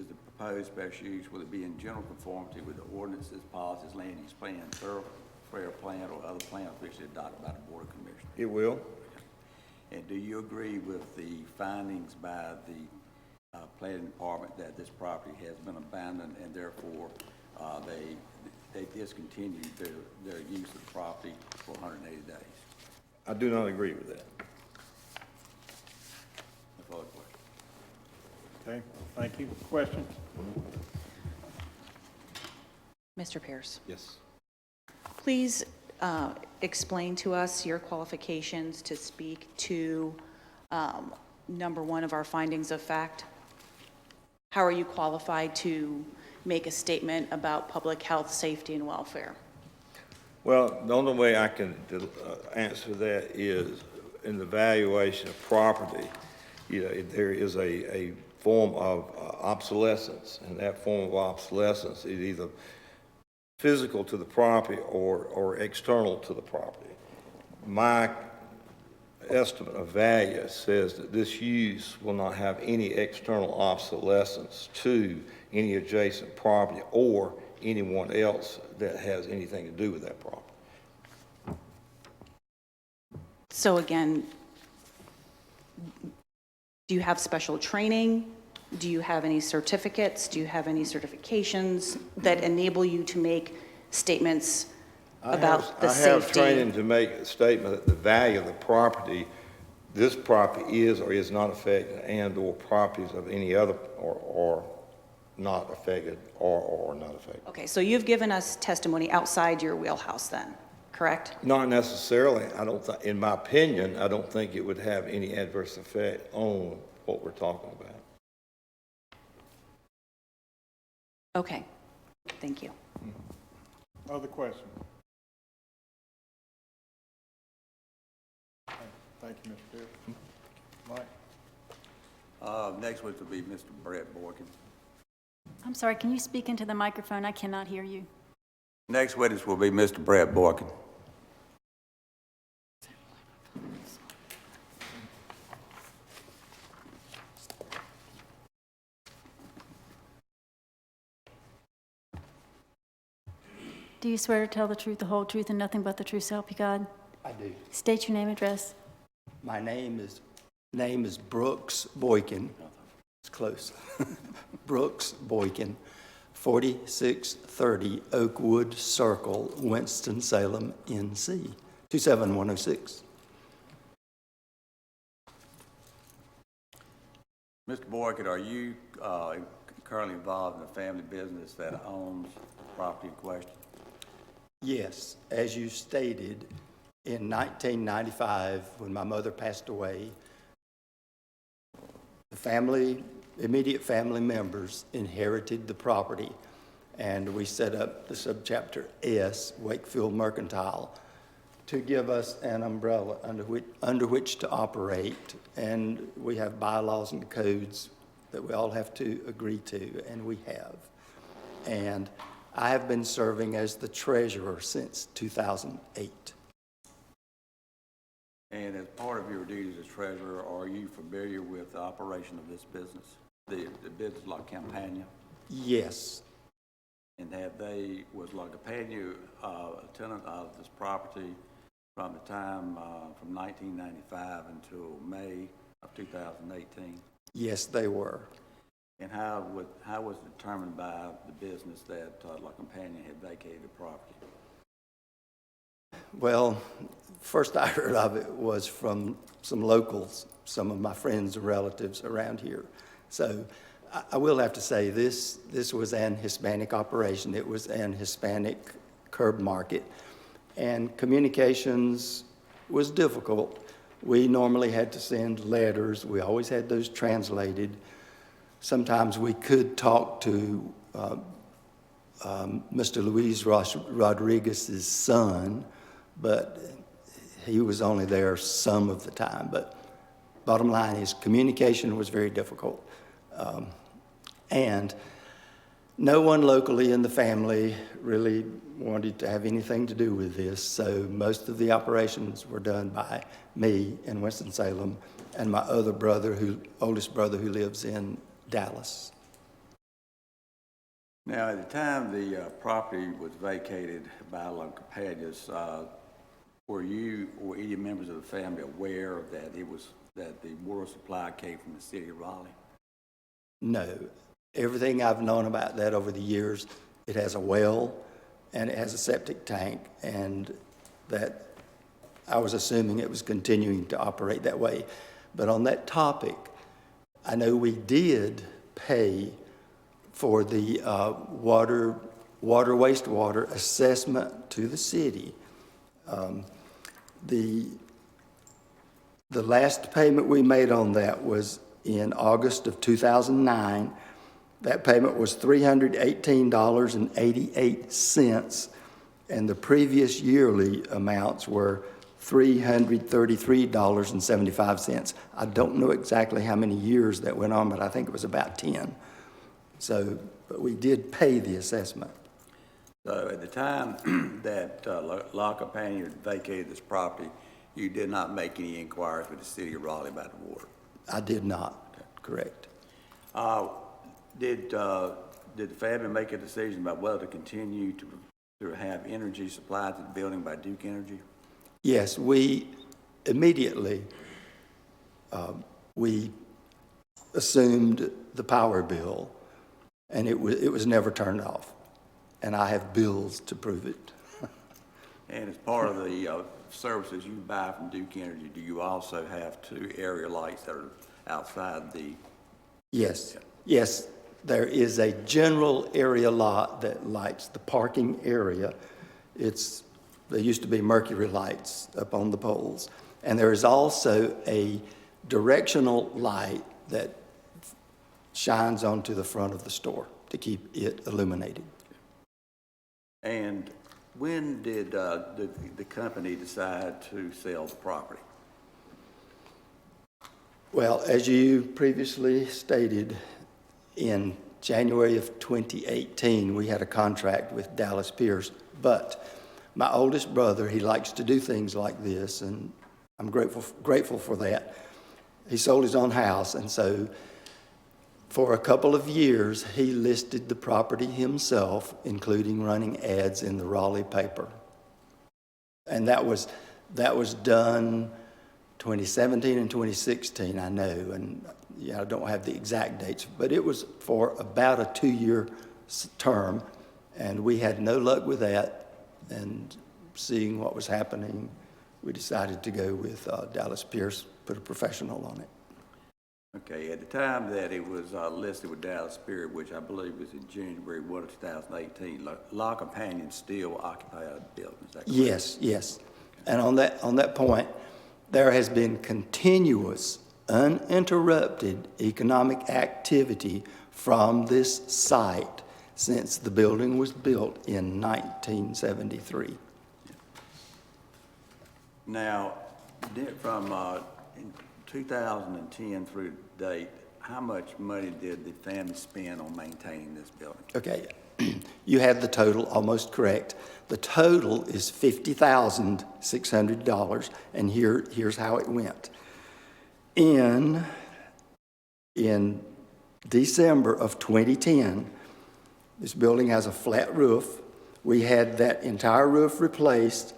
the proposed special use, will it be in general conformity with the ordinances, policies, land use plan, thoroughfare plan, or other plans officially adopted by the Board of Commissioners? It will. Okay. And do you agree with the findings by the planning department that this property has been abandoned and therefore they discontinued their use of the property for 180 days? I do not agree with that. No further questions. Okay, thank you. Questions? Mr. Pierce, Yes. please explain to us your qualifications to speak to number one of our findings of fact. How are you qualified to make a statement about public health, safety, and welfare? Well, the only way I can answer that is in the valuation of property, there is a form of obsolescence, and that form of obsolescence is either physical to the property or external to the property. My estimate of value says that this use will not have any external obsolescence to any adjacent property or anyone else that has anything to do with that property. So again, do you have special training? Do you have any certificates? Do you have any certifications that enable you to make statements about the safety? I have training to make a statement that the value of the property, this property is or is not affected, and/or properties of any other or not affected or not affected. Okay, so you've given us testimony outside your wheelhouse then, correct? Not necessarily. In my opinion, I don't think it would have any adverse effect on what we're talking about. Okay, thank you. Other questions? Thank you, Mr. Pierce. Mike? Next witness will be Mr. Brett Boykin. I'm sorry, can you speak into the microphone? I cannot hear you. Next witness will be Mr. Brett Boykin. Do you swear to tell the truth, the whole truth, and nothing but the truth, so help you God? I do. State your name and address. My name is Brooks Boykin. It's close. Brooks Boykin, 4630 Oakwood Circle, Winston-Salem, NC, 27106. Mr. Boykin, are you currently involved in a family business that owns property in question? Yes, as you stated, in 1995, when my mother passed away, the immediate family members inherited the property, and we set up the subchapter S, Wakefield Mercantile, to give us an umbrella under which to operate, and we have bylaws and codes that we all have to agree to, and we have. And I have been serving as the treasurer since 2008. And as part of your duties as treasurer, are you familiar with the operation of this business, the business La Campagna? Yes. And was La Campagna a tenant of this property from the time from 1995 until May of 2018? Yes, they were. And how was it determined by the business that La Campagna had vacated the property? Well, first I heard of it was from some locals, some of my friends and relatives around here. So I will have to say this was an Hispanic operation. It was an Hispanic curb market, and communications was difficult. We normally had to send letters. We always had those translated. Sometimes we could talk to Mr. Luis Rodriguez's son, but he was only there some of the time. But bottom line is communication was very difficult. And no one locally in the family really wanted to have anything to do with this, so most of the operations were done by me in Winston-Salem and my other oldest brother who lives in Dallas. Now, at the time the property was vacated by La Campagna's, were any members of the family aware that that the water supply came from the city of Raleigh? No. Everything I've known about that over the years, it has a well and it has a septic tank, and that I was assuming it was continuing to operate that way. But on that topic, I know we did pay for the wastewater assessment to the city. The last payment we made on that was in August of 2009. That payment was $318.88, and the previous yearly amounts were $333.75. I don't know exactly how many years that went on, but I think it was about 10. So, but we did pay the assessment. So at the time that La Campagna vacated this property, you did not make any inquiries with the city of Raleigh about the water? I did not, correct. Did the family make a decision about whether to continue to have energy supplied to the building by Duke Energy? Yes, we immediately, we assumed the power bill, and it was never turned off. And I have bills to prove it. And as part of the services you buy from Duke Energy, do you also have 2 area lights that are outside the? Yes, yes. There is a general area lot that lights the parking area. There used to be mercury lights up on the poles. And there is also a directional light that shines onto the front of the store to keep it illuminated. And when did the company decide to sell the property? Well, as you previously stated, in January of 2018, we had a contract with Dallas Pierce, but my oldest brother, he likes to do things like this, and I'm grateful for that. He sold his own house, and so for a couple of years, he listed the property himself, including running ads in the Raleigh paper. And that was done 2017 and 2016, I know, and I don't have the exact dates, but it was for about a 2-year term, and we had no luck with that. And seeing what was happening, we decided to go with Dallas Pierce, put a professional on it. Okay, at the time that it was listed with Dallas Pierce, which I believe was in January 1 of 2018, La Campagna still occupied the building, is that correct? Yes, yes. And on that point, there has been continuous, uninterrupted economic activity from this site since the building was built in 1973. Now, from 2010 through date, how much money did the family spend on maintaining this building? Okay, you have the total almost correct. The total is $50,600, and here's how it went. In December of 2010, this building has a flat roof. We had that entire roof replaced.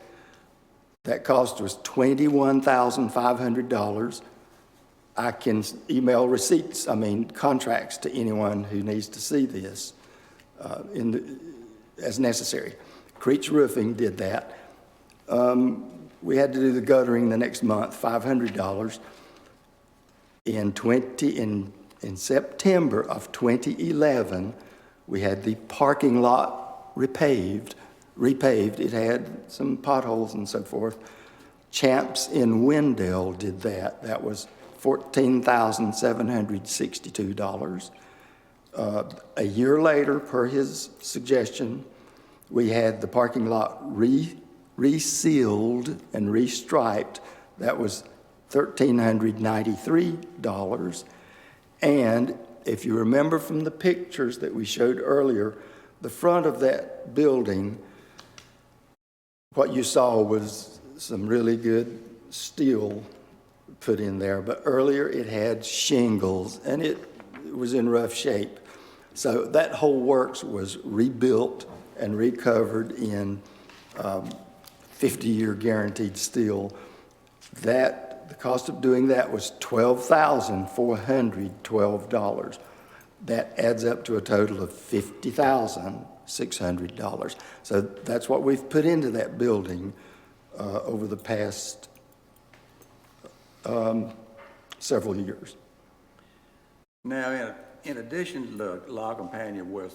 That cost was $21,500. I can email receipts, contracts to anyone who needs to see this as necessary. Creech Roofing did that. We had to do the guttering the next month, $500. In September of 2011, we had the parking lot repaved. It had some potholes and so forth. Champs in Wendell did that. That was $14,762. A year later, per his suggestion, we had the parking lot resealed and restriped. That was $1,393. And if you remember from the pictures that we showed earlier, the front of that building, what you saw was some really good steel put in there, but earlier it had shingles and it was in rough shape. So that whole works was rebuilt and recovered in 50-year guaranteed steel. The cost of doing that was $12,412. That adds up to a total of $50,600. So that's what we've put into that building over the past several years. Now, in addition to the law companion, did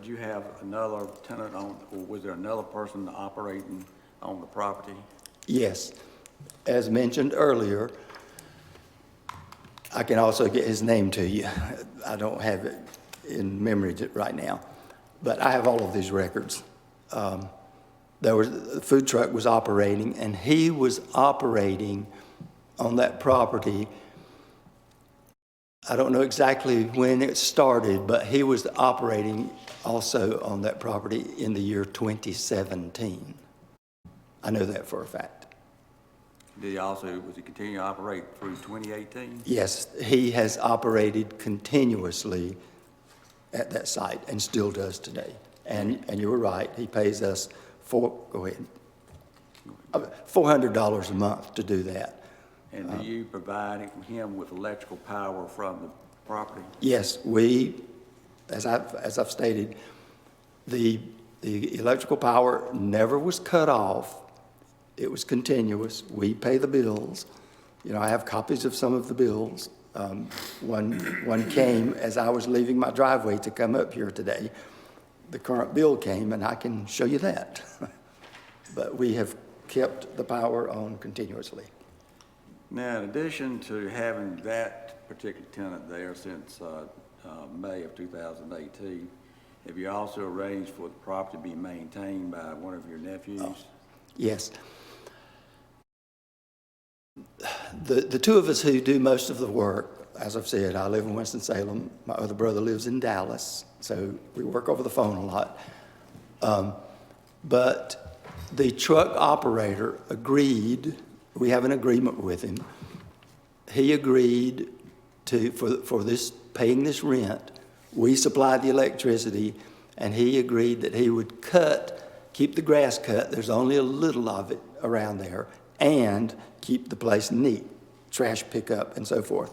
you have another tenant on, or was there another person operating on the property? Yes. As mentioned earlier, I can also get his name to you. I don't have it in memory right now, but I have all of these records. The food truck was operating, and he was operating on that property. I don't know exactly when it started, but he was operating also on that property in the year 2017. I know that for a fact. Was he continue to operate through 2018? Yes, he has operated continuously at that site and still does today. And you were right, he pays us $400 a month to do that. And do you provide him with electrical power from the property? Yes, as I've stated, the electrical power never was cut off. It was continuous. We pay the bills. You know, I have copies of some of the bills. One came as I was leaving my driveway to come up here today. The current bill came, and I can show you that. But we have kept the power on continuously. Now, in addition to having that particular tenant there since May of 2018, have you also arranged for the property to be maintained by one of your nephews? Yes. The two of us who do most of the work, as I've said, I live in Winston-Salem. My other brother lives in Dallas, so we work over the phone a lot. But the truck operator agreed, we have an agreement with him. He agreed for this, paying this rent. We supplied the electricity, and he agreed that he would keep the grass cut. There's only a little of it around there, and keep the place neat, trash pickup and so forth.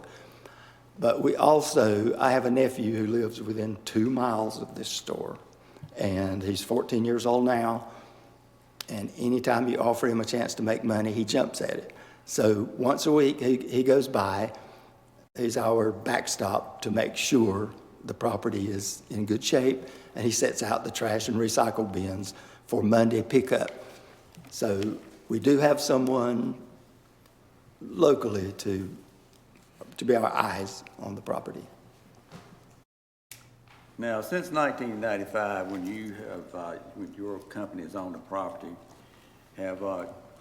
But I have a nephew who lives within 2 miles of this store, and he's 14 years old now, and anytime you offer him a chance to make money, he jumps at it. So once a week, he goes by. He's our backstop to make sure the property is in good shape, and he sets out the trash and recycle bins for Monday pickup. So we do have someone locally to be our eyes on the property. Now, since 1995, when your company has owned the property, have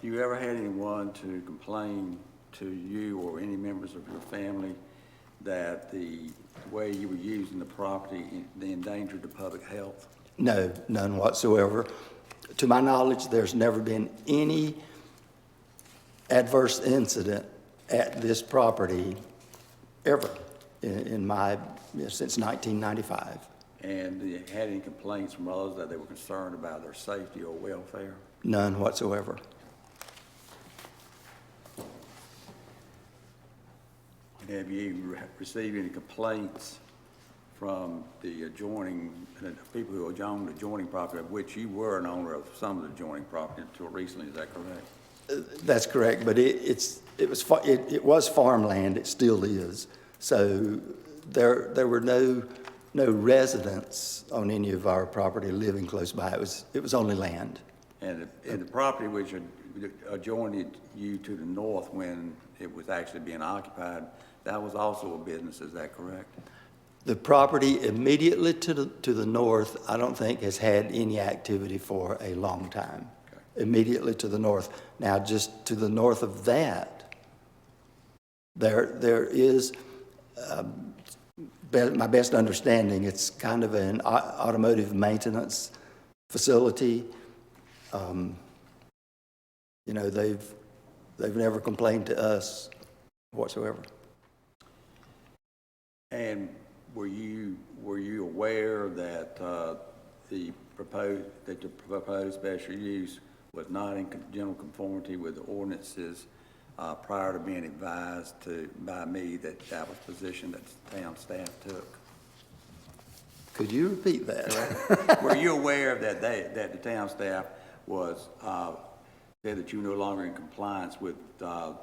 you ever had anyone to complain to you or any members of your family that the way you were using the property endangered the public health? No, none whatsoever. To my knowledge, there's never been any adverse incident at this property ever since 1995. And you had any complaints from others that they were concerned about their safety or welfare? None whatsoever. Have you received any complaints from the people who own the adjoining property, of which you were an owner of some of the adjoining property until recently? Is that correct? That's correct, but it was farmland. It still is. So there were no residents on any of our property living close by. It was only land. And the property which adjoined you to the north when it was actually being occupied, that was also a business. Is that correct? The property immediately to the north, I don't think has had any activity for a long time. Okay. Immediately to the north. Now, just to the north of that, there is, my best understanding, it's kind of an automotive maintenance facility. They've never complained to us whatsoever. And were you aware that the proposed special use was not in general conformity with the ordinances prior to being advised by me that was the position that the town staff took? Could you repeat that? Were you aware that the town staff said that you were no longer in compliance with the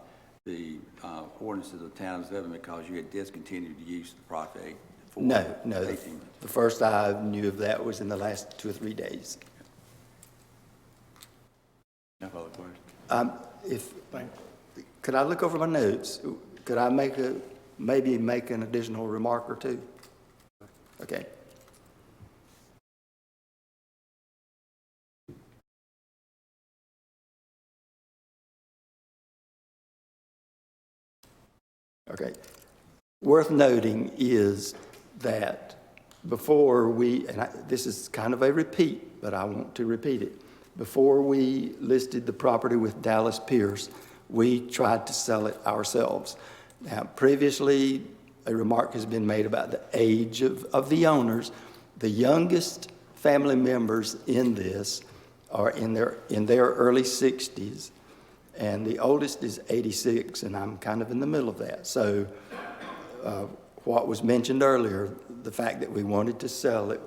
ordinances of the town of Zebulon because you had discontinued the use of the property No, no. The first I knew of that was in the last 2 or 3 days. No further questions. Could I look over my notes? Could I maybe make an additional remark or two? Okay. Okay. Worth noting is that before we, and this is kind of a repeat, but I want to repeat it. Before we listed the property with Dallas Pierce, we tried to sell it ourselves. Now, previously, a remark has been made about the age of the owners. The youngest family members in this are in their early 60s, and the oldest is 86, and I'm kind of in the middle of that. So what was mentioned earlier, the fact that we wanted to sell it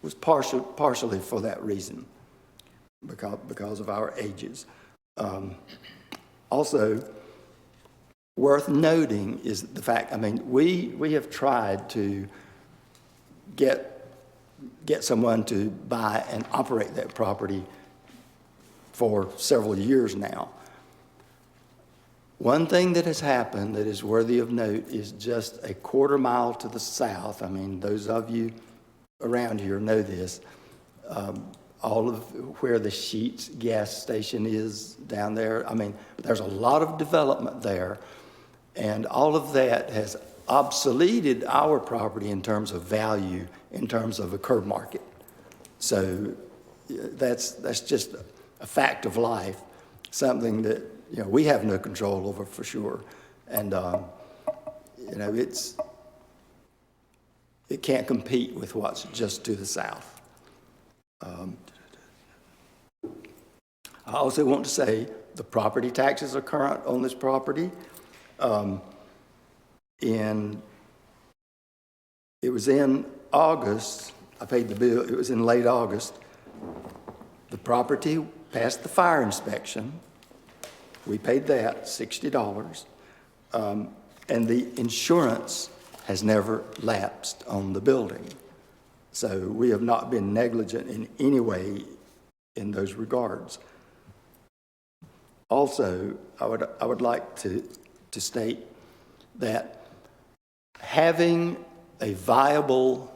was partially for that reason, because of our ages. Also, worth noting is the fact, I mean, we have tried to get someone to buy and operate that property for several years now. One thing that has happened that is worthy of note is just a quarter mile to the south. I mean, those of you around here know this. All of where the Sheets gas station is down there, I mean, there's a lot of development there, and all of that has obsoleted our property in terms of value, in terms of a curb market. So that's just a fact of life, something that, you know, we have no control over for sure. And, you know, it can't compete with what's just to the south. I also want to say the property taxes are current on this property. And it was in August, I paid the bill, it was in late August. The property passed the fire inspection. We paid that, $60. And the insurance has never lapsed on the building. So we have not been negligent in any way in those regards. Also, I would like to state that having a viable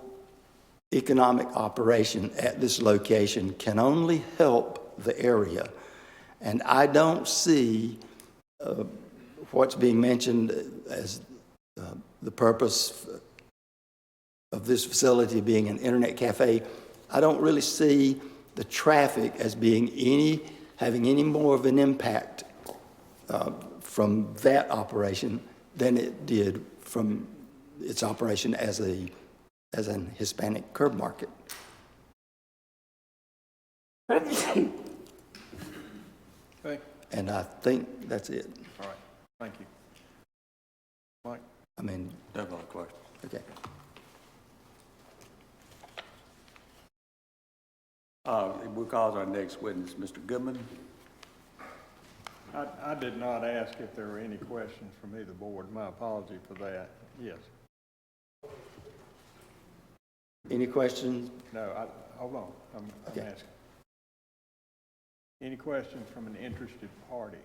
economic operation at this location can only help the area. And I don't see what's being mentioned as the purpose of this facility being an internet cafe. I don't really see the traffic as being having any more of an impact from that operation than it did from its operation as an Hispanic curb market. Okay. And I think that's it. All right. Thank you. Mike? I mean, No further questions. okay. We'll call our next witness, Mr. Goodman. I did not ask if there were any questions from either board. My apology for that. Yes. Any questions? No, hold on. I'm asking. Any questions from an interested party?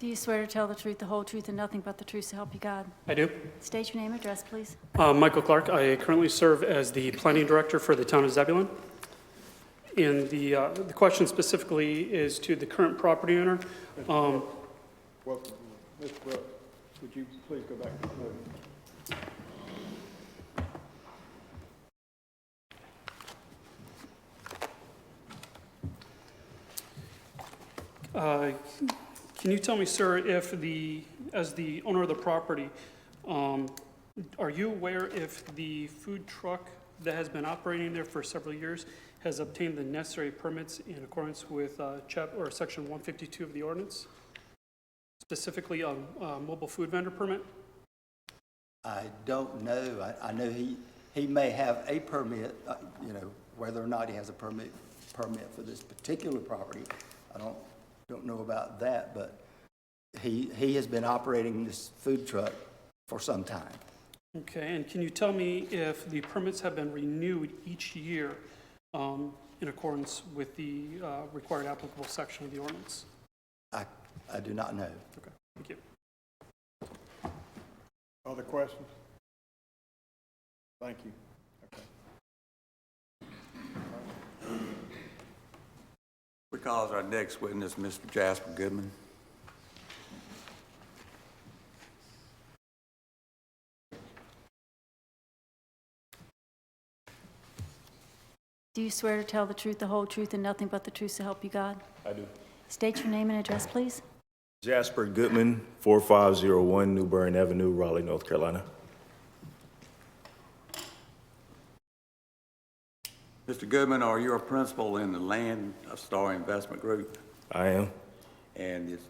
Do you swear to tell the truth, the whole truth, and nothing but the truth, so help you God? I do. State your name and address, please. Michael Clark. I currently serve as the planning director for the town of Zebulon. And the question specifically is to the current property owner. Well, Mr. Brooks, would you please go back to the podium? Can you tell me, sir, if as the owner of the property, are you aware if the food truck that has been operating there for several years has obtained the necessary permits in accordance with Section 152 of the ordinance, specifically a mobile food vendor permit? I don't know. I know he may have a permit, you know, whether or not he has a permit permit for this particular property. I don't know about that, but he has been operating this food truck for some time. Okay, and can you tell me if the permits have been renewed each year in accordance with the required applicable section of the ordinance? I do not know. Okay, thank you. Other questions? Thank you. Okay. We call as our next witness Mr. Jasper Goodman. Do you swear to tell the truth, the whole truth, and nothing but the truth so help you God? I do. State your name and address, please. Jasper Goodman, 4501 New Bern Avenue, Raleigh, North Carolina. Mr. Goodman, are you a principal in the Land Star Investment Group? I am. And is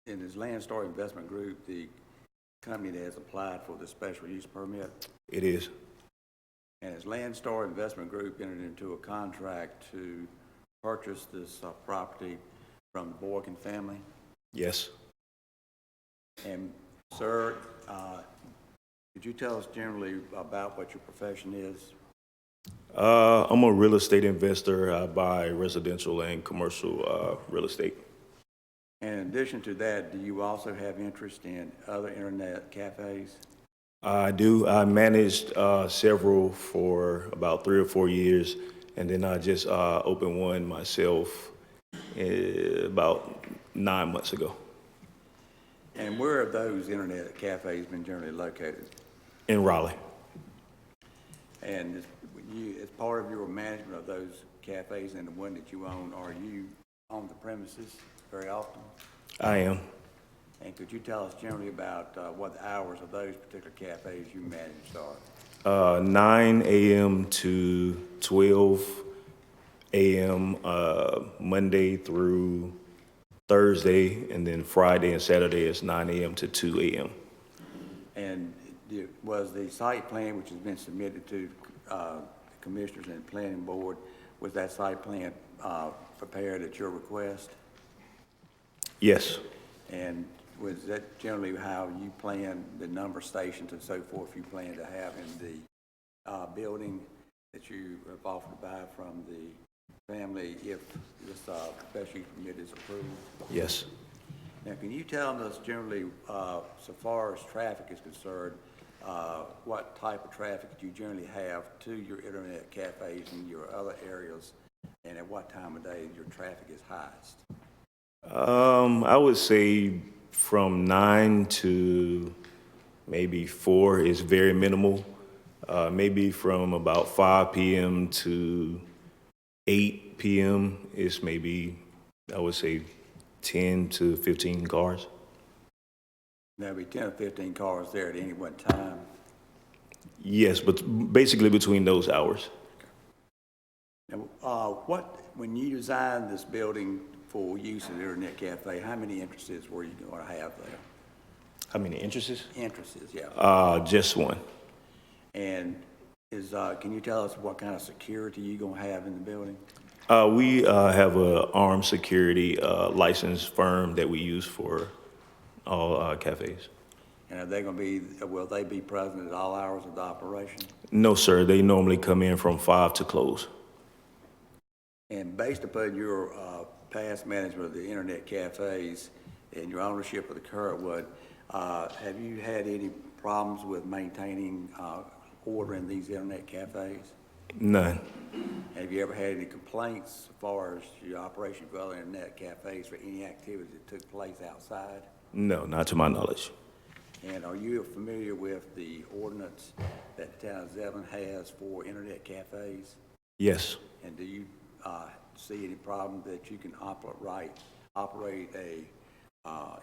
in his Land Star Investment Group the company that has applied for the special use permit? It is. And has Land Star Investment Group entered into a contract to purchase this property from the Boykin family? Yes. And, sir, could you tell us generally about what your profession is? I'm a real estate investor. I buy residential and commercial real estate. And in addition to that, do you also have interest in other internet cafes? I do. I managed several for about 3 or 4 years, and then I just opened one myself about 9 months ago. And where have those internet cafes been generally located? In Raleigh. And as part of your management of those cafes and the one that you own, are you on the premises very often? I am. And could you tell us generally about what the hours of those particular cafes you manage are? 9 a.m. to 12 a.m. Monday through Thursday, and then Friday and Saturday is 9 a.m. to 2 a.m. And was the site plan, which has been submitted to the commissioners and planning board, was that site plan prepared at your request? Yes. And was that generally how you plan the number of stations and so forth you plan to have in the building that you have offered to buy from the family if this special use permit is approved? Yes. Now, can you tell us generally, so far as traffic is concerned, what type of traffic you generally have to your internet cafes and your other areas, and at what time of day your traffic is highest? I would say from 9 to maybe 4 is very minimal. Maybe from about 5 p.m. to 8 p.m. is maybe, I would say, 10 to 15 cars. There'll be 10 or 15 cars there at any one time. Yes, but basically between those hours. Now, when you designed this building for use as an internet cafe, how many entrances were you going to have there? How many entrances? Entrances, yeah. Just one. And can you tell us what kind of security you're going to have in the building? We have an armed security licensed firm that we use for all cafes. And are they going to be, will they be present at all hours of the operation? No, sir. They normally come in from 5 to close. And based upon your past management of the internet cafes and your ownership of the current one, have you had any problems with maintaining order in these internet cafes? None. Have you ever had any complaints as far as your operation of other internet cafes for any activity that took place outside? No, not to my knowledge. And are you familiar with the ordinance that the town of Zebulon has for internet cafes? Yes. And do you see any problem that you can operate a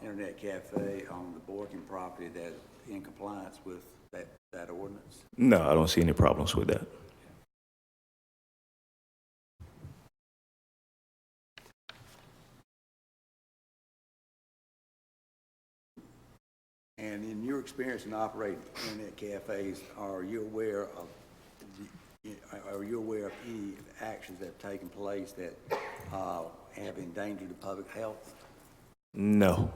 internet cafe on the Boykin property that is in compliance with that ordinance? No, I don't see any problems with that. And in your experience in operating internet cafes, are you aware of Are you aware of any actions that have taken place that have endangered the public health? No.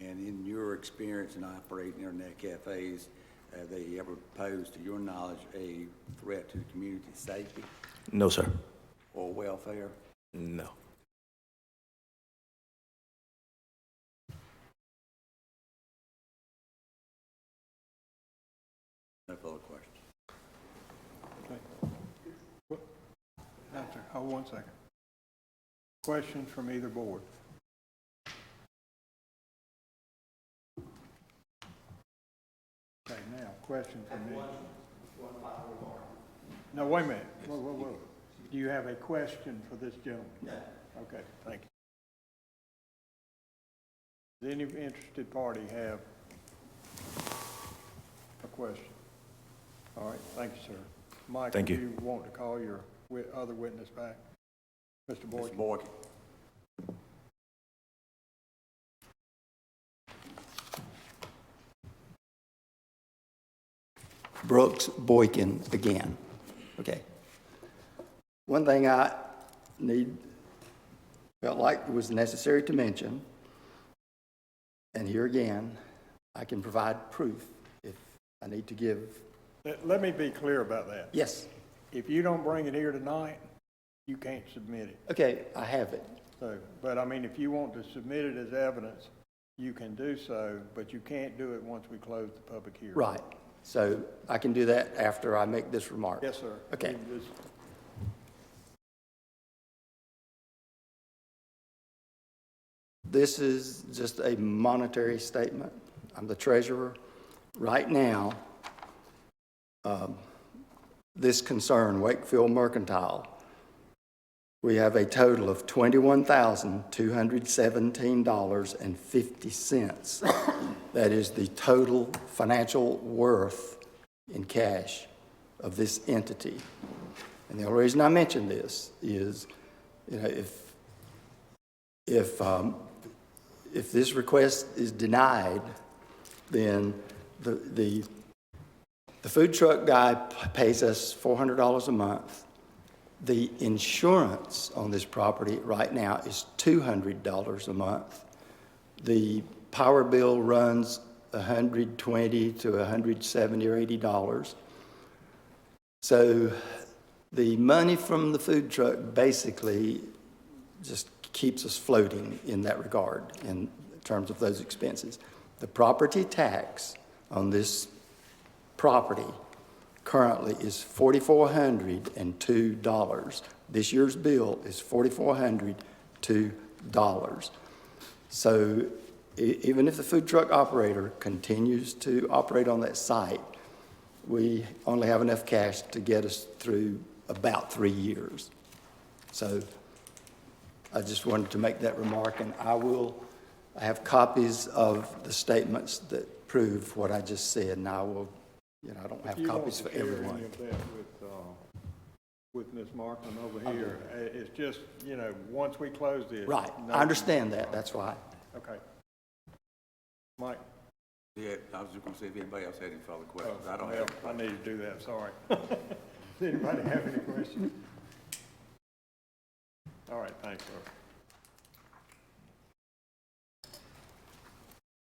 And in your experience in operating internet cafes, have they ever posed, to your knowledge, a threat to the community safety No, sir. or welfare? No. No further questions. Answer. Hold 1 second. Questions from either board? Okay, now, question from me. No, wait a minute. Whoa. Do you have a question for this gentleman? No. Okay, thank you. Does any interested party have a question? All right, thank you, sir. Mike, Thank do you. you want to call your other witness back? Mr. Boykin? Mr. Boykin. Brooks Boykin again. Okay. One thing I felt like it was necessary to mention, and here again, I can provide proof if I need to give. Let me be clear about that. Yes. If you don't bring it here tonight, you can't submit it. Okay, I have it. So, but I mean, if you want to submit it as evidence, you can do so, but you can't do it once we close the public hearing. Right. So I can do that after I make this remark. Yes, sir. Okay. This is just a monetary statement. I'm the treasurer. Right now, this concern, Wakefield Mercantile, we have a total of $21,217.50. That is the total financial worth in cash of this entity. And the only reason I mention this is, you know, if this request is denied, then the food truck guy pays us $400 a month. The insurance on this property right now is $200 a month. The power bill runs $120 to $170 or $80. So the money from the food truck basically just keeps us floating in that regard in terms of those expenses. The property tax on this property currently is $4,402. This year's bill is $4,402. So even if the food truck operator continues to operate on that site, we only have enough cash to get us through about 3 years. So I just wanted to make that remark, and I have copies of the statements that prove what I just said, and I will, you know, I don't have copies for everyone. If you want to share any of that with Ms. Markman over here, it's just, you know, once we close this. Right, I understand that, that's why. Okay. Mike? Yeah, I was just going to see if anybody else had any further questions. Oh, I don't well, have. I need to do that, sorry. Does anybody have any questions? All right, thanks, sir.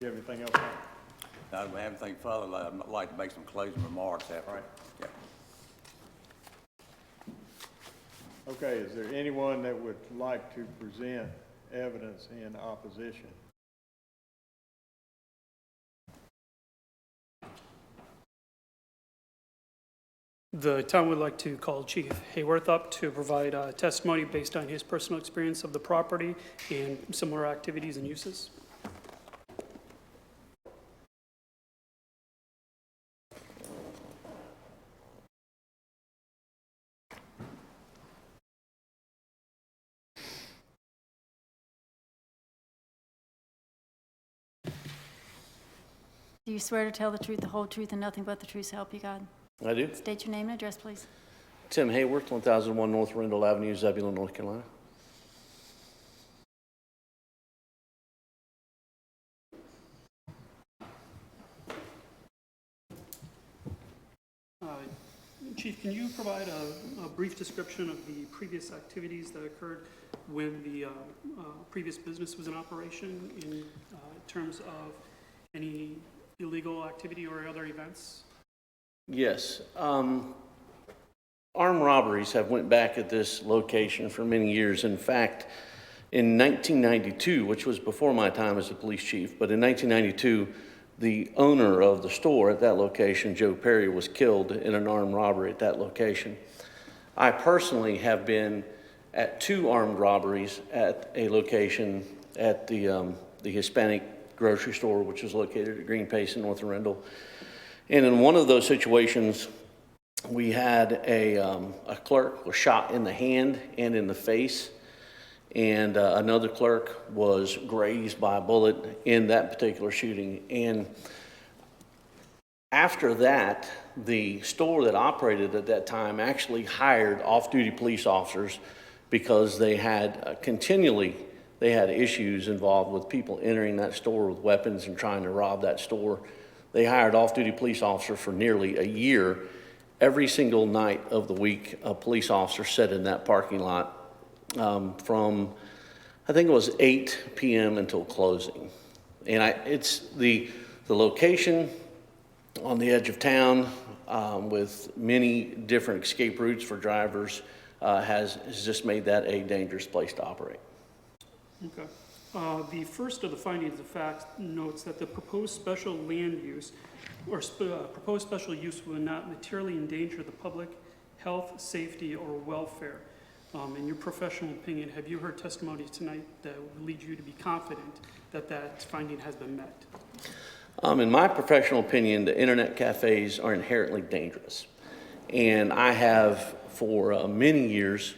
Do you have anything else, Mike? I don't have anything further. I'd like to make some closing remarks after. All right. Yeah. Okay, is there anyone that would like to present evidence in opposition? The town would like to call Chief Hayworth up to provide testimony based on his personal experience of the property and similar activities and uses. Do you swear to tell the truth, the whole truth, and nothing but the truth, so help you God? I do. State your name and address, please. Tim Hayworth, 1001 North Rendell Avenue, Zebulon, North Carolina. Chief, can you provide a brief description of the previous activities that occurred when the previous business was in operation in terms of any illegal activity or other events? Yes. Armed robberies have went back at this location for many years. In fact, in 1992, which was before my time as a police chief, but in 1992, the owner of the store at that location, Joe Perry, was killed in an armed robbery at that location. I personally have been at 2 armed robberies at a location at the Hispanic grocery store, which is located at Green Pace in North Arundel. And in one of those situations, we had a clerk was shot in the hand and in the face, and another clerk was grazed by a bullet in that particular shooting. And after that, the store that operated at that time actually hired off-duty police officers because they had they had issues involved with people entering that store with weapons and trying to rob that store. They hired off-duty police officers for nearly a year. Every single night of the week, a police officer sat in that parking lot from, I think it was 8 p.m. until closing. And it's the location on the edge of town with many different escape routes for drivers has just made that a dangerous place to operate. Okay. The first of the findings of fact notes that the proposed special land use or proposed special use will not materially endanger the public health, safety, or welfare. In your professional opinion, have you heard testimony tonight that would lead you to be confident that that finding has been met? In my professional opinion, the internet cafes are inherently dangerous. And I have, for many years,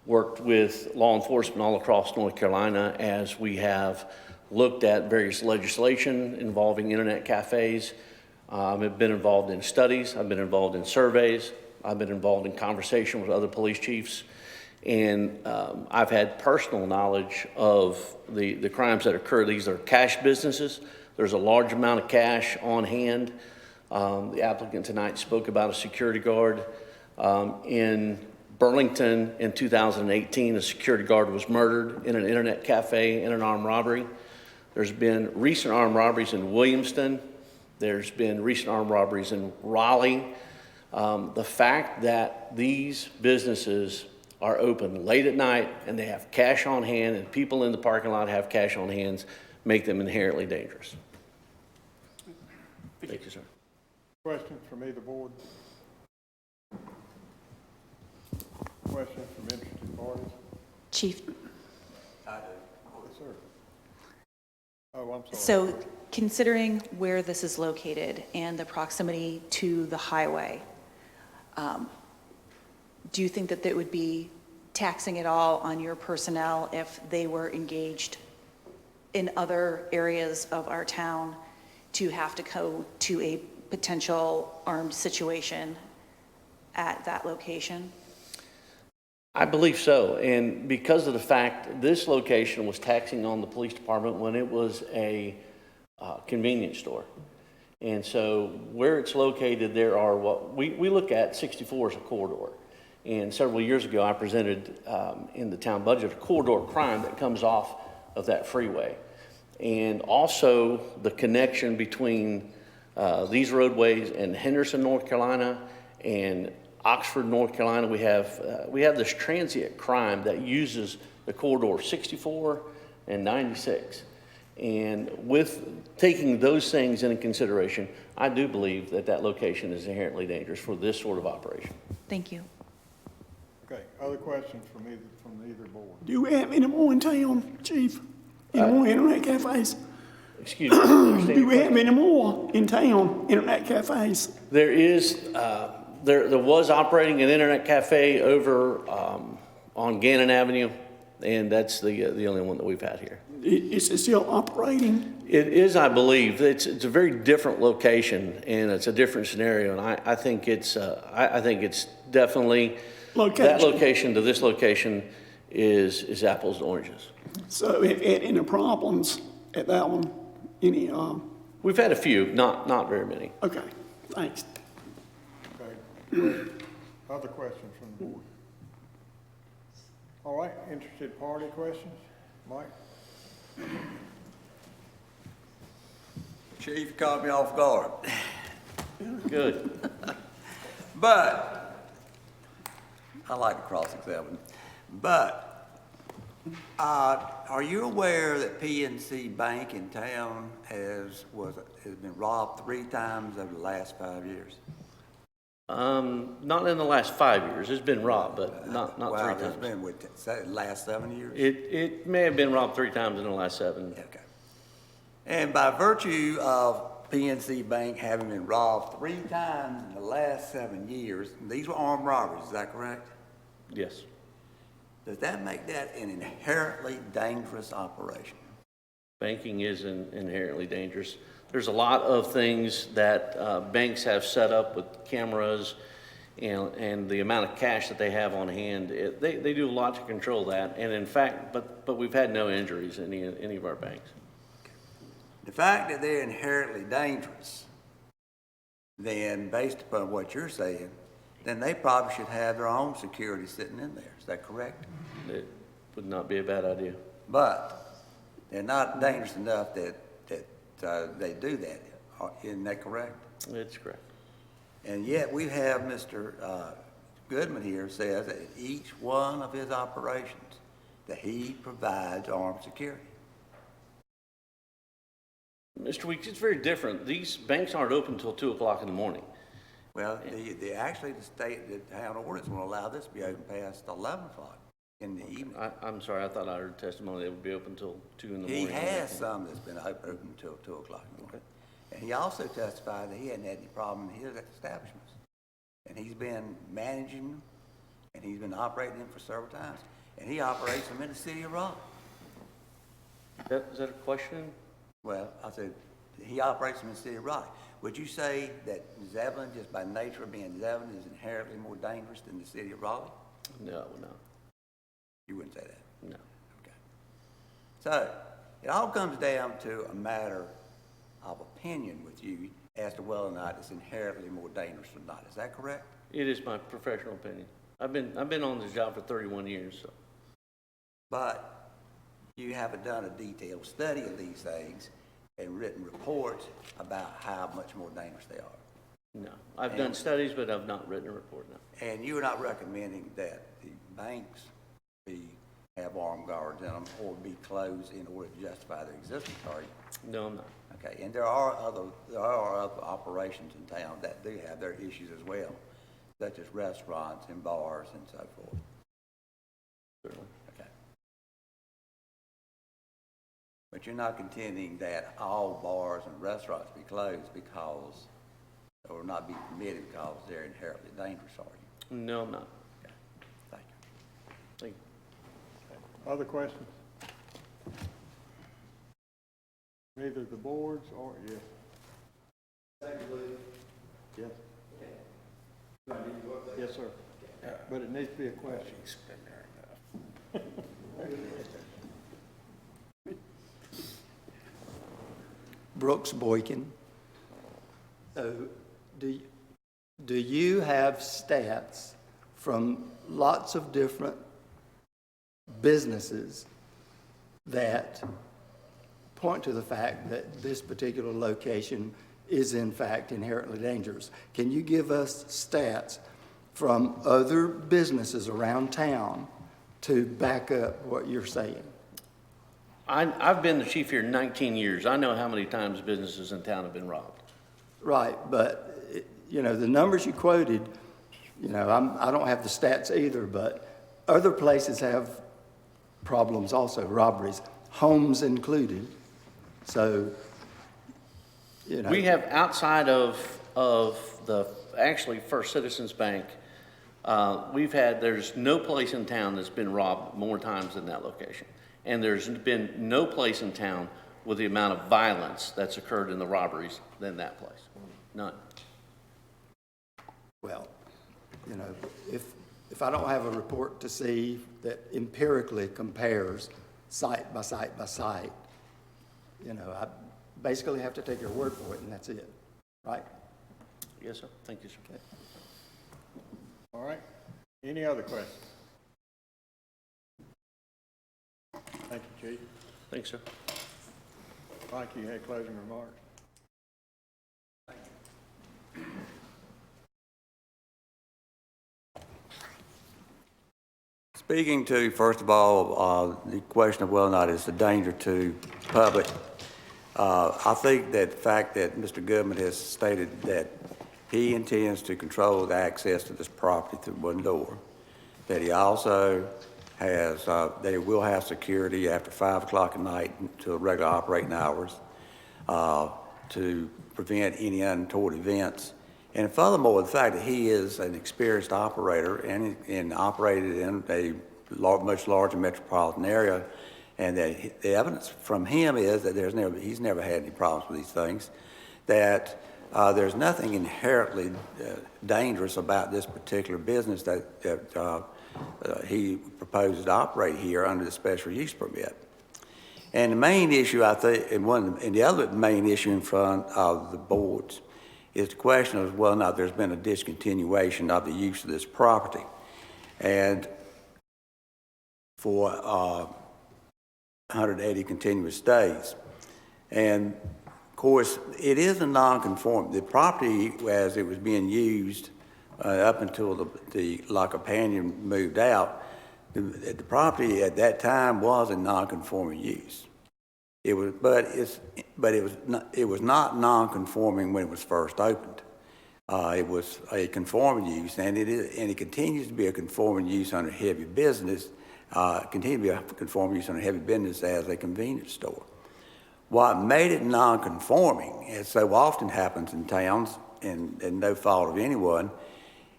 worked with law enforcement all across North Carolina as we have looked at various legislation involving internet cafes. I've been involved in studies, I've been involved in surveys, I've been involved in conversation with other police chiefs, and I've had personal knowledge of the crimes that occur. These are cash businesses. There's a large amount of cash on hand. The applicant tonight spoke about a security guard. In Burlington in 2018, a security guard was murdered in an internet cafe in an armed robbery. There's been recent armed robberies in Williamston. There's been recent armed robberies in Raleigh. The fact that these businesses are open late at night and they have cash on hand and people in the parking lot have cash on hands make them inherently dangerous. Thank you, sir. Questions from either board? Questions from interested parties? Chief. I do. Yes, sir. Oh, I'm sorry. So considering where this is located and the proximity to the highway, do you think that it would be taxing at all on your personnel if they were engaged in other areas of our town to have to go to a potential armed situation at that location? I believe so, and because of the fact this location was taxing on the police department when it was a convenience store. And so where it's located, there are what we look at 64 as a corridor. And several years ago, I presented in the town budget a corridor crime that comes off of that freeway. And also the connection between these roadways and Henderson, North Carolina, and Oxford, North Carolina. We have this transient crime that uses the corridor 64 and 96. And with taking those things into consideration, I do believe that that location is inherently dangerous for this sort of operation. Thank you. Okay, other questions from either board? Do we have any more in town, Chief? Any more internet cafes? Excuse me. Do we have any more in town, internet cafes? There is, there was operating an internet cafe over on Gannon Avenue, and that's the only one that we've had here. Is it still operating? It is, I believe. It's a very different location, and it's a different scenario, and I think it's definitely that location to this location is apples and oranges. So have you had any problems at that one? Any? We've had a few, not very many. Okay, thanks. Okay. Other questions from the board? All right, interested party questions? Mike? Chief, you caught me off guard. Good. But, I like to cross-examine, but, are you aware that PNC Bank in town has been robbed 3 times over the last 5 years? Not in the last 5 years. It's been robbed, but not 3 times. Well, it's been with the last 7 years? It may have been robbed 3 times in the last 7. Okay. And by virtue of PNC Bank having been robbed 3 times in the last 7 years, these were armed robberies, is that correct? Yes. Does that make that an inherently dangerous operation? Banking is inherently dangerous. There's a lot of things that banks have set up with cameras and the amount of cash that they have on hand. They do a lot to control that. And in fact, but we've had no injuries in any of our banks. The fact that they're inherently dangerous, then based upon what you're saying, then they probably should have their own security sitting in there. Is that correct? It would not be a bad idea. But they're not dangerous enough that they do that. Isn't that correct? It's correct. And yet we have Mr. Goodman here says that each one of his operations that he provides armed security. Mr. Weeks, it's very different. These banks aren't open until 2 o'clock in the morning. Well, actually the town ordinance will allow this to be open past 11 o'clock in the evening. I'm sorry, I thought I heard testimony they would be open until 2 in the morning. He has some that's been open until 2 o'clock in the morning. Okay. And he also testified that he hadn't had any problem in his establishments. And he's been managing them, and he's been operating them for several times. And he operates them in the city of Raleigh. Is that a question? Well, I said, he operates them in the city of Raleigh. Would you say that Zebulon, just by nature of being Zebulon, is inherently more dangerous than the city of Raleigh? No. You wouldn't say that? No. Okay. So, it all comes down to a matter of opinion with you as to whether or not it's inherently more dangerous or not. Is that correct? It is my professional opinion. I've been on this job for 31 years. So. But you haven't done a detailed study of these things and written reports about how much more dangerous they are. No. I've done studies, but I've not written a report, no. And you are not recommending that the banks have armed guards in them or be closed in order to justify their existence, are you? No, I'm not. Okay, and there are other operations in town that do have their issues as well, such as restaurants and bars and so forth. Certainly. Okay. But you're not contending that all bars and restaurants be closed because, or not be permitted because they're inherently dangerous, are you? No, I'm not. Okay. Thank you. Thank you. Other questions? Either the boards or, yes. Thank you, Lee. Yes. Do I need to go up there? Yes, sir. But it needs to be a question. Brooks Boykin. So do you have stats from lots of different businesses that point to the fact that this particular location is in fact inherently dangerous? Can you give us stats from other businesses around town to back up what you're saying? I've been the chief here 19 years. I know how many times businesses in town have been robbed. Right, but, you know, the numbers you quoted, you know, I don't have the stats either, but other places have problems also, robberies, homes included. So, you know. We have outside of the actually First Citizens Bank, there's no place in town that's been robbed more times than that location. And there's been no place in town with the amount of violence that's occurred in the robberies than that place. None. Well, you know, if I don't have a report to see that empirically compares site by site by site, you know, I basically have to take your word for it, and that's it, right? Yes, sir. Thank you, sir. Okay. All right. Any other questions? Thank you, Chief. Thanks, sir. Mike, you had closing remarks? Speaking to, first of all, the question of whether or not it's a danger to the public, I think that the fact that Mr. Goodman has stated that he intends to control the access to this property through one door, that he also has, they will have security after 5 o'clock at night until regular operating hours to prevent any untoward events. And furthermore, the fact that he is an experienced operator and operated in a much larger metropolitan area, and that the evidence from him is that he's never had any problems with these things, that there's nothing inherently dangerous about this particular business that he proposes to operate here under the special use permit. And the main issue, I think, and the other main issue in front of the boards is the question of whether or not there's been a discontinuation of the use of this property. And for 180 continuous days. And of course, it is a non-conforming. The property, as it was being used up until the La Companion moved out, the property at that time was a non-conforming use. It was, but it was not non-conforming when it was first opened. It was a conforming use, and it continues to be a conforming use under heavy business. Continue to be a conforming use under heavy business as a convenience store. What made it non-conforming, as so often happens in towns, and no fault of anyone,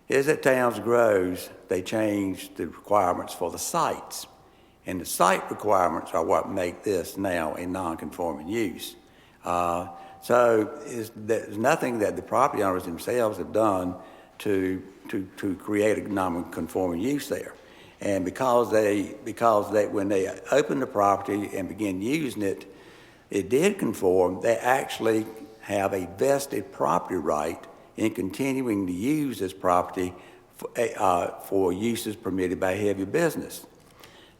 is that towns grows, they change the requirements for the sites. And the site requirements are what make this now a non-conforming use. So there's nothing that the property owners themselves have done to create a non-conforming use there. And because when they opened the property and began using it, it did conform. They actually have a vested property right in continuing to use this property for uses permitted by heavy business.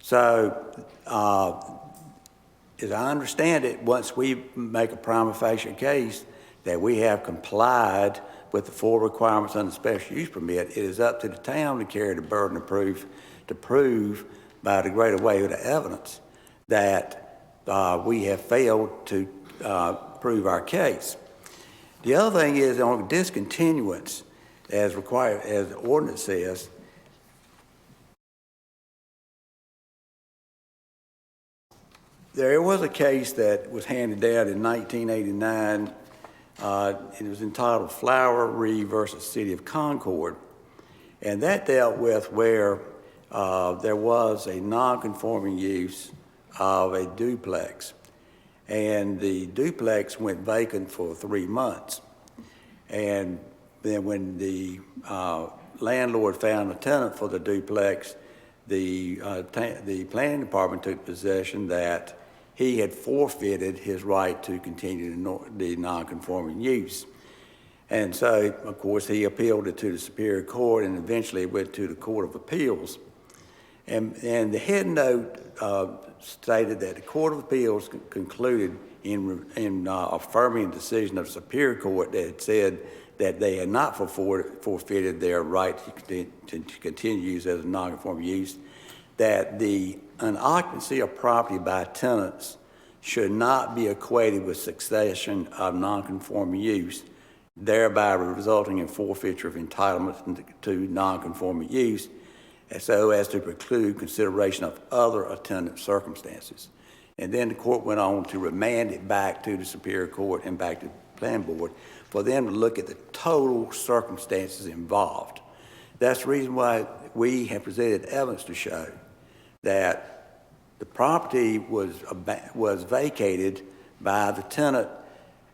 So, as I understand it, once we make a prima facie case that we have complied with the full requirements under the special use permit, it is up to the town to carry the burden of proof to prove by the greater weight of the evidence that we have failed to prove our case. The other thing is on discontinuance, as required, as the ordinance says, there was a case that was handed down in 1989. It was entitled Flowery versus City of Concord. And that dealt with where there was a non-conforming use of a duplex. And the duplex went vacant for 3 months. And then when the landlord found a tenant for the duplex, the planning department took possession that he had forfeited his right to continue the non-conforming use. And so, of course, he appealed it to the Superior Court, and eventually it went to the Court of Appeals. And the head note stated that the Court of Appeals concluded in affirming the decision of the Superior Court that it said that they had not forfeited their right to continue use as a non-conforming use, that an occupancy of property by tenants should not be equated with succession of non-conforming use, thereby resulting in forfeiture of entitlement to non-conforming use, so as to preclude consideration of other attendant circumstances. And then the court went on to remand it back to the Superior Court and back to the Planning Board for them to look at the total circumstances involved. That's the reason why we have presented evidence to show that the property was vacated by the tenant,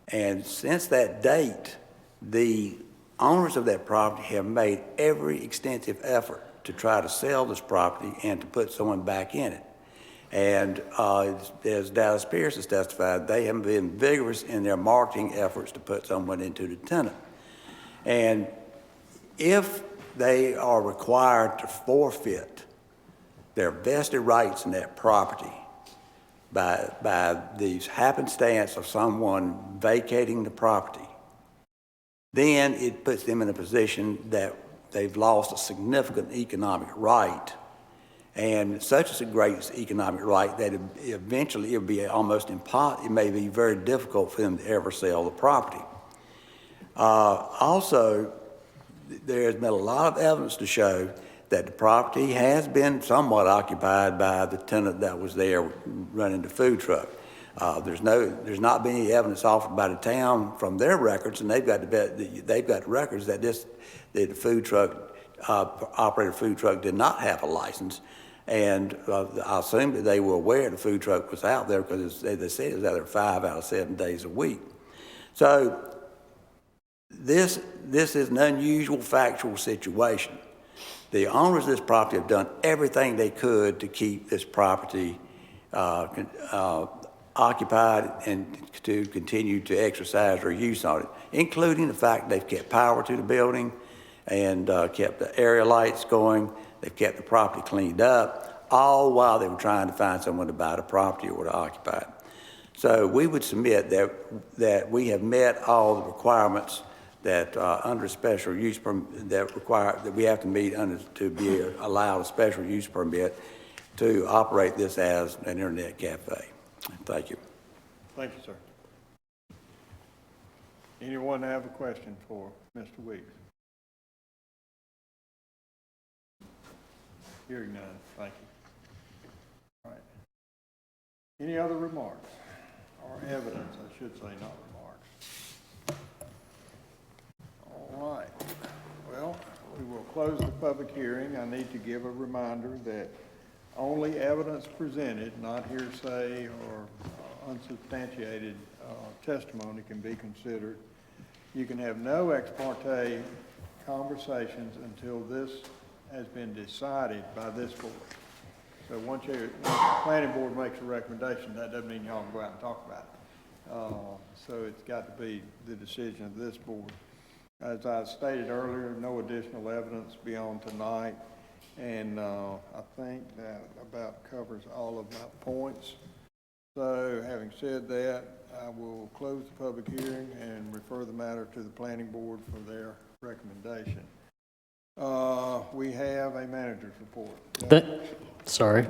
and since that date, the owners of that property have made every extensive effort to try to sell this property and to put someone back in it. And as Dallas Pierce has testified, they have been vigorous in their marketing efforts to put someone into the tenant. And if they are required to forfeit their vested rights in that property by the happenstance of someone vacating the property, then it puts them in a position that they've lost a significant economic right, and such a great economic right that eventually it'll be almost impossible. It may be very difficult for them to ever sell the property. Also, there's been a lot of evidence to show that the property has been somewhat occupied by the tenant that was there running the food truck. There's not been any evidence offered by the town from their records, and they've got records that the food truck operator food truck did not have a license, and I assume that they were aware the food truck was out there because they said it was out there 5 out of 7 days a week. So this is an unusual factual situation. The owners of this property have done everything they could to keep this property occupied and to continue to exercise their use on it, including the fact they've kept power to the building and kept the area lights going. They've kept the property cleaned up, all while they were trying to find someone to buy the property or to occupy it. So we would submit that we have met all the requirements that under special use permit that we have to meet to be allowed a special use permit to operate this as an internet cafe. Thank you. Thank you, sir. Anyone have a question for Mr. Weeks? Hearing none, thank you. All right. Any other remarks or evidence, I should say, not remarks? All right. Well, we will close the public hearing. I need to give a reminder that only evidence presented, not hearsay or unsubstantiated testimony, can be considered. You can have no ex parte conversations until this has been decided by this board. So once the planning board makes a recommendation, that doesn't mean y'all can go out and talk about it. So it's got to be the decision of this board. As I stated earlier, no additional evidence beyond tonight. And I think that about covers all of my points. So having said that, I will close the public hearing and refer the matter to the planning board for their recommendation. We have a manager's report. Sorry.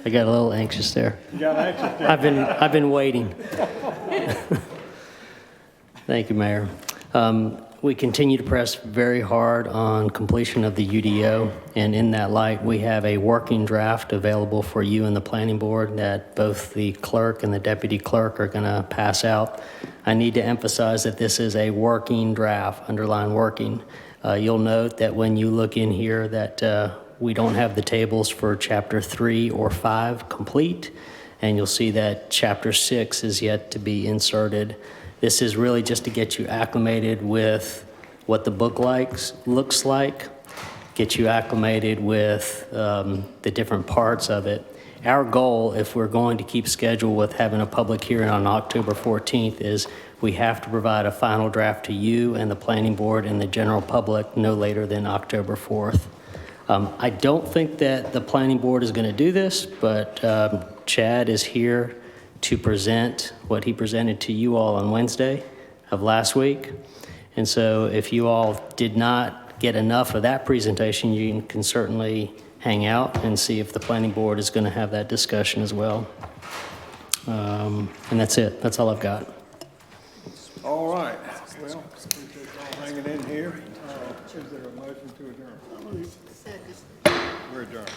I got a little anxious there. You got anxious there? I've been waiting. Thank you, Mayor. We continue to press very hard on completion of the UDO, and in that light, we have a working draft available for you and the planning board that both the clerk and the deputy clerk are going to pass out. I need to emphasize that this is a working draft, underline working. You'll note that when you look in here that we don't have the tables for Chapter 3 or 5 complete, and you'll see that Chapter 6 is yet to be inserted. This is really just to get you acclimated with what the book looks like, get you acclimated with the different parts of it. Our goal, if we're going to keep schedule with having a public hearing on October 14th, is we have to provide a final draft to you and the planning board and the general public no later than October 4th. I don't think that the planning board is going to do this, but Chad is here to present what he presented to you all on Wednesday of last week. And so if you all did not get enough of that presentation, you can certainly hang out and see if the planning board is going to have that discussion as well. And that's it. That's all I've got. All right. Well, appreciate y'all hanging in here. Is there a motion to adjourn? We're adjourned.